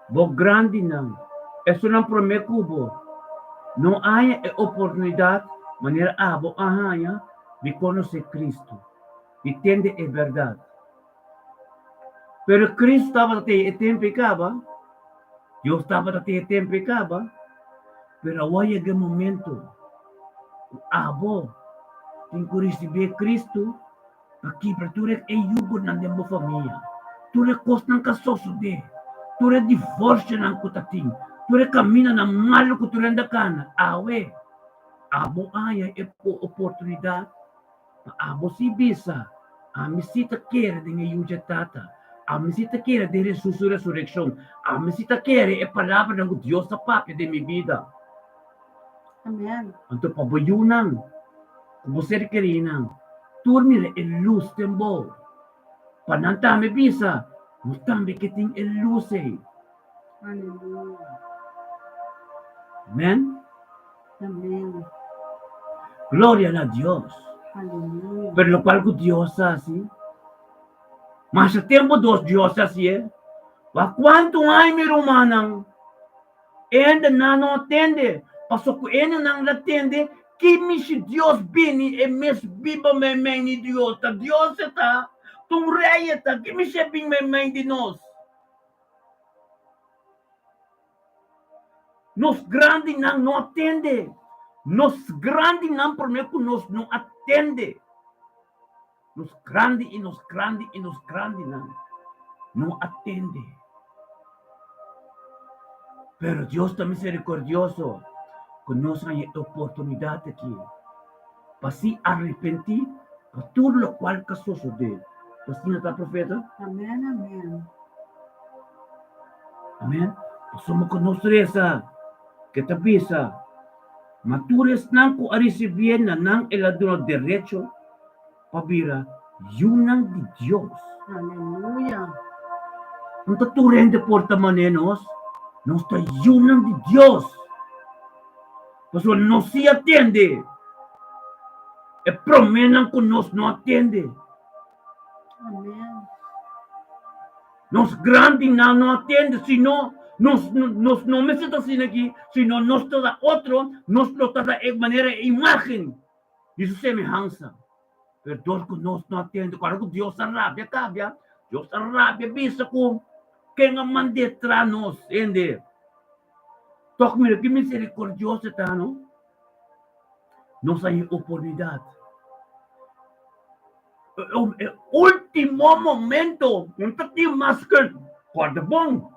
bo grande não. Isso não promete cubo. Não há oportunidade, maneira abo ahaya, de conhecer Cristo. E entender a verdade. Pero Cristo estava até tempo acaba. Deus estava até tempo acaba. Pero hoje é o momento. Abo, tem que receber Cristo. Aqui para tu é yugo na demo família. Tu é costa ng kasoso de. Tu é divórcio ng kutating. Tu é caminho na malo que tu renda cana. Awe. Abo aya é oportunidade. Abo si bisa. A misita quer de yuja tata. A misita quer de Jesus resurreição. A misita quer é palavra ng Dios sa papel de minha vida. Amém. Anto pabayunan. Kung ser kerinan. Turmire el luz tembo. Panantame bisa. Mutambe kiting el luz eh. Aleluia. Amen? Amém. Gloria a Dios. Aleluia. Pero lo cual que Dios hace. Mas sa tempo dos Dios hace. Wa quanto ay mi romanang. And na no atende. Pasok ko nang atende. Kimi si Dios bini e mes biba may ni Dios. Ta Dios eta, tung raya ta, kimi siya bing may di nos. Nos grande nang no atende. Nos grande nang prometo nos no atende. Nos grande e nos grande e nos grande nang no atende. Pero Dios está misericordioso. Conosco a oportunidade aqui para se arrepender por tudo o qual que sucedeu. Assim está, profeta? Amém, amém. Amém? Somos conosco essa que te pisa. Matures nang ko arisibien na nang elado derecho pabira yunang de Dios. Aleluia. Kung taturende porta manenos, nos está yunang de Dios. Pastor, no se atende. E promenan que nos no atende. Amén. Nos grande não atende, senão nos não me siento assim aqui, senão nos toda outro, nos toda de maneira imagem de sua semelhança. Pero que nós não atende, claro que Deus arrabia, cabia, Deus arrabia, bisa com quem a mande tra nós, entende? Toque mira que misericordioso está, não? Nós aí oportunidade. Último momento, não tem mais que guarda bom.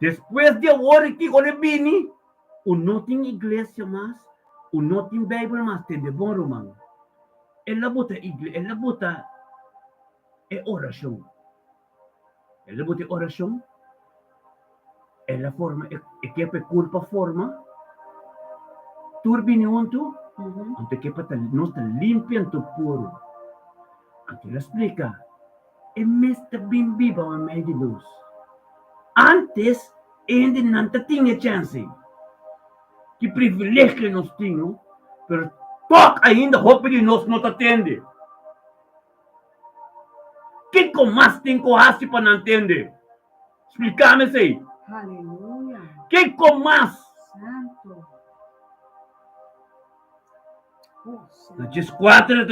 Depois de hora que eu vim, o não tem igreja mais, o não tem Bíblia mais, tem de bom romano. Ela bota igreja, ela bota oração. Ela bota oração, ela forma, que é culpa forma, turbinionto, ante que para nós limpiando puro. Ante ela explica, é mesmo bem viva a meio de luz. Antes, ainda não tinha chance. Que privilégio que nós tínhamos, mas toca ainda roupa de nós não atende. Que mais tem que para não entender? Explica-me isso. Aleluia. Que mais? Santo. Oh, Senhor. Diz 4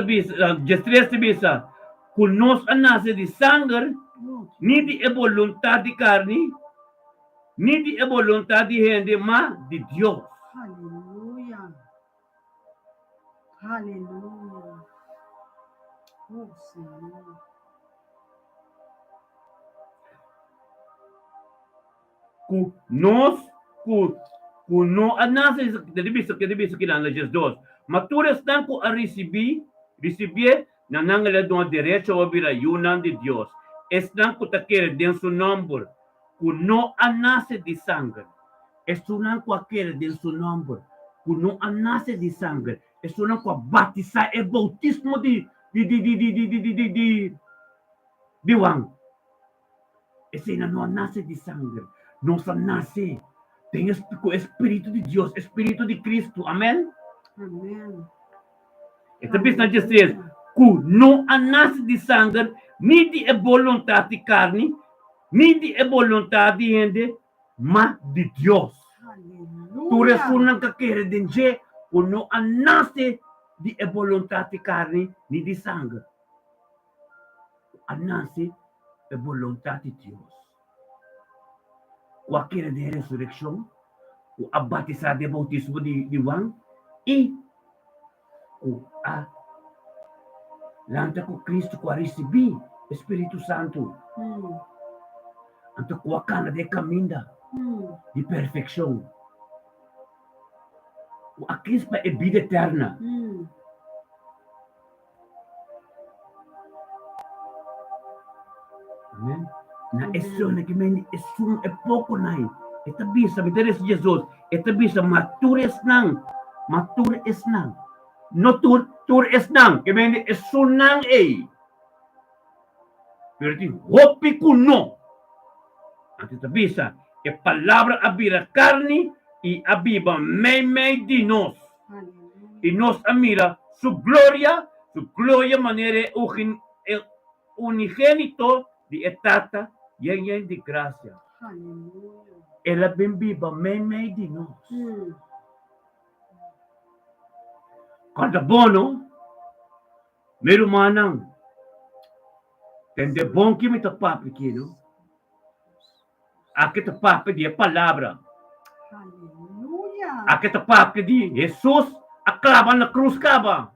diz 3 de bisa. Com nós a nasce de sangue, nem de vontade de carne, nem de vontade de gente, mas de Deus. Aleluia. Aleluia. Oh, Senhor. Com nós, com nós a nasce de bisa que lá diz 2. Mas tu estão com a receber na nangala do direito a ouvir a yunan de Deus. Estão com aquele de seu nome, com não a nasce de sangue. Estão com aquele de seu nome, com não a nasce de sangue. Estão com a batizar e bautismo de Wang. Esse não nasce de sangue. Não nasce. Tem o Espírito de Deus, Espírito de Cristo. Amém? Amém. Esta vez não diz que não nasce de sangue, nem de vontade de carne, nem de vontade de gente, mas de Deus. Tu resulta que quer dizer que não nasce de vontade de carne, nem de sangue. Nasce de vontade de Deus. O aquele de ressurreição, o batizado de bautismo de Juan, e o lanta com Cristo que recebi Espírito Santo. Então, com a cana de caminho de perfeição. A Cristo é vida eterna. Amém? Na essência que me é pouco nai. Esta bisa me deres Jesus. Esta bisa matures nang. No tur es nang. Que me es sunang ei. Pero ti hopi kuno. Esta bisa é palavra abira carne e abiba mei de nós. E nos amira su gloria maneira unigénito de etata e de graça. Ela bem viva mei de nós. Cada bono, meu manang, tem de bom que me tapa pequeno. Aqui tapa de palavra. Aleluia. Aqui tapa de Jesus aclava na cruz cava.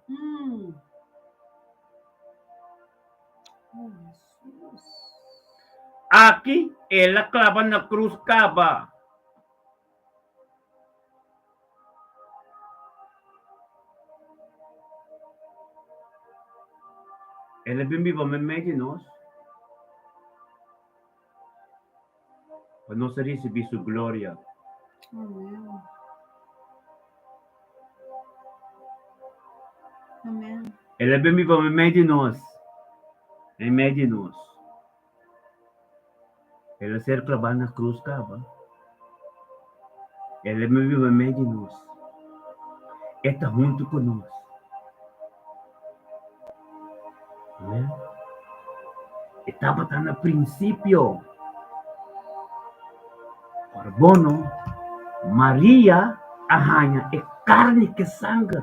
Oh, Jesus. Aqui ela clava na cruz cava. Ela bem viva meio de nós. Para nós receber sua glória. Amém. Amém. Ela bem viva meio de nós. Em meio de nós. Ela ser clavada na cruz cava. Ela bem viva meio de nós. Está junto conosco. Amém? Estaba tan al principio. Carbono, Maria ahanya é carne que sangue.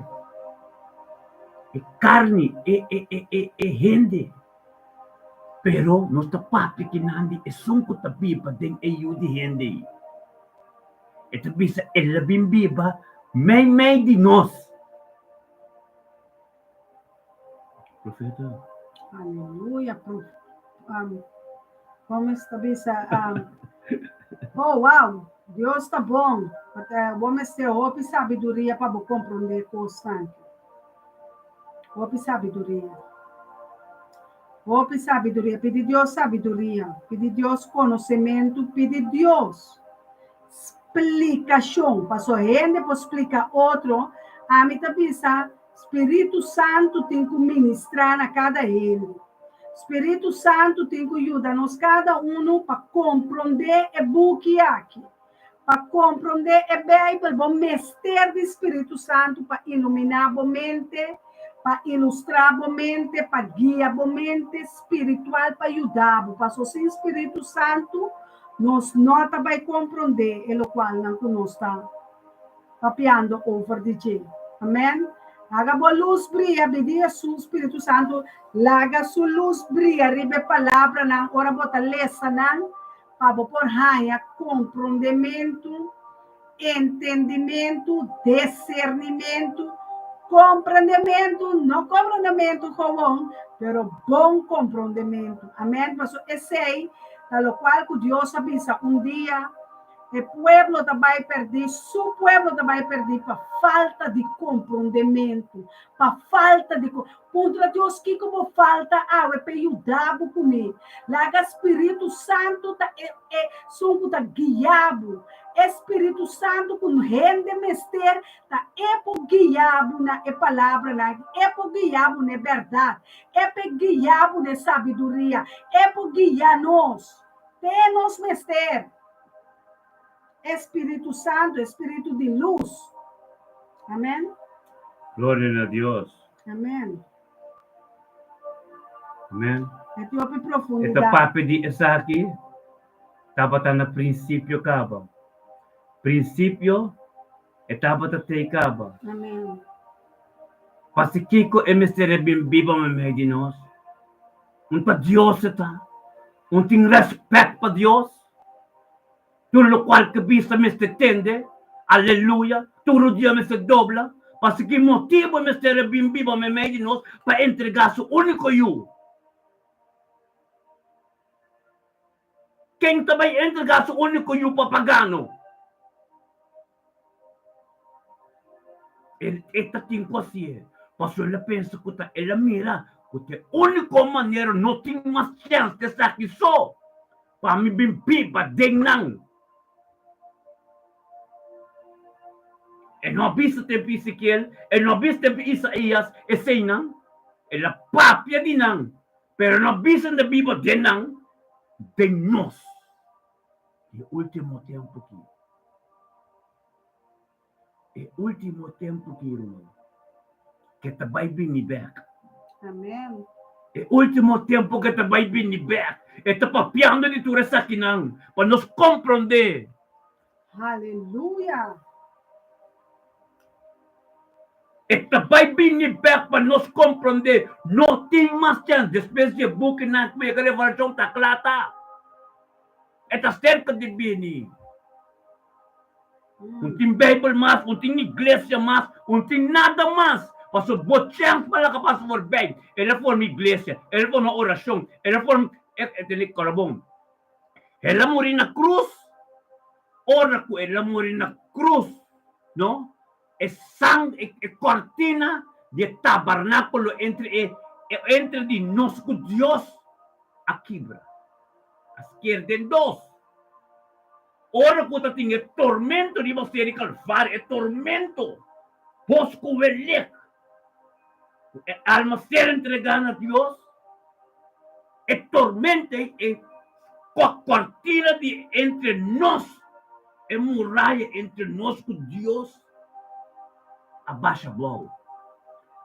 É carne, é rende. Pero nossa papi que nandi é sunko tabiba den EU de rende. Ito bisa ela bimbiba, may de nós. Profeta. Aleluia. Vamos estabelecer. Oh, wow. Deus está bom. Vamos ter roupa e sabedoria para compreender constante. Roupa e sabedoria. Roupa e sabedoria. Pedir Deus sabedoria. Pedir Deus conhecimento. Pedir Deus explicação. Para sua gente para explicar outro. A mim também Espírito Santo tem que ministrar a cada ele. Espírito Santo tem que ajudar-nos cada um para compreender e buquear aqui. Para compreender a Bíblia, o mestre do Espírito Santo para iluminar a mente, para ilustrar a mente, para guiar a mente espiritual, para ajudar. Para o Espírito Santo, nós não vai compreender, e o qual não está papiando over de G. Amém? Haga bo luz brilha, pedir su Espírito Santo, laga su luz brilha, ribe palavra nang ora bota lesa nang, para por raia compreendimento, entendimento, discernimento, compreendimento, não compreendimento comum, pero bom compreendimento. Amém? Passo esse aí, da qual que Deus avisa dia, o pueblo também perder, seu pueblo também perder para falta de compreendimento, para falta de contra Deus que como falta água para ajudar comigo. Lá o Espírito Santo tá som tá guiado, Espírito Santo com rende mester tá por guiado na palavra na por guiado na verdade, por guiado na sabedoria, por guiar nós, temos mester. Espírito Santo, Espírito de luz. Amém? Glória a Deus. Amém. Amém. Etiópia profundidade. Ito papi di Isaki, dapat na prinsipyo ka ba? Prinsipyo, dapat te ka ba? Amém. Pasikiko emistere bimbiba me de nós. Pa Dios ita. Ting respeto pa Dios. Tudo qual que vista me se tende, aleluia, todo dia me se dobla, para que motivo me se rebimbiba me meio de nós para entregar seu único eu. Quem também entregar seu único eu para pagano? Ele está tem consciência, mas ele pensa que ele mira, que a única maneira não tem mais chance de estar aqui só, para me bimbiba de não. E não viste tempo Ezequiel, e não viste tempo Isaías, e sei não, e a própria de não, pero não viste na Bíblia de não, de nós. E o último tempo que te vai vir back. Amém. E o último tempo que te vai vir back, e te papiando de tudo isso aqui não, para nos compreender. Aleluia. Esta vai vir back para nos compreender. Não tem mais chance. Depois de book na revelação está clara. Está cerca de vir. Não tem Bible mais, não tem igreja mais, não tem nada mais. Mas o boa chance para que passe por bem. Ela for uma igreja, ela for uma oração, ela for um ela morreu na cruz. Ora com ela morreu na cruz. Não? Sangue, cortina de tabernáculo entre de nós com Deus a quebra. A esquerda em dois. Ora que tem tormento de você de calvário, é tormento. Bosco velho. Alma ser entregada a Deus. É tormento, é cortina de entre nós. É muralha entre nós com Deus. Abaixa blow.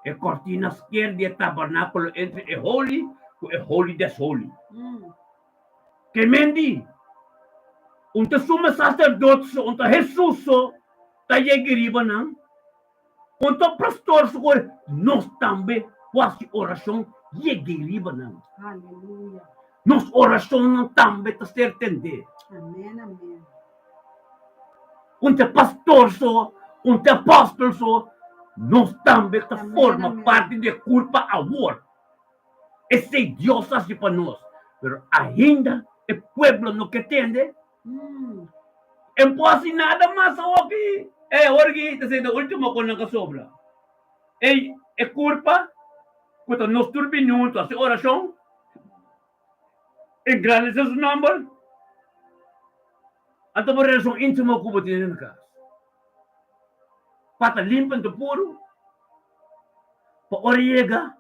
É cortina esquerda e tabernáculo entre o holy é holy des holy. Mm. Que mendi, unta suma sacerdote so, unta Jesus so, tayo giriba nang, unta pastor so, nós também, quase oração, giriba nang. Hallelujah. Nos oração não também ta ser tende. Amen, amen. Unta pastor so, unta apóstolo so, nós também ta Amém, forma amém. parte de culpa amor. Esse Deus assim para nós. Pero ainda o pueblo no que entende, Mm. não pode nada mais aqui. Orgi, tá sendo a última coisa que sobra. É culpa, quando nós turbinamos a oração, em grande seu número, a tua relação íntima com o teu casa. Para limpar do puro, para oriega,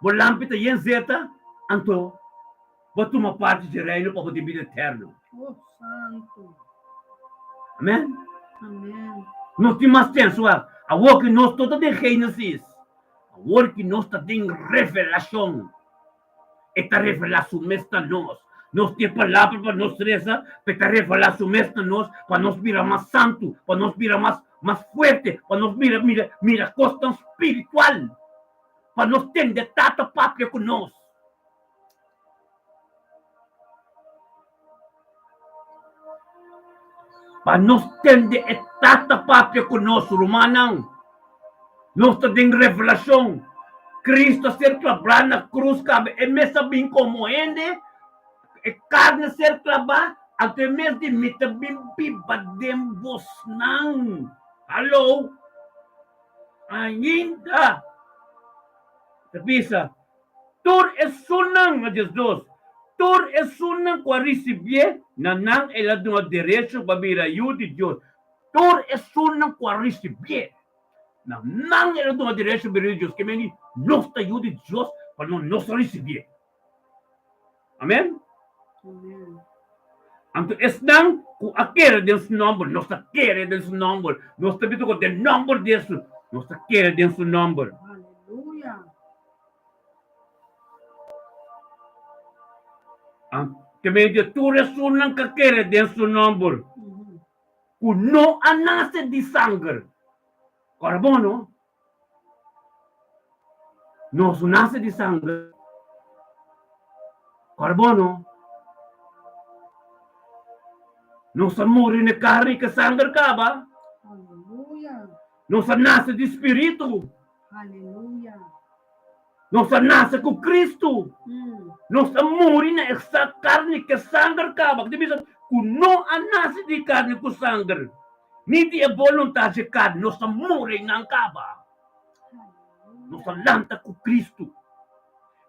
para lampita e zeta, anto, para tomar parte de reino para o vida eterno. Oh, santo. Amém? Amen. Nós temos tempo, a work que nós todos de Gênesis, a work que nós temos revelação, esta revelação mestra nós. Nós temos palavra para nós reza, esta revelação mestra nós, para nós virar mais santo, para nós virar mais forte, para nós mira costa espiritual, para nós ter tanta pátria com nós. Para nós ter tanta pátria com nós, Romanão. Nós temos revelação. Cristo ser clavado na cruz, cabe, é mesmo bem como ele, é carne ser clavada, até mesmo de mita bem pipa de vos não. Alô? Ainda. Sapisa, tur é sunang a Jesus. Tur é sunang kwa receber, nanang ela do direito para vir a de Deus. Tur é sunang kwa receber. Nanang ela do direito para vir a Deus. Que meni, nós ta de Deus para nós receber. Amém? Amen. Anto esnang ku akere desse número, nós akere desse número, nós também com o número desse, nós akere desse número. Hallelujah. Que media tu resunan kakere desse número, Mhm. ku no anase de sangue. Carbono, no sunase de sangue. Carbono, no sa muri na carne que sangue caba, Hallelujah. no sa nasce de espírito, Hallelujah. no sa nasce com Cristo. Mm. Nós muri na essa carne que sangue caba. Que bisa ku no anase de carne com sangue. Niti é vontade de carne, nós muri na caba. Nós lanta com Cristo.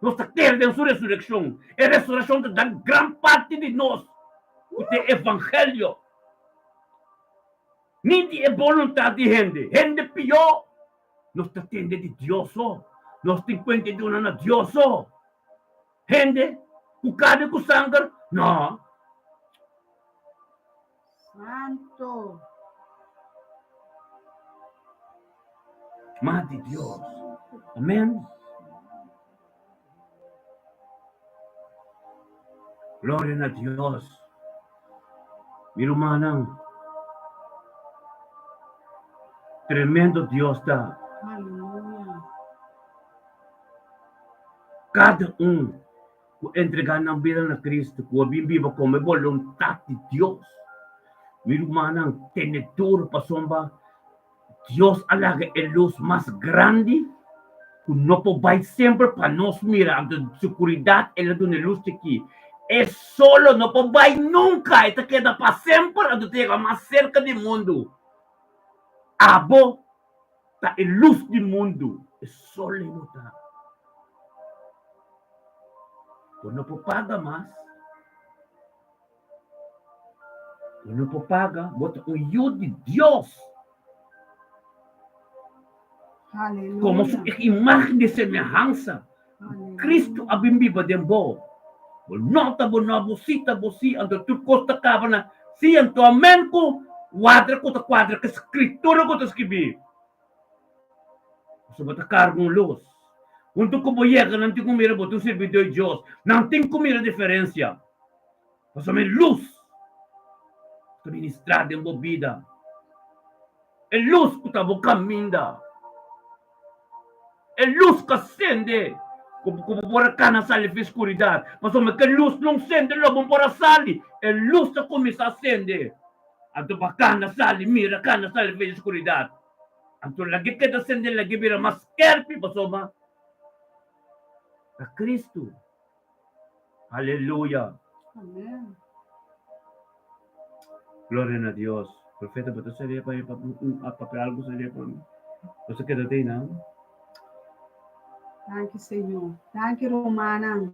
Nós queremos a sua ressurreição. É a ressurreição da grande parte de nós. O evangelho. Niti é vontade de gente. Gente pior. Nós temos de Deus. Nós temos de uma Deus. Gente, o carne com sangue, não. Santo. Mas de Deus. Amém. Glória a Deus. Meu irmão, tremendo Deus está. Hallelujah. Cada entregar na vida na Cristo, que viva como a vontade de Deus. Meu irmão, tem tudo para sombra. Deus alaga a luz mais grande, que não vai sempre para nós mirar a segurança, ela dá a luz aqui. É solo, não vai nunca, ela queda para sempre, ela chega mais cerca do mundo. Abo, tá a luz do mundo, é solo ela. Não pode pagar mais. Não pode pagar, bota o eu de Deus. Hallelujah. Como sua imagem de semelhança. Hallelujah. Cristo abimbiba de bo. Nota bona bosita bosi ando tu costa cabana. Si anto amen ko quadra que escritura ko escrevi. Você bota cargo luz. Untuk como llega, não tem como ir para o servidor de Deus. Não tem como ir a diferença. Nós somos luz. Ministrada em boa vida. É luz que está caminhando. É luz que acende. Como por acá na sala de escuridão. Mas como que luz não acende logo por a sala. É luz que começa a acender. Então para cá na sala, mira cá na sala de escuridão. Então lagi que acende, lagi vira mais querpe. Pasoma. A Cristo. Aleluia. Amém. Glória a Deus. Profeta, você seria para algo seria para mim. Você quer ter não? Thank you, Senhor. Thank you, Romana.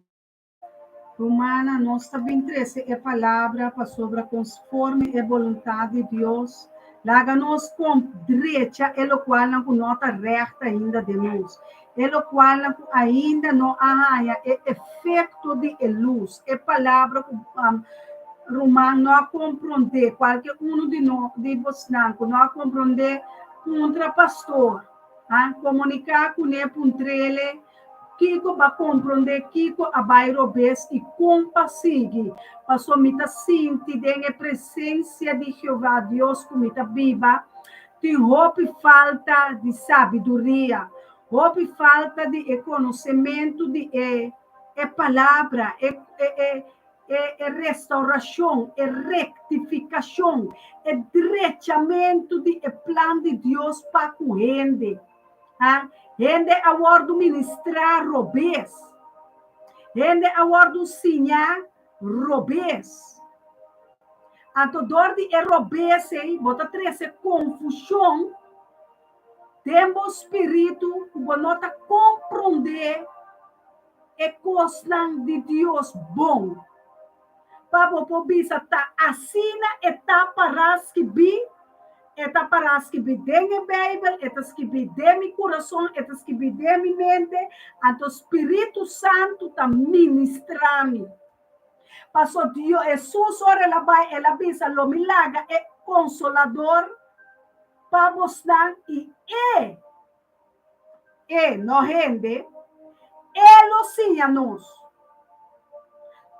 Romana, nossa 23 é palavra para sobre conforme a vontade de Deus. Laga-nos com direita, é o qual não nota reta ainda de nós. É o qual ainda não arranha o efeito de luz. É palavra que Romano não compreende. Qualquer um de nós, de vocês, não compreende contra pastor. Comunicar com ele, puntrele, Kiko vai compreender, Kiko vai robes e compassigue. Passou mita sinti, dengue presença de Jeová, Deus, como mita viva, tem roupa falta de sabedoria, roupa falta de conhecimento, de palavra, restauração, rectificação, direitamento de plano de Deus para a gente. Gente agora ministrar robês. Gente agora sinhar robês. A todo de robês, bota trazer confusão. Temos espírito, bota compreender a coisa de Deus bom. Para pobisa tá assina etapa rasquibi. Eta paras que vi de minha Bíblia, etas que vi de meu coração, etas que vi de minha mente, o Espírito Santo está ministrando. Passou Deus, Jesus, ela visa o milagre, é consolador, para mostrar, e não rende, ele sim a nós.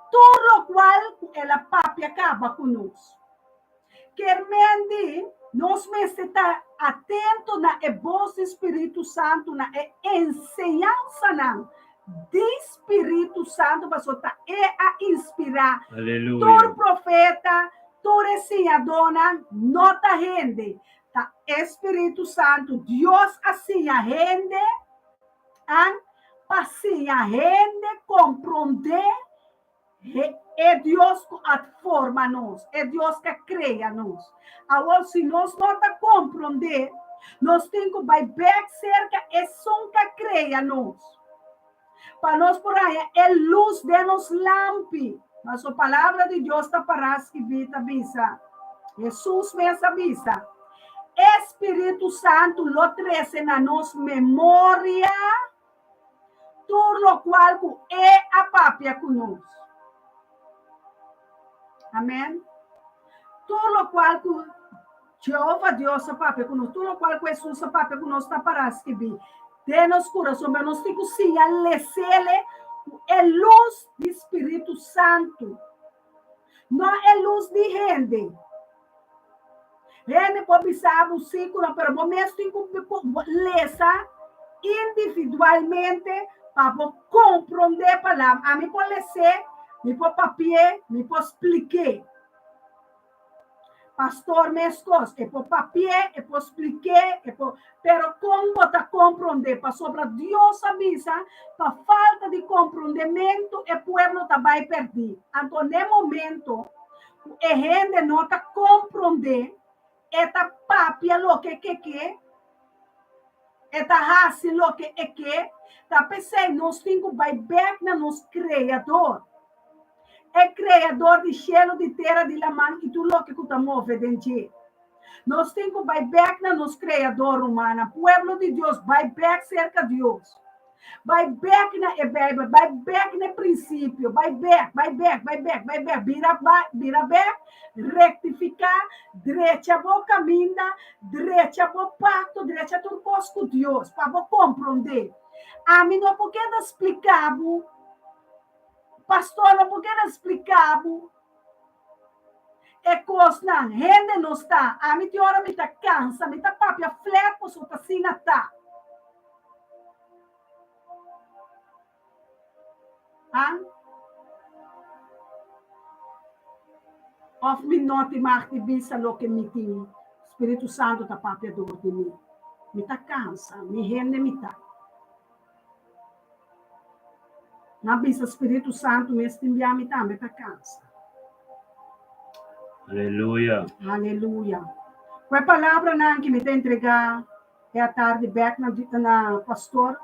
Tudo o qual ela papi acaba conosco. Querendo nós mesmos estar atentos na voz do Espírito Santo, na ensinança do Espírito Santo, para estar a inspirar. Aleluia. Todo profeta, toda ensinadora, nota rende. Tá Espírito Santo, Deus assim a rende, para assim a rende compreender. É Deus que forma nós, é Deus que cria nós. Agora, se nós não compreender, nós temos que vai bem cerca é som que cria nós. Para nós por aí, é luz de nos lampi. Mas a palavra de Deus está para as que vita avisa. Jesus mesmo avisa. Espírito Santo lo trece na nossa memória, tudo o qual é a papia conosco. Amém? Tudo o qual Jeová Deus a papia conosco, tudo o qual Jesus a papia conosco está para escrever. Denos coração, mas nós temos que sim, alecele é luz do Espírito Santo. Não é luz de gente. Gente pode pensar o ciclo, mas o momento tem que ler individualmente para compreender a palavra. A mim pode ler, me pode papier, me pode explicar. Pastor, minhas coisas, é por papier, é por explicar, pero como está compreender, para sobre Deus avisa, para falta de compreendimento, o povo está vai perder. Então, no momento, a gente não está compreender, está papia lo que está raça lo que está pensando, nós temos que vai back na nosso Criador. É criador de cielo, de terra, de la mão, e tudo o que está move dentro. Nós temos que vai back na nosso criador humano. Pueblo de Deus, vai back cerca de Deus. Vai back na Bible, vai back na princípio, vai back, vira back, rectificar, direita bo caminho, direita bo pacto, direita tu pos com Deus, para bo compreender. A mim não porque explicar, pastor não porque explicar, é coisa não, rende não está, a mim te hora me tá cansa, me tá papia flat, posso tá assim tá. Of me not mag die bisa lo que me tinha. Espírito Santo tá papia dor de mim. Me tá cansa, me rende me tá. Na bisa Espírito Santo me enviar me tá cansa. Aleluia. Aleluia. Com a palavra não que me tem entregar é a tarde back na pastor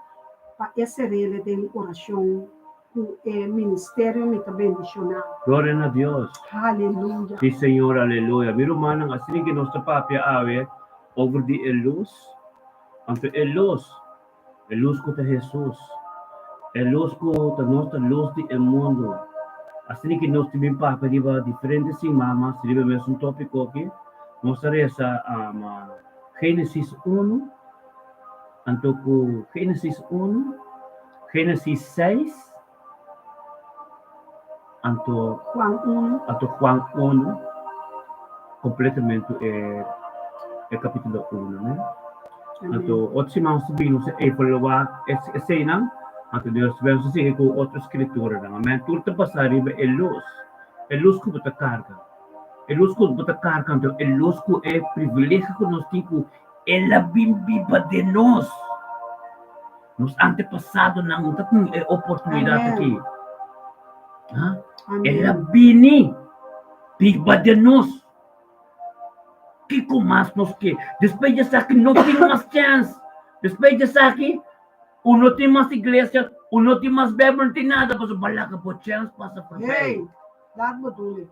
para esse rele de oração. O ministério me está bendicionando. Glória a Deus. Aleluia. Sim, Senhor, aleluia. Miro manang assim que nós papia ave over the luz. Ante luz com Jesus. Luz com a nossa luz do mundo. Assim que nós tivemos papia de diferentes sim mamas, se tiver mesmo um tópico aqui. Mostrarei essa Gênesis 1, anto Gênesis 1, Gênesis 6, anto Juan 1, completamente é capítulo 1, né? Anto outros irmãos subindo e falar esse não, anto Deus vai seguir com outra escritura, não? Amém? Tudo está passando é luz que bota carga, anto é luz que é privilégio que nós temos, ela viva de nós, nos antepassados não tem oportunidade aqui. Ela vini viva de nós. Que mais nós que depois de aqui não tem mais chance. Depois de aqui, não tem mais igreja, não tem mais Bíblia, não tem nada, mas balaca por chance passa por bem. Hey, dá bodule.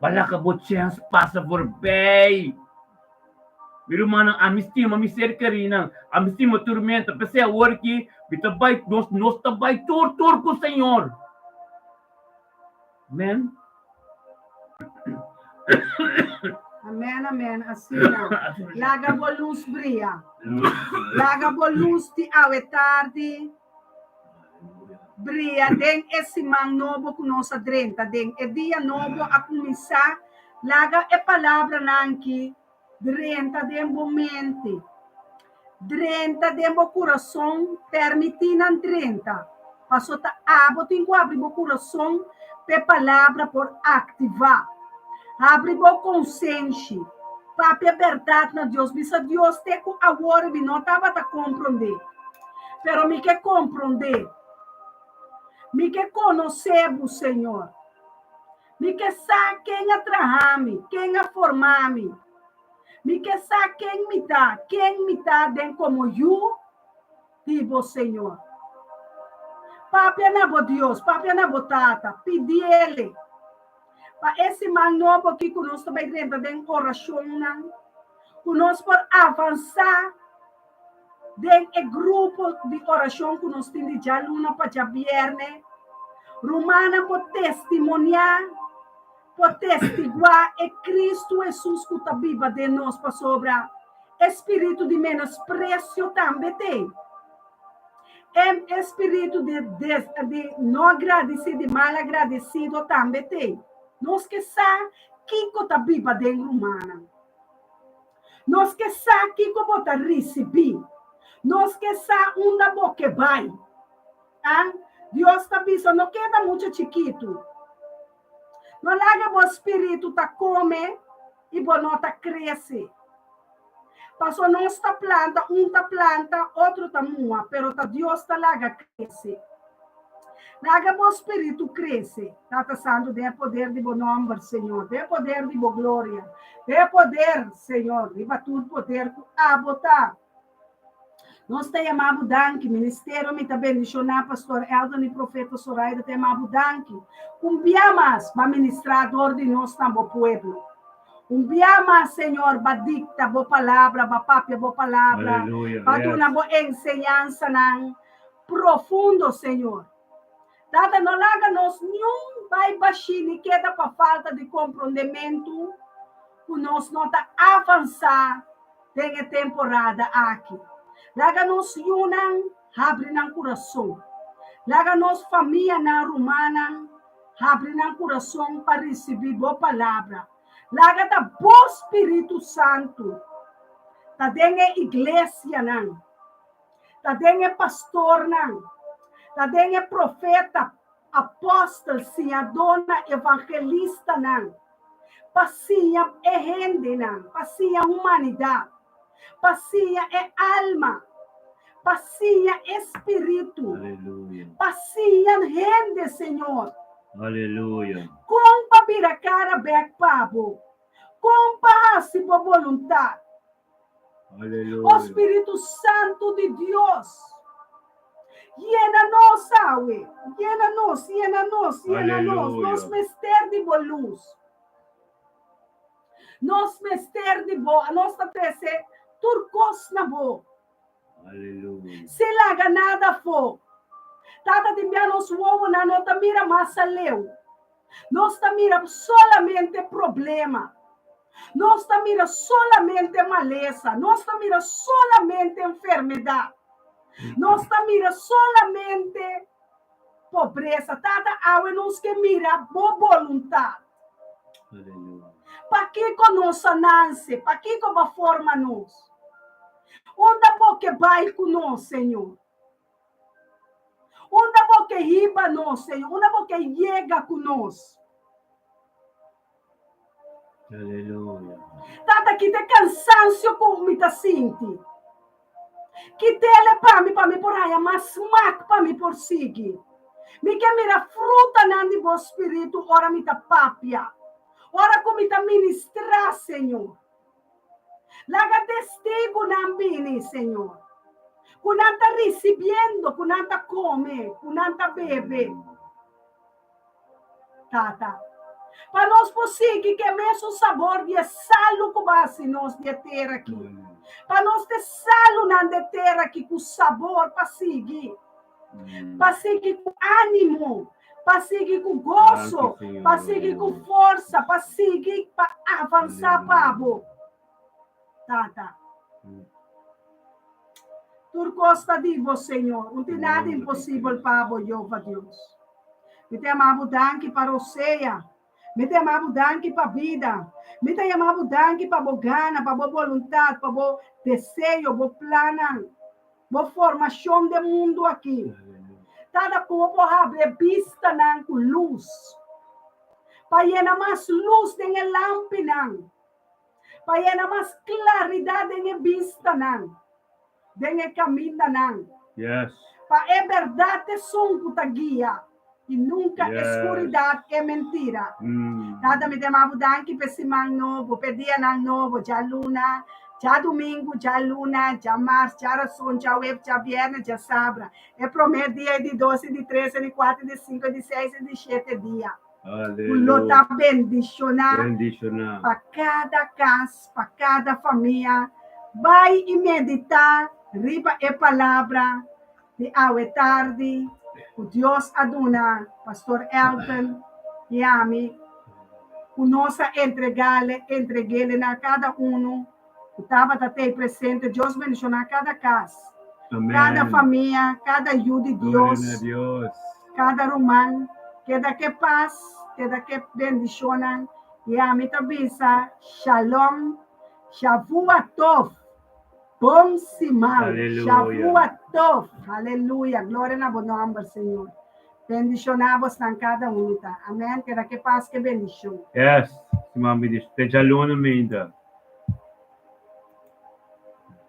Balaca por chance passa por bem. Meu irmão, a mistima, misericórdia, a mistima tormenta, pensei a hora que nós também tortur com o Senhor. Amém? Amém. Assim não. Laga bo luz brilha. Laga bo luz de ao tarde. Brilha den esse man novo com nossa drenta. Den é dia novo a começar. Laga é palavra nanki. Drenta den bo mente. Drenta den bo coração. Permitindo drenta. Passou tá abo tem que abrir bo coração. Pe palavra por ativar. Abre o consciente. Papi a verdade na Deus. Bisa Deus te com agora me não estava a compreender. Pero me quer compreender. Me quer conhecer o Senhor. Me quer saber quem atrahame, quem a formame. Me quer saber quem me dá dentro como eu, tipo Senhor. Papi na bo Deus, papi na bo tata, pedi ele. Para esse man novo aqui que nós também dentro de oração, que nós podemos avançar dentro do grupo de oração que nós temos já luna para já viernes. Romana pode testemunhar, pode testiguar e Cristo Jesus que está viva de nós para sobrar. Espírito de menosprezo também tem. Espírito de não agradecido, de mal agradecido também tem. Nós que sabe que está viva dentro humana. Nós que sabe que está receber. Nós que sabe onde a boca vai. Deus está pensando, não queda muito chiquito. Não larga o espírito tá come e não tá cresce. Passou nossa planta, tá planta, outro tá mua, pero tá Deus tá larga cresce. Larga o espírito cresce. Tata Santo, dê poder de bom nome, Senhor. Dê poder de boa glória. Dê poder, Senhor. Dê tudo poder a botar. Nós te amamos danke, ministério me também bendicionar, pastor Eldon e profeta Soraida, te amamos danke. Dia mais, para ministrador de nós no povo. Dia mais, Senhor, para dicta, boa palavra, para papia, boa palavra, para dar uma boa ensinança, profundo, Senhor. Tata, não larga nós nenhum vai baixinho, queda para falta de compreendimento, que nós não está avançar tem temporada aqui. Larga nós unam, abre no coração. Larga nós família na romana, abre no coração para receber boa palavra. Larga da bom Espírito Santo. Tá dentro igreja não. Tá dentro pastor não. Tá dentro profeta, apóstolo, sim, a dona evangelista não. Passia é gente não. Passia é humanidade. Passia é alma. Passia é espírito. Aleluia. Passia gente, Senhor. Aleluia. Compa vira cara back pabo. Compa se boa vontade. Aleluia. O Espírito Santo de Deus. Llena nós, sabe? Llena nós, llena nós, llena nós. Aleluia. Nós mester de boa luz. Nós mester de boa. Nós tá tese turcos na boa. Aleluia. Se laga nada for. Tata de nos uovo na nota mira massa leu. Nós tá mira solamente problema. Nós tá mira solamente maleza. Nós tá mira solamente enfermidade. Nós tá mira solamente pobreza. Tata awe nos que mira boa vontade. Aleluia. Para que conosco nasce? Para que como forma nós? Onde porque vai com nós, Senhor? Onde porque riba nós, Senhor? Onde porque chega com nós? Aleluia. Tata, que te cansancio como me tá sentindo. Que tele para mim por aí, mas mac para mim por seguir. Me que mira fruta na de bom espírito, ora me tá papia. Ora como me tá ministrar, Senhor. Laga testigo na ambini, Senhor. Kunanta recibiendo, kunanta come, kunanta bebe. Tata. Para nós conseguir que mesmo sabor de salo que base nós de ter aqui. Para nós ter salo na de ter aqui com sabor para seguir. Para seguir com ânimo. Para seguir com gozo. Para seguir com força. Para seguir, para avançar, Pabo. Tata. Tu gosta de você, Senhor. Não tem nada impossível para Jeová Deus. Me tem amado danke para o ceia. Me tem amado danke para a vida. Me tem amado danke para a gana, para a vontade, para o desejo, para o plano, para a formação do mundo aqui. Cada povo abre vista com luz. Para llenar mais luz em lâmpada. Para llenar mais claridade em vista. Em caminho. Yes. Para é verdade som que guia. E nunca escuridade é mentira. Nada me demavo danke para semana novo, para dia novo, já luna, já domingo, já luna, já março, já razão, já web, já viernes, já sabra. É primeiro dia de 12, de 13, de 4, de 5, de 6 e de 7 dias. Aleluia. Está bendicionado Bendicionar. para cada casa, para cada família. Vai e meditar, riba a palavra de aue tarde. O Deus aduna, Pastor Elton e a mim, o nosso entreguele a cada um, o estava até presente, Deus menciona cada casa, Amém. cada família, cada ajuda de Glória a Deus, Deus. cada romano, que daqui paz, que daqui bendição, e a mim também, Shalom, Shavuatov. Bom Simão, Shavuatov, aleluia, glória na bom nome, Senhor. Bendicionamos na cada um, tá? Amém? Que daqui paz, que bendição. Yes. Si Mami dice, te jalona minda.